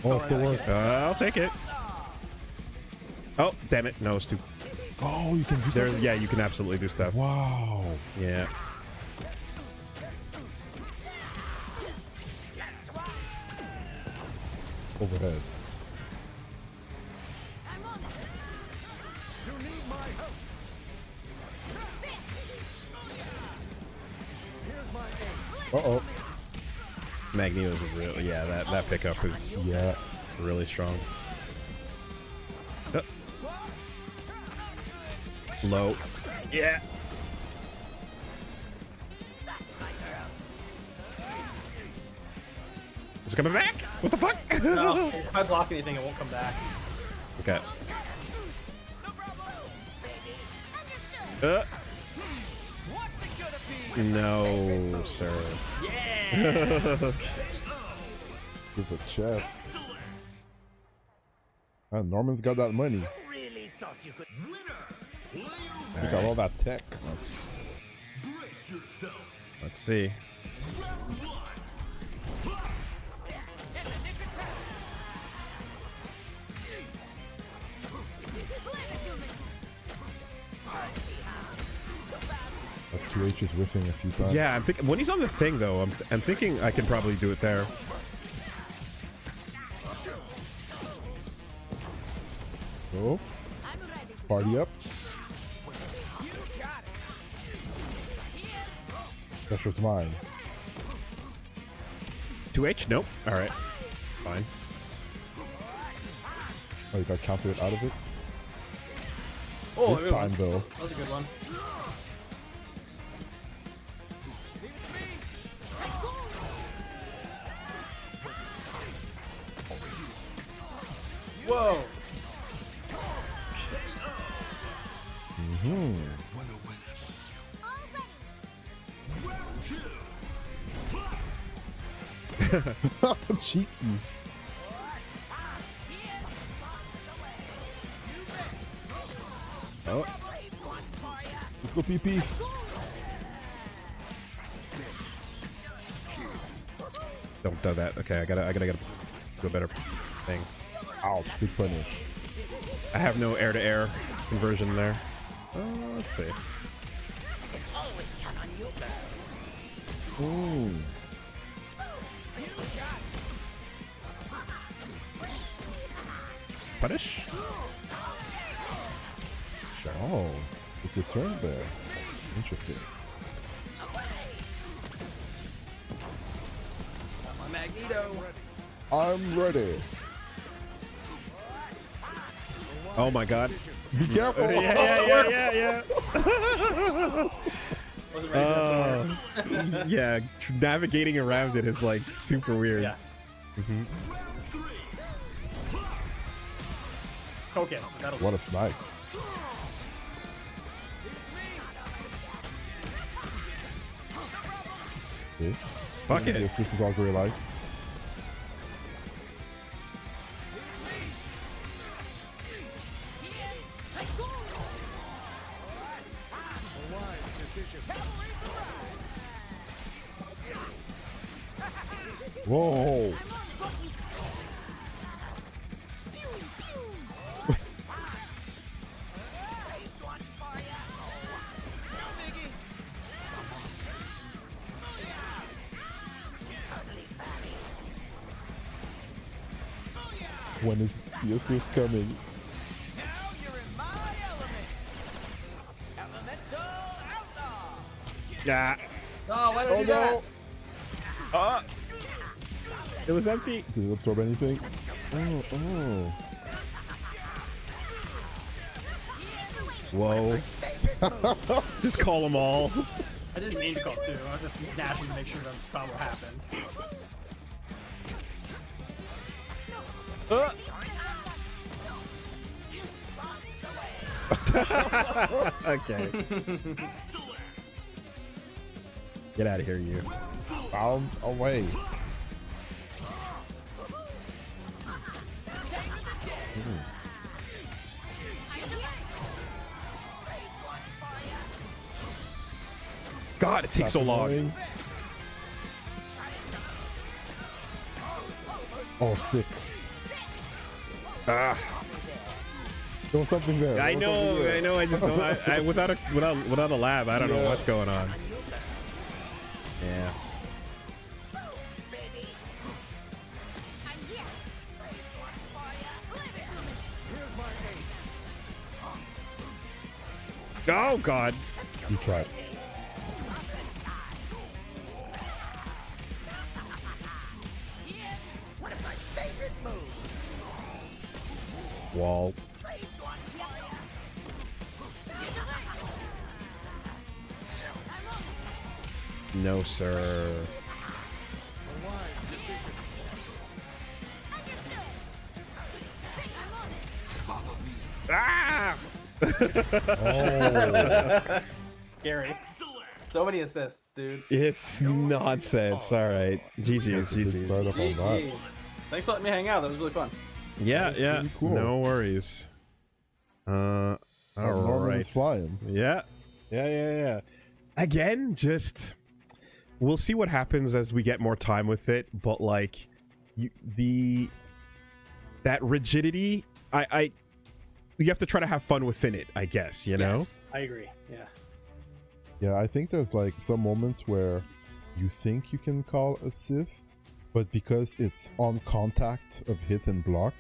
Oh, it still works. I'll take it. Oh, damn it. No, it's too... Oh, you can do There, something? yeah, you can absolutely do stuff. Wow. Yeah. Overhead. I'm on it. You need my help. Here's my aim. Uh-oh. Magneto's is real. Yeah, that pickup is Yeah. really strong. Low. Yeah. Is it coming back? What the fuck? No, if I block anything, it won't come back. Okay. What's it gonna be? No, sir. With a chest. Norman's got that money. Really thought you could. Winner. He got all that tech. Let's Brace yourself. see. Round one. That 2H is whiffing a few times. Yeah, I'm thinking when he's on the thing though, I'm thinking I can probably do it there. Oh, I'm ready. party up. You got it. Pressure's mine. 2H? Nope. All right. Fine. Oh, you got countered out of it. Oh, This good time, one. though. That was a good one. Whoa! Hmm. Cheeky. Oh. Let's go, PP. Don't do that. Okay, I gotta do a better thing. Ouch, big punish. I have no air-to-air conversion there. Let's see. Ooh. Punish? Oh, took your turn there. Interesting. My Magneto. I'm ready. Oh my god. Be careful. Yeah. Wasn't ready for that tomorrow. Yeah, navigating around it is like super weird. Yeah. Tokon. That'll What a snipe. Okay. Fuck it. Yes, this is all great life. Whoa. When is the assist coming? Now you're in my element. Elemental outlaw. Yeah. Oh, why did I Oh do that? It was empty. Did it absorb anything? Oh, oh. Whoa. Just call them all. I didn't mean to call two. I was just dashing to make sure the combo happened. Okay. Get out of here, you. Bounce away. God, it takes so long. Annoying. Oh, sick. Ah, There was something there. I There was something know, there. I know. I just don't. Without a lab, I don't know what's going on. Yeah. Oh God. You tried. Wall. No, sir. Ah! Oh. Gary. So many assists, dude. It's nonsense. All right. GG's. Good start GG's. up on that. GGs. Thanks for letting me hang out. That was really fun. Yeah, yeah. pretty cool. No worries. All Norman right. is flying. Yeah. Yeah. Again, just we'll see what happens as we get more time with it, but like that rigidity, you have to try to have fun within it, I guess, you know? Yes, I agree. Yeah. Yeah, I think there's like some moments where you think you can call assist, but because it's on contact of hit and block,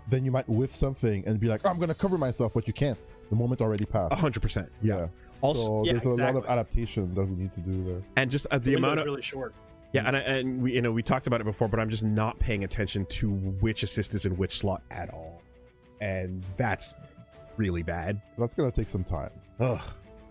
then you might whiff something and be like, oh, I'm gonna cover myself, but you can't. The moment already passed. 100%. Yeah. Also, so Yeah, there's a lot of exactly. adaptation that we need to do there. and just the The amount window's of really short. yeah, and we we talked about it before, but I'm just not paying attention to which assist is in which slot at all, and that's really bad. That's gonna take some time. Ugh.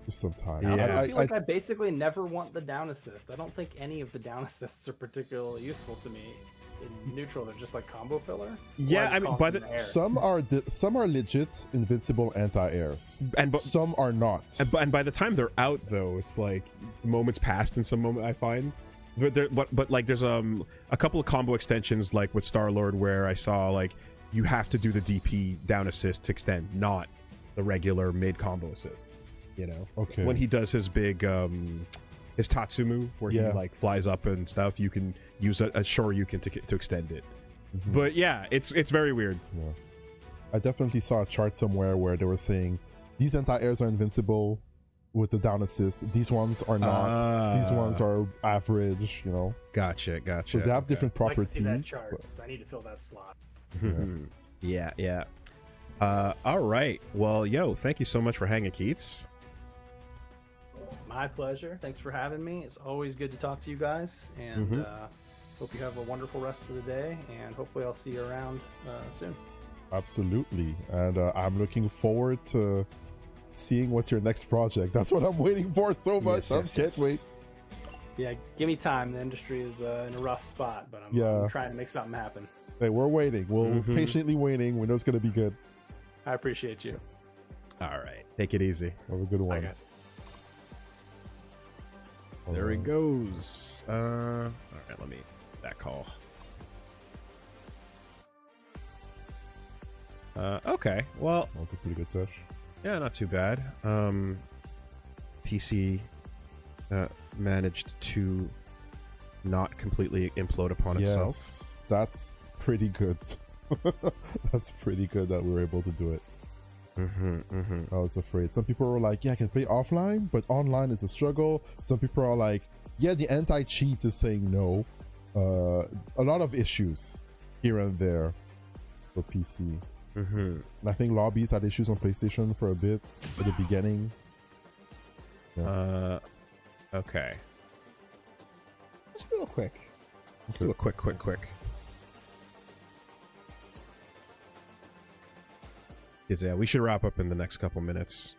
Just some time. Yeah. I also I- feel like I basically never want the down assist. I don't think any of the down assists are particularly useful to me. In neutral, they're just like combo filler. Yeah, Or I mean, call by them the- in air. some are legit invincible anti-airs. And Some are not. and by the time they're out, though, it's like moments passed in some moment. I find, but like there's a couple of combo extensions like with Star-Lord where I saw like you have to do the DP down assist to extend, not the regular mid combo assist. You know, Okay. when he does his big his Tatsu move where Yeah. he like flies up and stuff, you can use a Shoryuken to extend it. Mhm. But yeah, it's very weird. Yeah. I definitely saw a chart somewhere where they were saying these anti-airs are invincible with the down assist. These ones are not. These ones are average, you know. Gotcha. So they have Okay. different I'd like to see that properties. chart. but- I need to fill that slot. Yeah. All right. Well, yo, thank you so much for hanging, Keits. My pleasure. Thanks for having me. It's always good to talk to you guys, and Mhm. hope you have a wonderful rest of the day. And hopefully, I'll see you around soon. Absolutely. And I'm looking forward to seeing what's your next project. That's what I'm waiting for so much. I can't wait. Yeah, give me time. The industry is in a rough spot, but I'm Yeah. trying to make something happen. Hey, we're waiting. We're Mhm. patiently waiting. We know it's going to be good. I appreciate you. All right. Take it easy. Have a good Bye, one. guys. There he goes. All right. Let me that call. Okay. Well, That was a pretty good sesh. yeah, not too bad. PC managed to not completely implode upon itself. Yes, that's pretty good. That's pretty good that we were able to do it. I was afraid. Some people were like, yeah, I can play offline, but online is a struggle. Some people are like, yeah, the anti-cheat is saying no. A lot of issues here and there for PC. And I think lobbies had issues on PlayStation for a bit at the beginning. Okay. Let's do a quick. Let's do a quick. Is yeah, we should wrap up in the next couple minutes.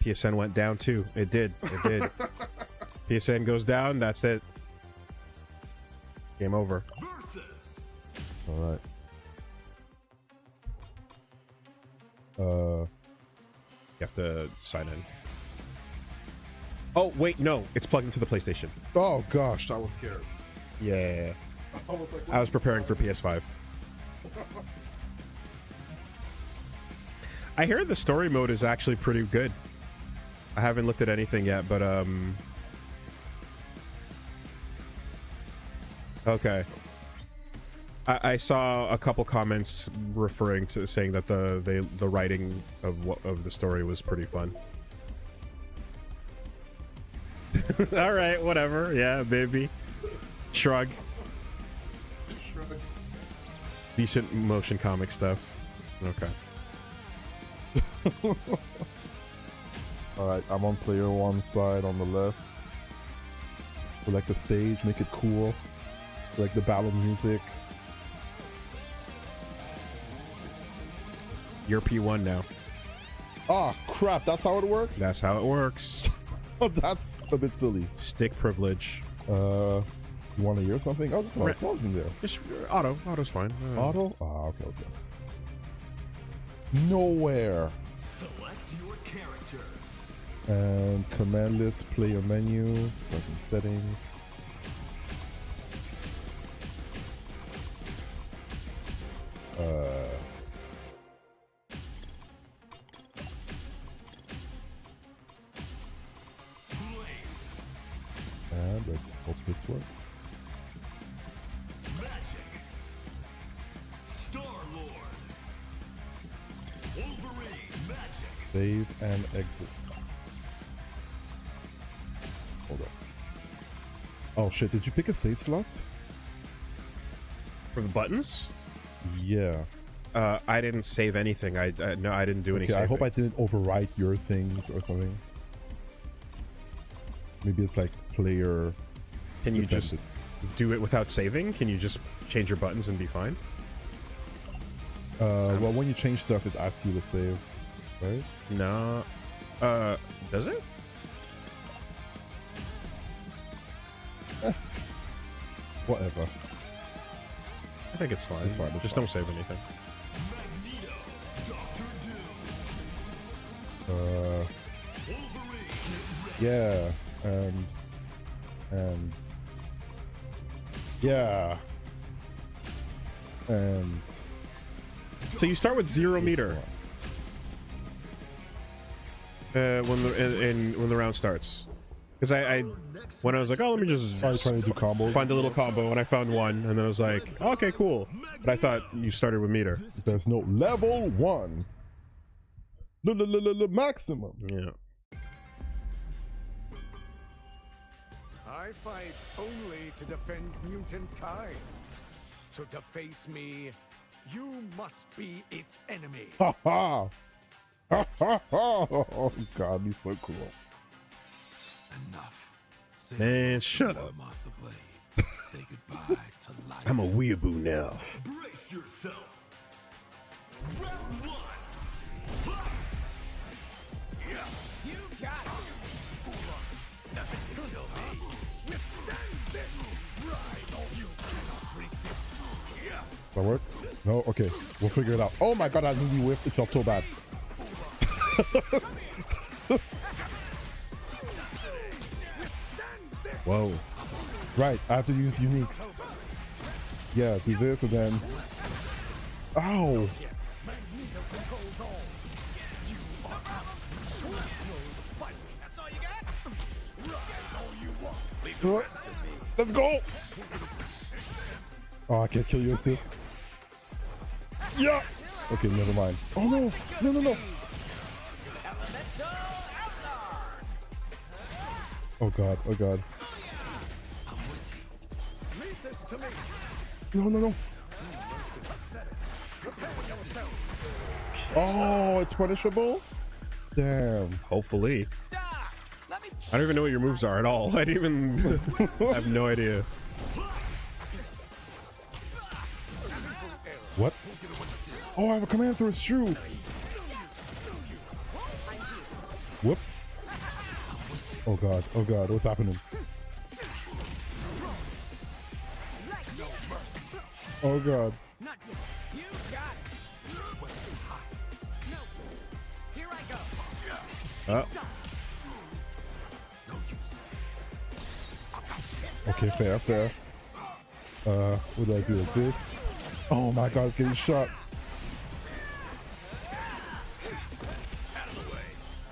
PSN went down too. It did. It did. PSN goes down. That's it. Game over. Versus. All right. You have to sign in. Oh wait, no, it's plugged into the PlayStation. Oh gosh, I was scared. Yeah, I was like, I was preparing for PS5. I hear the story mode is actually pretty good. I haven't looked at anything yet, but okay. I saw a couple comments referring to saying that the writing of the story was pretty fun. All right, whatever. Yeah, baby. Shrug. Decent motion comic stuff. Okay. all right, I'm on player one side on the left. Select the stage, make it cool. Select the battle music. You're P1 now. Ah, crap, that's how it works? That's how it works. Oh, that's a bit silly. Stick privilege. You want to hear something? Oh, there's a lot of songs in there. Just auto. Auto's fine. Auto? Ah, okay. Nowhere. Select your characters. And command list, player menu, button settings. And let's hope this works. Magic. Star-Lord. Wolverine. Magic. Save and exit. Hold up. Oh shit, did you pick a save slot? For the buttons? Yeah. I didn't save anything. No, I didn't do any Okay, saving. I hope I didn't overwrite your things or something. Maybe it's like player. Can you just dependent. do it without saving? Can you just change your buttons and be fine? Well, when you change stuff, it asks you to save, right? No. Does it? Whatever. I think it's fine. It's fine, it's Just fine. don't save anything. Magneto. Doctor Doom. Uh, Wolverine. yeah. And yeah. And So you start with 0 meter when the round starts. Because I when I was like, oh, let me just Trying to do combos. find a little combo, and I found one, and then I was like, okay, cool. But I thought you started with meter. There's no level 1. Maximum. Yeah. I fight only to defend mutant kind. So to face me, you must be its enemy. Ha ha. Ha ha ha. Oh god, he's so cool. Enough. Say Man, shut up. Master Blade. Say goodbye to life. I'm a weeaboo now. Brace yourself. Round 1. Fight. You got it. Nothing can kill me. Withstand this. Ride all you cannot resist. That work? No? Okay. We'll figure it out. Oh my god, I nearly whiffed. It felt so bad. Whoa. Right, I have to use uniques. Yeah, do this and then... Ow! That's all you got? Let's go! Oh, I can't kill your assist. Yeah! Okay, never mind. Oh no! No, no, no! Oh god, oh god. No, no, no. Oh, it's punishable? Damn. Hopefully. Stop! Let me I don't even know what your moves are at all. I didn't even... I have no idea. What? Oh, I have a command through, it's true. Whoops. Oh god, what's happening? Oh god. Not yet. You got it. No. Here I go. Okay, fair. What do I do with this? Oh my god, it's getting shot.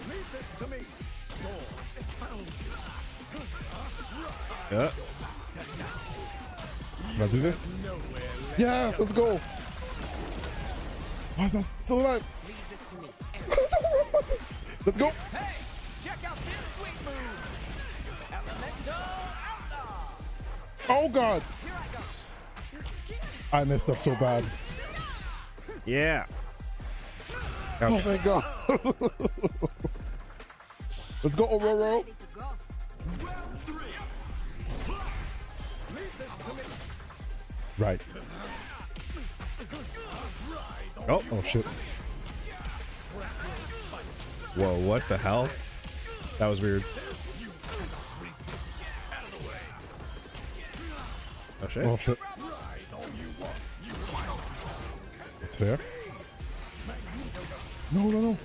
Leave this to me. Storm. Found you. Yeah. Can I do this? Yes, let's go. Why is that still alive? Leave this to me. Let's go. Hey, check out this sweet move. Elemental outlaw. Oh god. Here I go. I messed up so bad. Yeah. Oh thank god. Let's go, Aurora. Ready to go. Leave this to me. Right. Oh. Oh shit. Whoa, what the hell? That was weird. Oh shit. Oh shit. That's fair. No.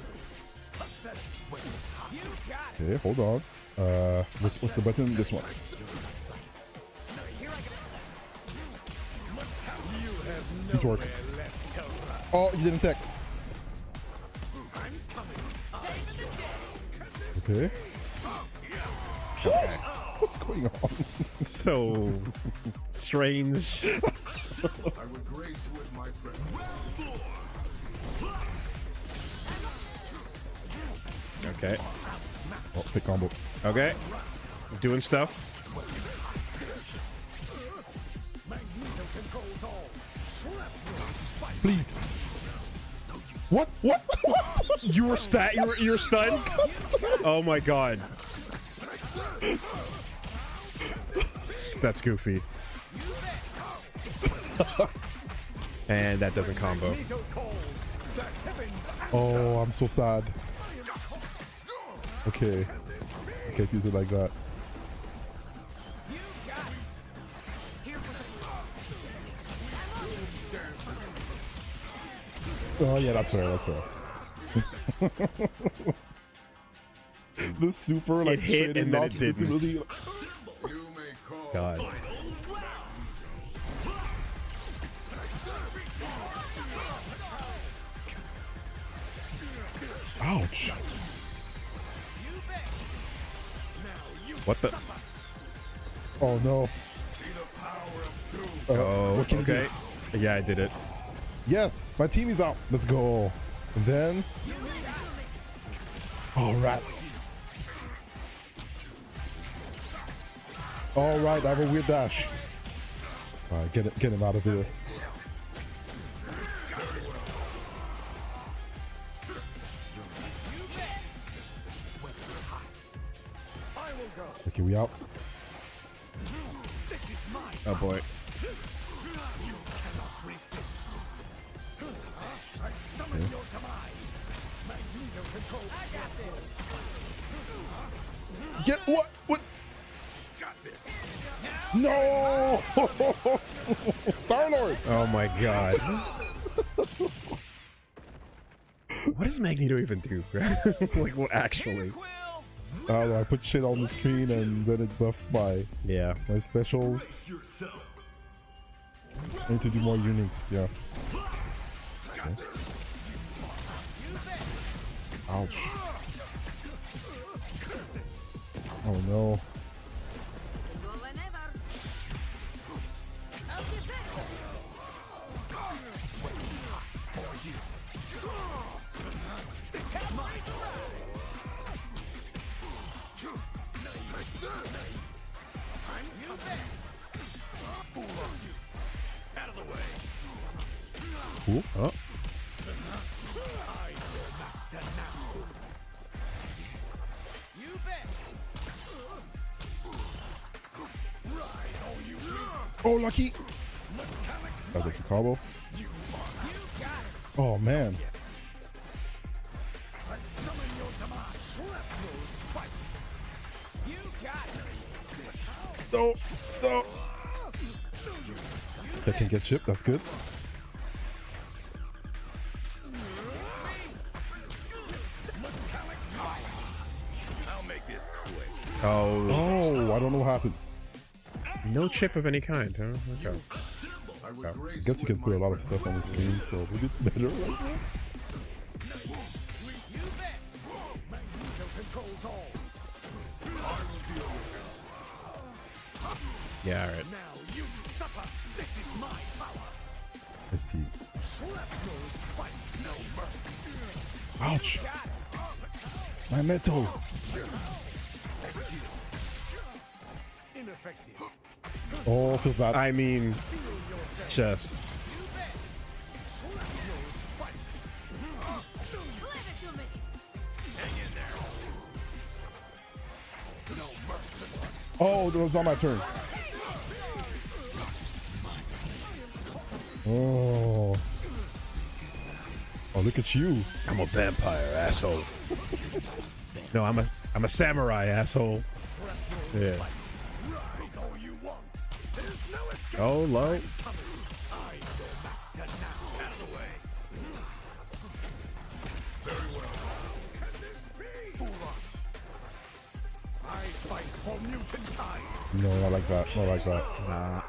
Okay, hold on. What's the button? This one. He's working. Oh, you didn't attack. Okay. What's going on? So strange. I would grace you with my presence. Okay. Oh, thick combo. Okay. Doing stuff. Please. What? What? You were you're stunned? Oh my god. That's goofy. And that doesn't combo. Oh, I'm so sad. Okay. I can't use it like that. Oh yeah, that's fair. The super like It hit traded and then lost it didn't. visibility. You may call God. Ouch. What the? Oh no. Oh, what can you do? okay. Yeah, I did it. Yes, my team is out. Let's go. And then. Oh, rats. All right, I have a weird dash. All right, get him out of here. Okay, we out. Oh boy. Get what? What? No! Star-Lord! Oh my god. What does Magneto even do? Like, what actually? I don't know, I put shit on the screen and then it buffs my specials. Brace yourself. I need to do more uniques, yeah. Okay. Ouch. Oh no. Go whenever. I'll defend. Cool. Oh. Oh, lucky! Oh, there's a combo. Oh, man. No, no. That can get chipped. That's good. I'll make this quick. Oh, Oh, I don't know what happened. no chip of any kind, huh? Okay. I would I grace guess you can with put a my lot of stuff on the screen, so maybe it's better like that. Controls all. I will deal with this. Yeah, all right. Now you suffer. This is my power. Let's see. Shrapnel spike. No mercy. Ouch! My metal! Ineffective. Oh, feels bad. I mean, just Leave it to me. Oh, that was not my turn. Oh. Oh, look at you. I'm a vampire, asshole. No, I'm a samurai, asshole. Yeah. Oh, low. I fight for mutant kind. No, not like that. Not like that. Nah.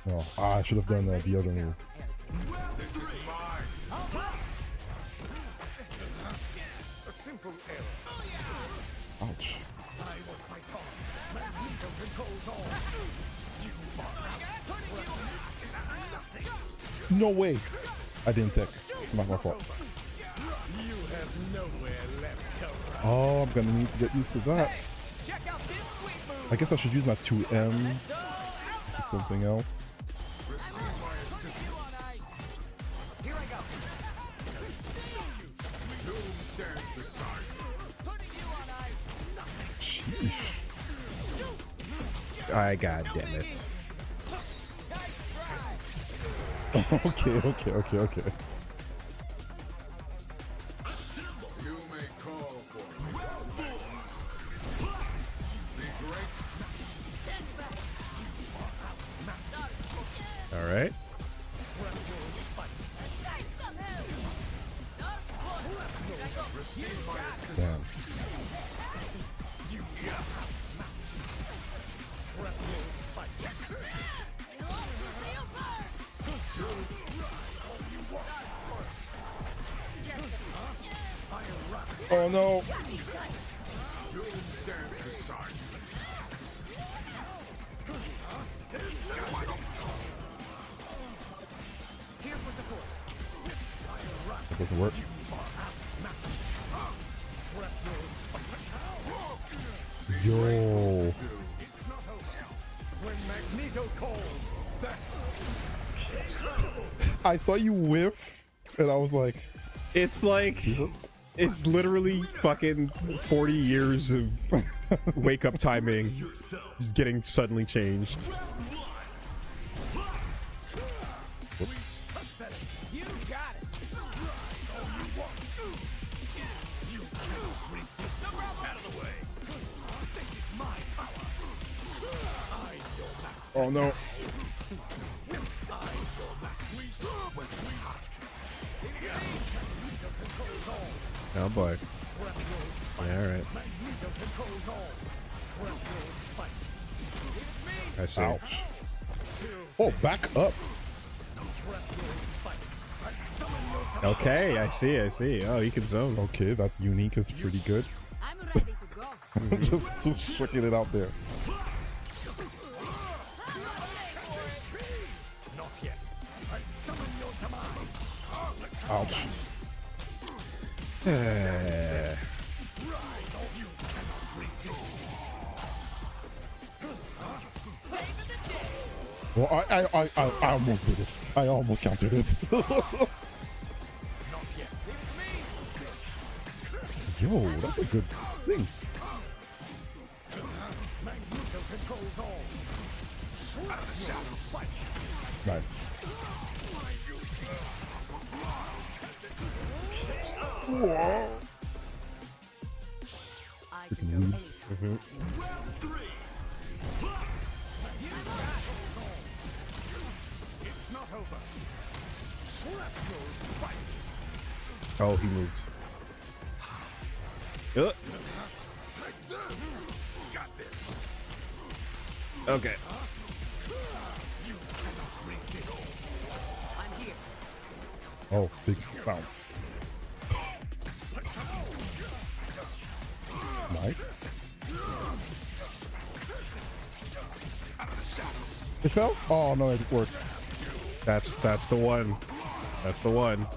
No. Ah, I should have done the other move. This is mine. A simple error. Ouch. I will fight on. Magneto controls all. No way. I didn't take. Not my fault. You have nowhere left to run. Oh, I'm gonna need to get used to that. I guess I should use my 2M. for something else. Doom stands beside you. Sheesh. I god damn it. Okay. You may call for me. Be great. All right. Damn. Oh no. Doom stands beside you. That doesn't work. Yo. When Magneto calls, that I saw you whiff, and I was like, It's like it's literally fucking 40 years of wake up timing just getting suddenly changed. whoops. you got it. Oh no. Oh boy. Yeah, all right. I see. Ouch. Oh, back up. Okay, I see. Oh, you can zone. Okay, that unique is pretty good. I'm ready to go. just sticking it out there. Not yet. I summon your command. Ouch. Well, I almost did it. I almost countered it. Yo, that's a good thing. Nice. Whoa. I Freaking can go weebs. anytime. It's not over. Shrapnel spike. Oh, he moves. Got this. Okay. I'm here. Oh, big bounce. Nice. It fell? Oh no, it worked. That's the one. That's the one.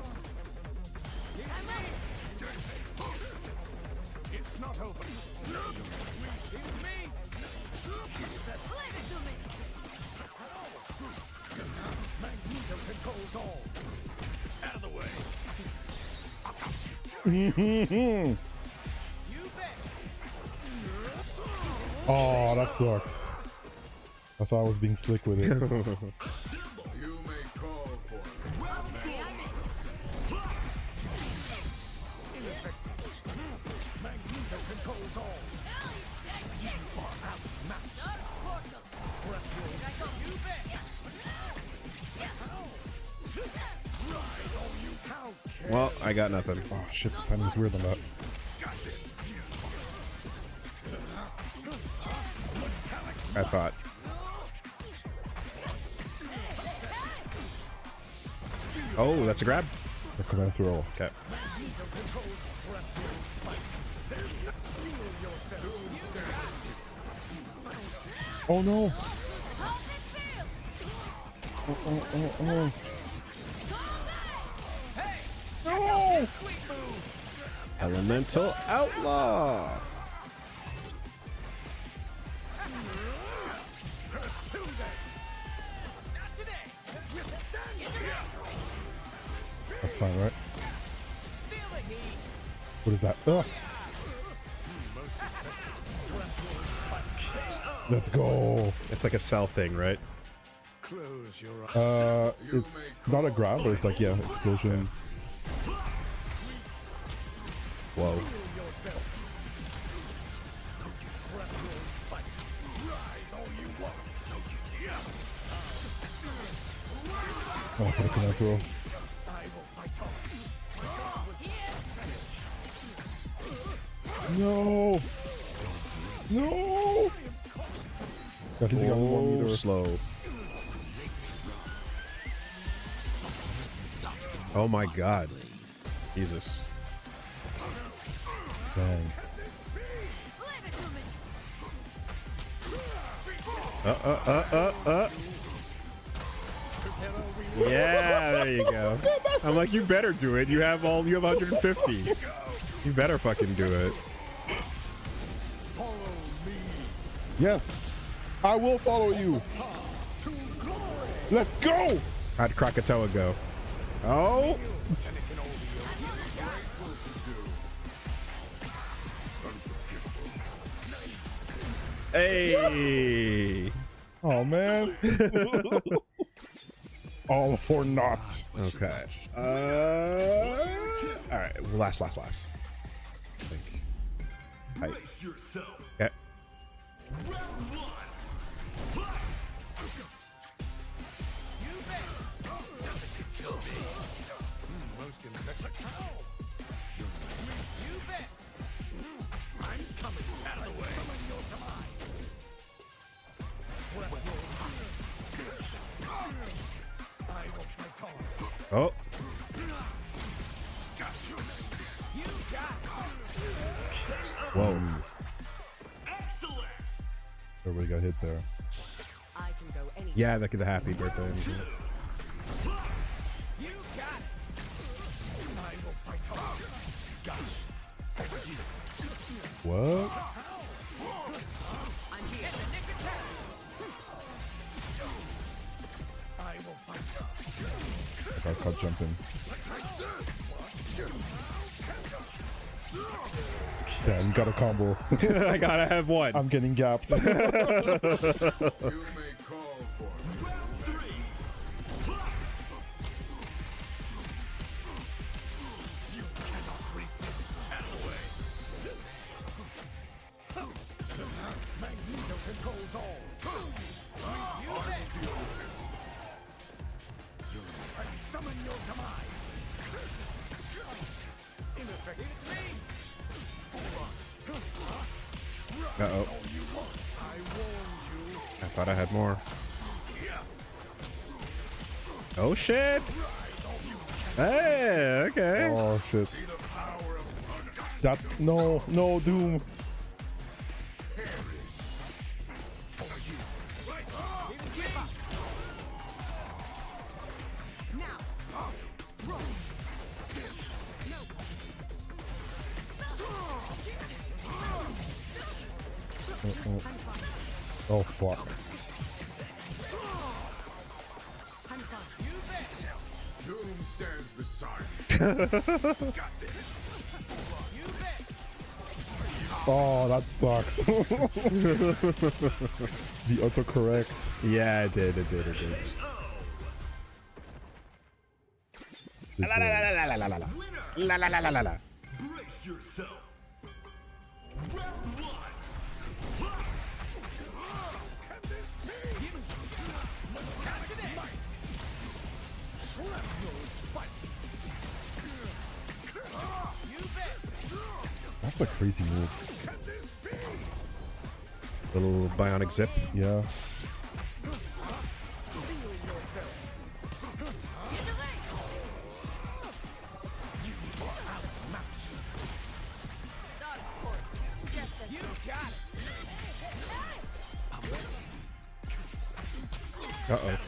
It's not over. It's me. Leave it to me. Magneto controls all. Out of the way. Oh, that sucks. I thought I was being slick with it. You may call for it. Okay, I'm in. Ineffective. Magneto controls all. You are outmatched. Dark portal. Shrapnel. Here I go. You bet. Ride all you count. Well, I got nothing. Oh shit, the timing's weird on that. I thought. Oh, that's a grab. The command throw. Okay. Magneto controls shrapnel spike. There's no steel yourself. Oh no! How's it feel? Oh. No! Elemental Outlaw. Pursue them. Not today. That's fine, right? Feel the heat. What is that? Ugh. Let's go. It's like a cell thing, right? Close your eyes. It's not a grab, but it's like, yeah, explosion. Whoa. Yourself. Shrapnel spike. Ride all you want. Oh, for the command throw. I will fight on. No! No! At least he got one meter. Slow. Oh my god. Jesus. Dang. Leave it to me. Yeah, there you go. I'm like, you better do it. You have 150. You better fucking do it. Follow me. Yes! I will follow you! To glory. Let's go! How'd Krakatoa go? Oh! Hey! Oh man. All for naught. Okay. All right. Last. I think. Height. Brace yourself. Okay. Round one. Fight. Most infected. You bet. I'm coming. Out of the way. Summon your demise. Shrapnel. I will fight on. Oh. You got Whoa. Excellent. Everybody got hit there. I can go any. Yeah, look at the happy birthday. You got it. I will fight on. Gotcha. What? I'm here. I will fight on. I got caught jumping. Yeah, you got a combo. I gotta have one. I'm getting gapped. You may call for it. Round three. Fight. You cannot resist. Out of the way. Magneto controls all. Uh-oh. I thought I had more. Oh, shit! Hey, okay. Oh shit. That's no Doom. Oh fuck. Doom stands beside me. Oh, that sucks. The autocorrect. Yeah, it did. La la la la la la la la. La la la la la la. Brace yourself. Round 1. That's a crazy move. Little bionic zip. Yeah. Uh-oh.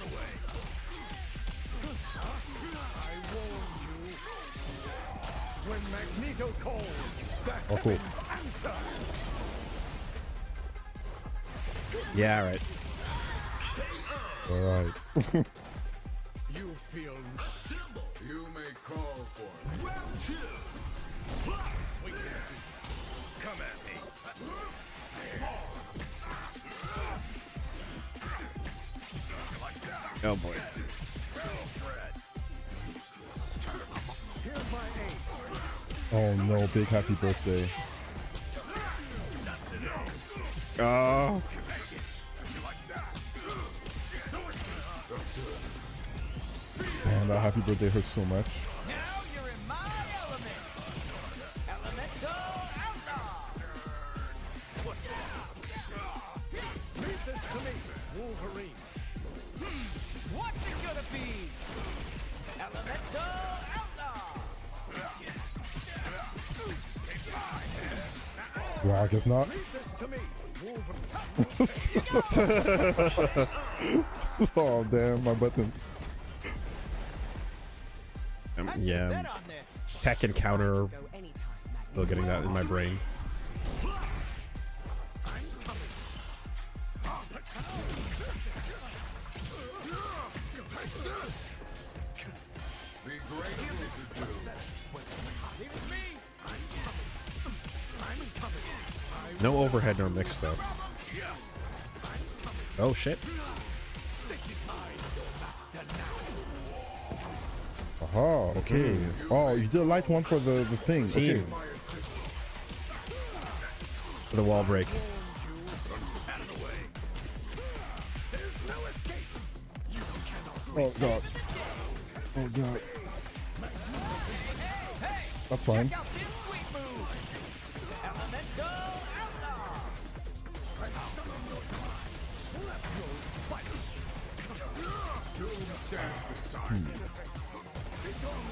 When Magneto calls, the Oh, cool. heavens answer. Yeah, right. All right. You feel Assemble. you may call for it. Round 2. We can see. Come at me. Oh boy. Here's my aim. Oh no, big happy birthday. Oh. Man, that happy birthday hurts so much. Now you're in my element. Elemental outlaw. Leave this to me, Wolverine. What's it gonna be? Elemental outlaw. Well, I guess not. Leave this to me, Wolverine. Oh damn, my buttons. Yeah. Bet on this. Tech and counter. Go anytime, Magneto. Still getting that in my brain. Be grateful to do. Leave it to me. No overhead nor mix though. Oh shit. Aha, okay. Oh, you did a light one for the thing. Okay. Team. For the wall break. Oh god. Oh god. That's fine. Check out this sweet move. Elemental outlaw. Doom stands beside me.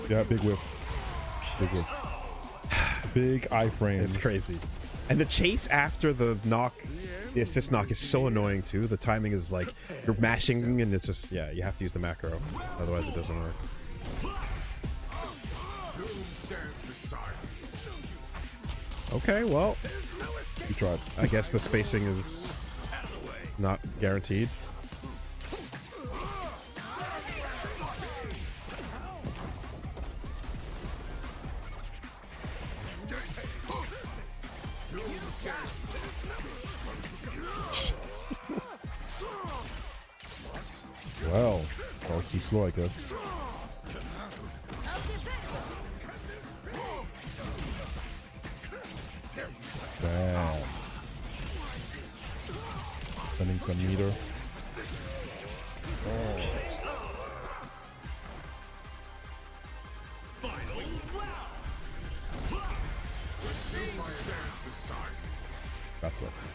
Yeah, big whiff. Big whiff. Big iframes. It's crazy. And the chase after the knock, the assist knock is so annoying too. The timing is like you're mashing and it's just, yeah, you have to use the macro. Otherwise it doesn't work. Doom stands beside me. Okay, well, You tried. I guess the spacing is not guaranteed. Well, that was too slow, I guess. Damn. Spending some meter. Final round. Doom stands beside me. That sucks.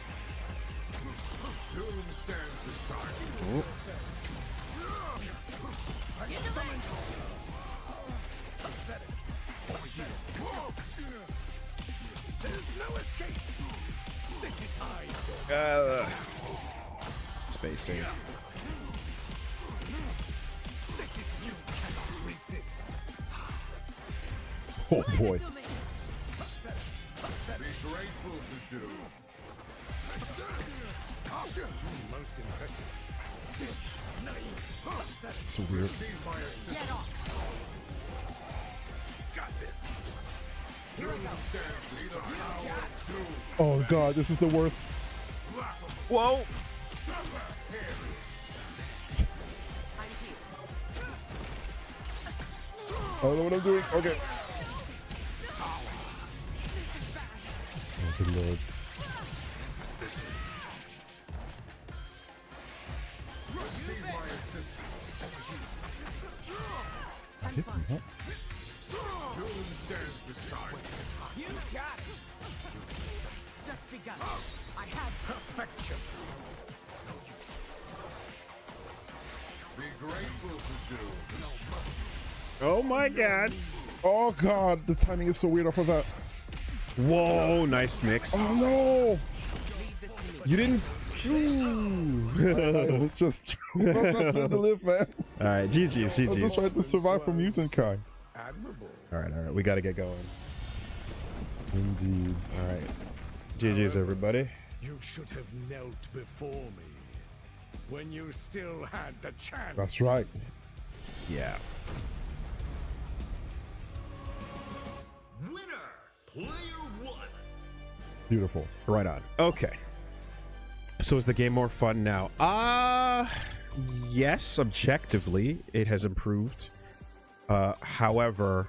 Spacing. Oh boy. To me. Be grateful to do. Most impressive. So weird. See my assist. Get off. Got this. Doom stands beside our doom. Oh god, this is the worst. Whoa! I'm here. I don't know what I'm doing. Okay. Oh, good lord. Receive my assistance. I'm fine. Huh? Doom stands beside me. You got it. It's just begun. I have Perfection. Be grateful to do. Oh my god! Oh god, the timing is so weird off of that. Whoa, nice mix. Oh no! Leave this to me. You didn't. I was just trying to live, man. All right, GG's, I was just GG's. trying to survive from mutant Kai. Admirable. All right, we got to get going. Indeed. All right, GG's, everybody. You should have knelt before me when you still had the chance. That's right. Yeah. Winner, player one. Beautiful. Right on. Okay. So is the game more fun now? Yes, objectively, it has improved. However,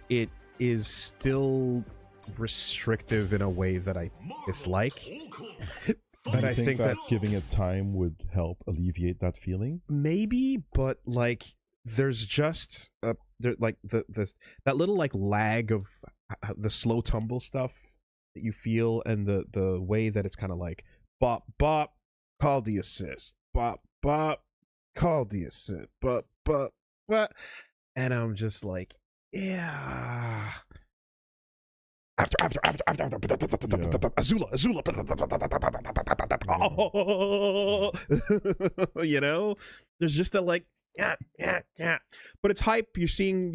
it is still restrictive in a way that I dislike. Tokon. But Do I you think that giving it time would help alleviate that feeling? maybe, but like there's just like that little like lag of the slow tumble stuff that you feel, and the way that it's kind of like bop bop, call the assist, bop bop, call the assist, bop bop, and I'm just like, yeah. After Azula, you know, there's just a like, yeah. But it's hype. You're seeing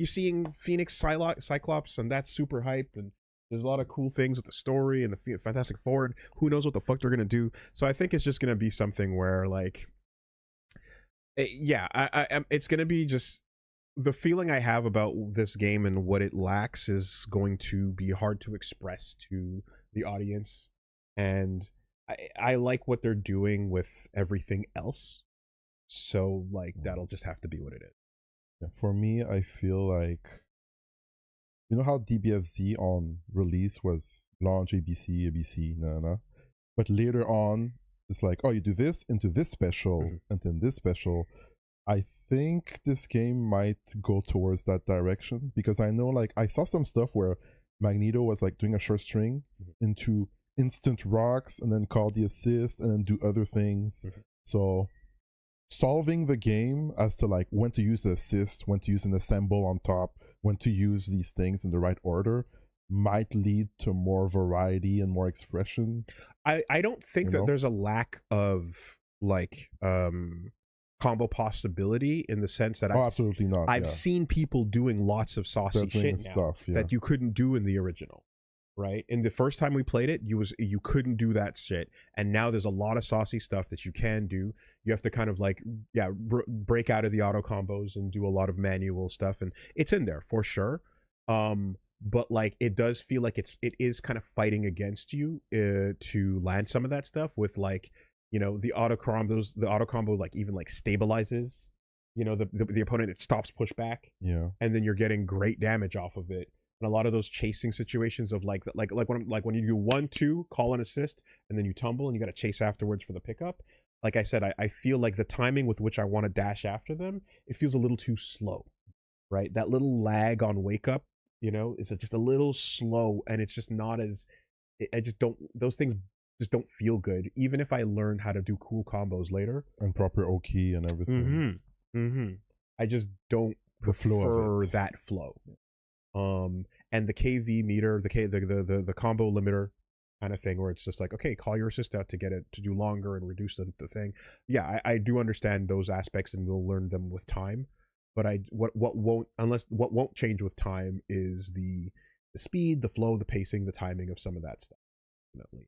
Phoenix Cyclops, and that's super hype. And there's a lot of cool things with the story and the Fantastic Four. And who knows what the fuck they're gonna do? So I think it's just gonna be something where like, yeah, it's gonna be just. The feeling I have about this game and what it lacks is going to be hard to express to the audience, and I like what they're doing with everything else, so like that'll just have to be what it is. Yeah, for me, I feel like, you know how DBFZ on release was launch ABC, nah. But later on, it's like, oh, you do this into this special, and then this special. I think this game might go towards that direction, because I know, like, I saw some stuff where Magneto was like doing a short string into instant rocks and then call the assist and then do other things. So solving the game as to like when to use the assist, when to use an assemble on top, when to use these things in the right order might lead to more variety and more expression. I don't think You know? that there's a lack of like combo possibility, in the sense that Absolutely not. I've yeah. seen people doing lots of saucy They're doing shit now stuff, yeah. that you couldn't do in the original, right? And the first time we played it, you couldn't do that shit, and now there's a lot of saucy stuff that you can do. You have to kind of like break out of the auto combos and do a lot of manual stuff, and it's in there for sure. But like it does feel like it is kind of fighting against you to land some of that stuff with like, you know, the auto combo like even like stabilizes, you know, the opponent, it stops pushback. Yeah. And then you're getting great damage off of it. And a lot of those chasing situations of like when you do 1-2, call an assist, and then you tumble and you got to chase afterwards for the pickup. Like I said, I feel like the timing with which I want to dash after them, it feels a little too slow, right? That little lag on wake up, you know, is just a little slow, and it's just not as, those things just don't feel good, even if I learned how to do cool combos later And proper Oki and everything. I just don't The flow of prefer it. that flow. And the KV meter, the combo limiter, kind of thing where it's just like, okay, call your assist out to get it to do longer and reduce the thing. Yeah, I do understand those aspects, and we'll learn them with time. But what won't change with time is the speed, the flow, the pacing, the timing of some of that stuff. Definitely,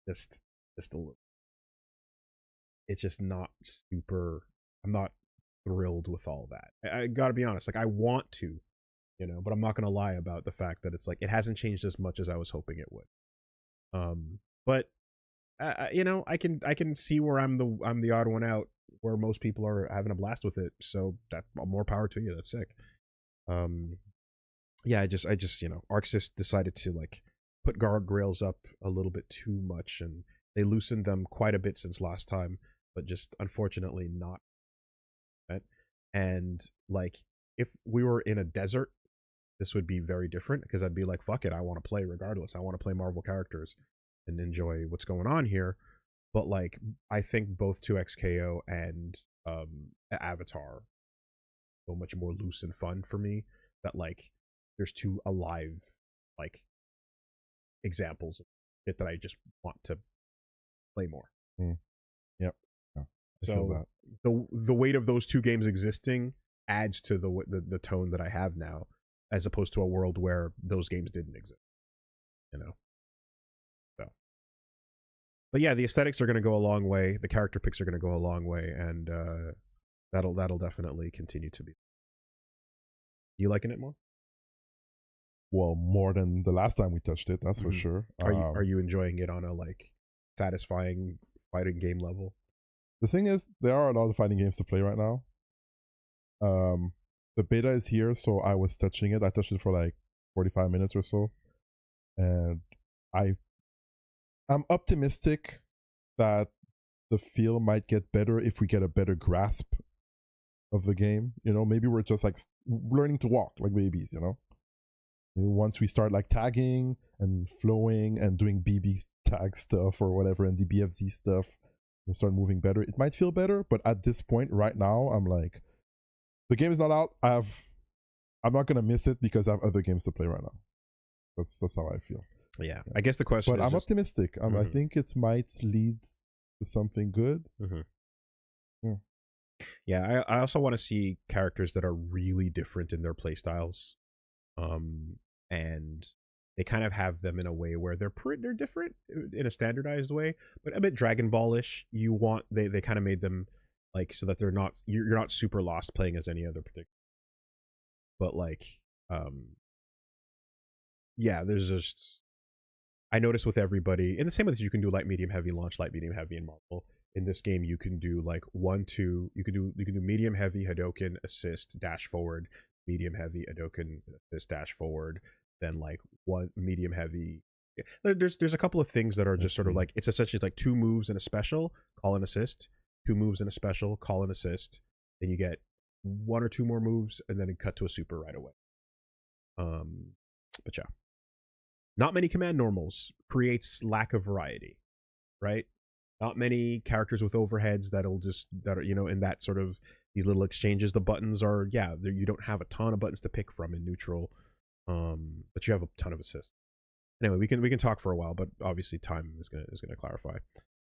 just a little. It's just not super. I'm not thrilled with all that. I gotta be honest. Like, I want to, but I'm not gonna lie about the fact that it's like it hasn't changed as much as I was hoping it would. But I can see where I'm the odd one out, where most people are having a blast with it. So that more power to you. That's sick. Yeah, I just ArcSys decided to like put guardrails up a little bit too much, and they loosened them quite a bit since last time, but just unfortunately not. Right? And like, if we were in a desert, this would be very different, because I'd be like, fuck it, I want to play regardless. I want to play Marvel characters and enjoy what's going on here. But like, I think both 2XKO and Avatar so much more loose and fun for me, that like there's two alive like examples of it that I just want to play more. Yep. Yeah, I feel So that. the weight of those two games existing adds to the tone that I have now, as opposed to a world where those games didn't exist. So, but yeah, the aesthetics are going to go a long way. The character picks are going to go a long way, and that'll definitely continue to be. You liking it more? Well, more than the last time we touched it, that's for sure. Are you enjoying it on a like satisfying fighting game level? The thing is, there are a lot of fighting games to play right now. The beta is here, so I was touching it. I touched it for like 45 minutes or so, and I'm optimistic that the feel might get better if we get a better grasp of the game. Maybe we're just like learning to walk like babies. Once we start like tagging and flowing and doing BB tag stuff or whatever, and the BFZ stuff, we start moving better. It might feel better, but at this point right now, I'm like, the game is not out. I'm not gonna miss it because I have other games to play right now. That's how I feel. Yeah, I guess the question but is I'm just... optimistic. I think it might lead to something good. Yeah, I also want to see characters that are really different in their play styles, and they kind of have them in a way where they're different in a standardized way, but a bit Dragon Ball-ish. They kind of made them like so that they're not you're not super lost playing as any other particular. But like, yeah, there's just, I noticed with everybody, in the same way that you can do light, medium, heavy, launch, light, medium, heavy in Marvel. In this game, you can do like 1, 2. You can do medium, heavy, Hadoken, assist, dash forward, medium, heavy, Hadoken, assist, dash forward. Then like 1 medium, heavy. There's a couple of things that are just sort of like, it's essentially like 2 moves and a special, call an assist. 2 moves and a special, call an assist. Then you get 1 or 2 more moves, and then cut to a super right away. But yeah, not many command normals creates lack of variety, right? Not many characters with overheads that are in that sort of these little exchanges. The buttons are you don't have a ton of buttons to pick from in neutral, but you have a ton of assists. Anyway, we can talk for a while, but obviously time is gonna clarify.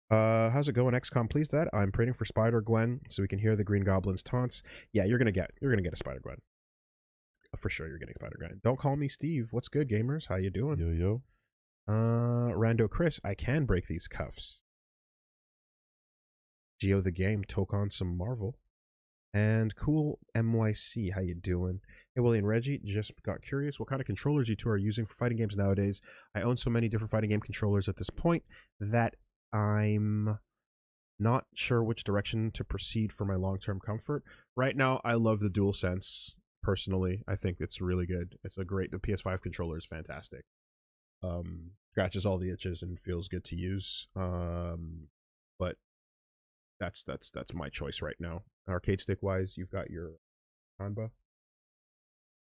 How's it going, XCOM? Please, Dad. I'm praying for Spider-Gwen so we can hear the Green Goblin's taunts. Yeah, you're gonna get a Spider-Gwen. For sure, you're getting Spider-Gwen. Don't call me Steve. What's good, gamers? How you doing? Yo. Rando Chris, I can break these cuffs. Geo the game, Tokon some Marvel. And cool MYC, how you doing? Hey, Willie and Reggie, just got curious what kind of controllers you two are using for fighting games nowadays. I own so many different fighting game controllers at this point that I'm not sure which direction to proceed for my long-term comfort. Right now, I love the DualSense. Personally, I think it's really good. The PS5 controller is fantastic. Scratches all the itches and feels good to use. But that's my choice right now. Arcade stick wise, you've got your Kanba.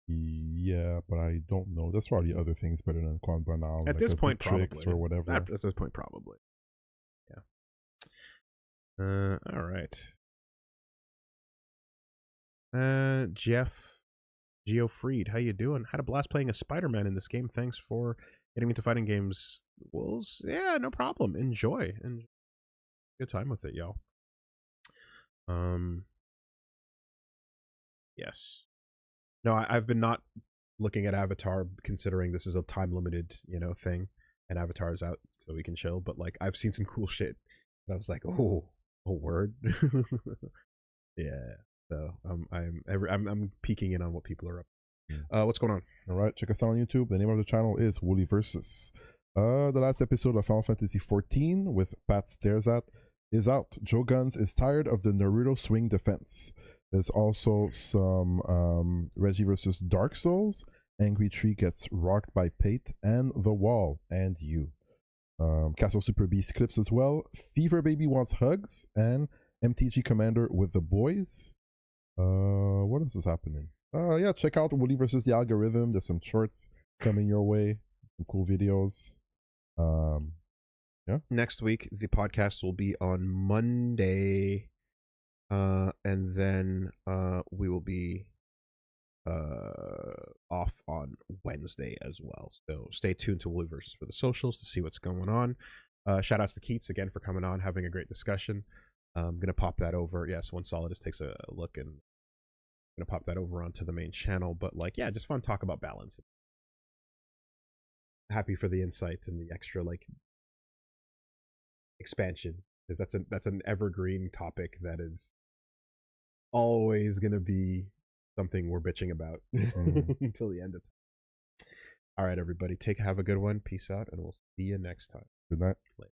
Yeah, but I don't know. There's probably other things better than Kanba now. At this point, tricks probably. Or whatever. At this point, probably. Yeah. All right. Jeff Geofreed, how you doing? Had a blast playing as Spider-Man in this game. Thanks for getting into fighting games, Wolves, yeah, no problem. Enjoy. And good time with it, y'all. Yes. No, I've been not looking at Avatar, considering this is a time limited, thing, and Avatar is out, so we can chill. But like, I've seen some cool shit. And I was like, oh, word. Yeah. So I'm peeking in on what people are up. What's going on? All right, check us out on YouTube. The name of the channel is WoolieVersus. The last episode of Final Fantasy XIV with Pat Stares At is out. Joe Guns is tired of the Naruto swing defense. There's also some Reggie versus Dark Souls. Angry Tree gets rocked by Pate and The Wall and you. Castle Super Beast clips as well. Fever Baby wants hugs and MTG Commander with the boys. What else is happening? Yeah, check out WoolieVersus the Algorithm. There's some shorts coming your way. Some cool videos. Yeah. Next week, the podcast will be on Monday. And then we will be off on Wednesday as well. So stay tuned to WoolieVersus for the socials to see what's going on. Shout outs to Keits again for coming on, having a great discussion. I'm gonna pop that over. Yes, One Solidus takes a look, and I'm gonna pop that over onto the main channel. But like, yeah, just fun talk about balance. Happy for the insights and the extra like expansion, because that's an evergreen topic that is always gonna be something we're bitching about until the end of time. All right, everybody, have a good one. Peace out, and we'll see you next time. Good night. Later.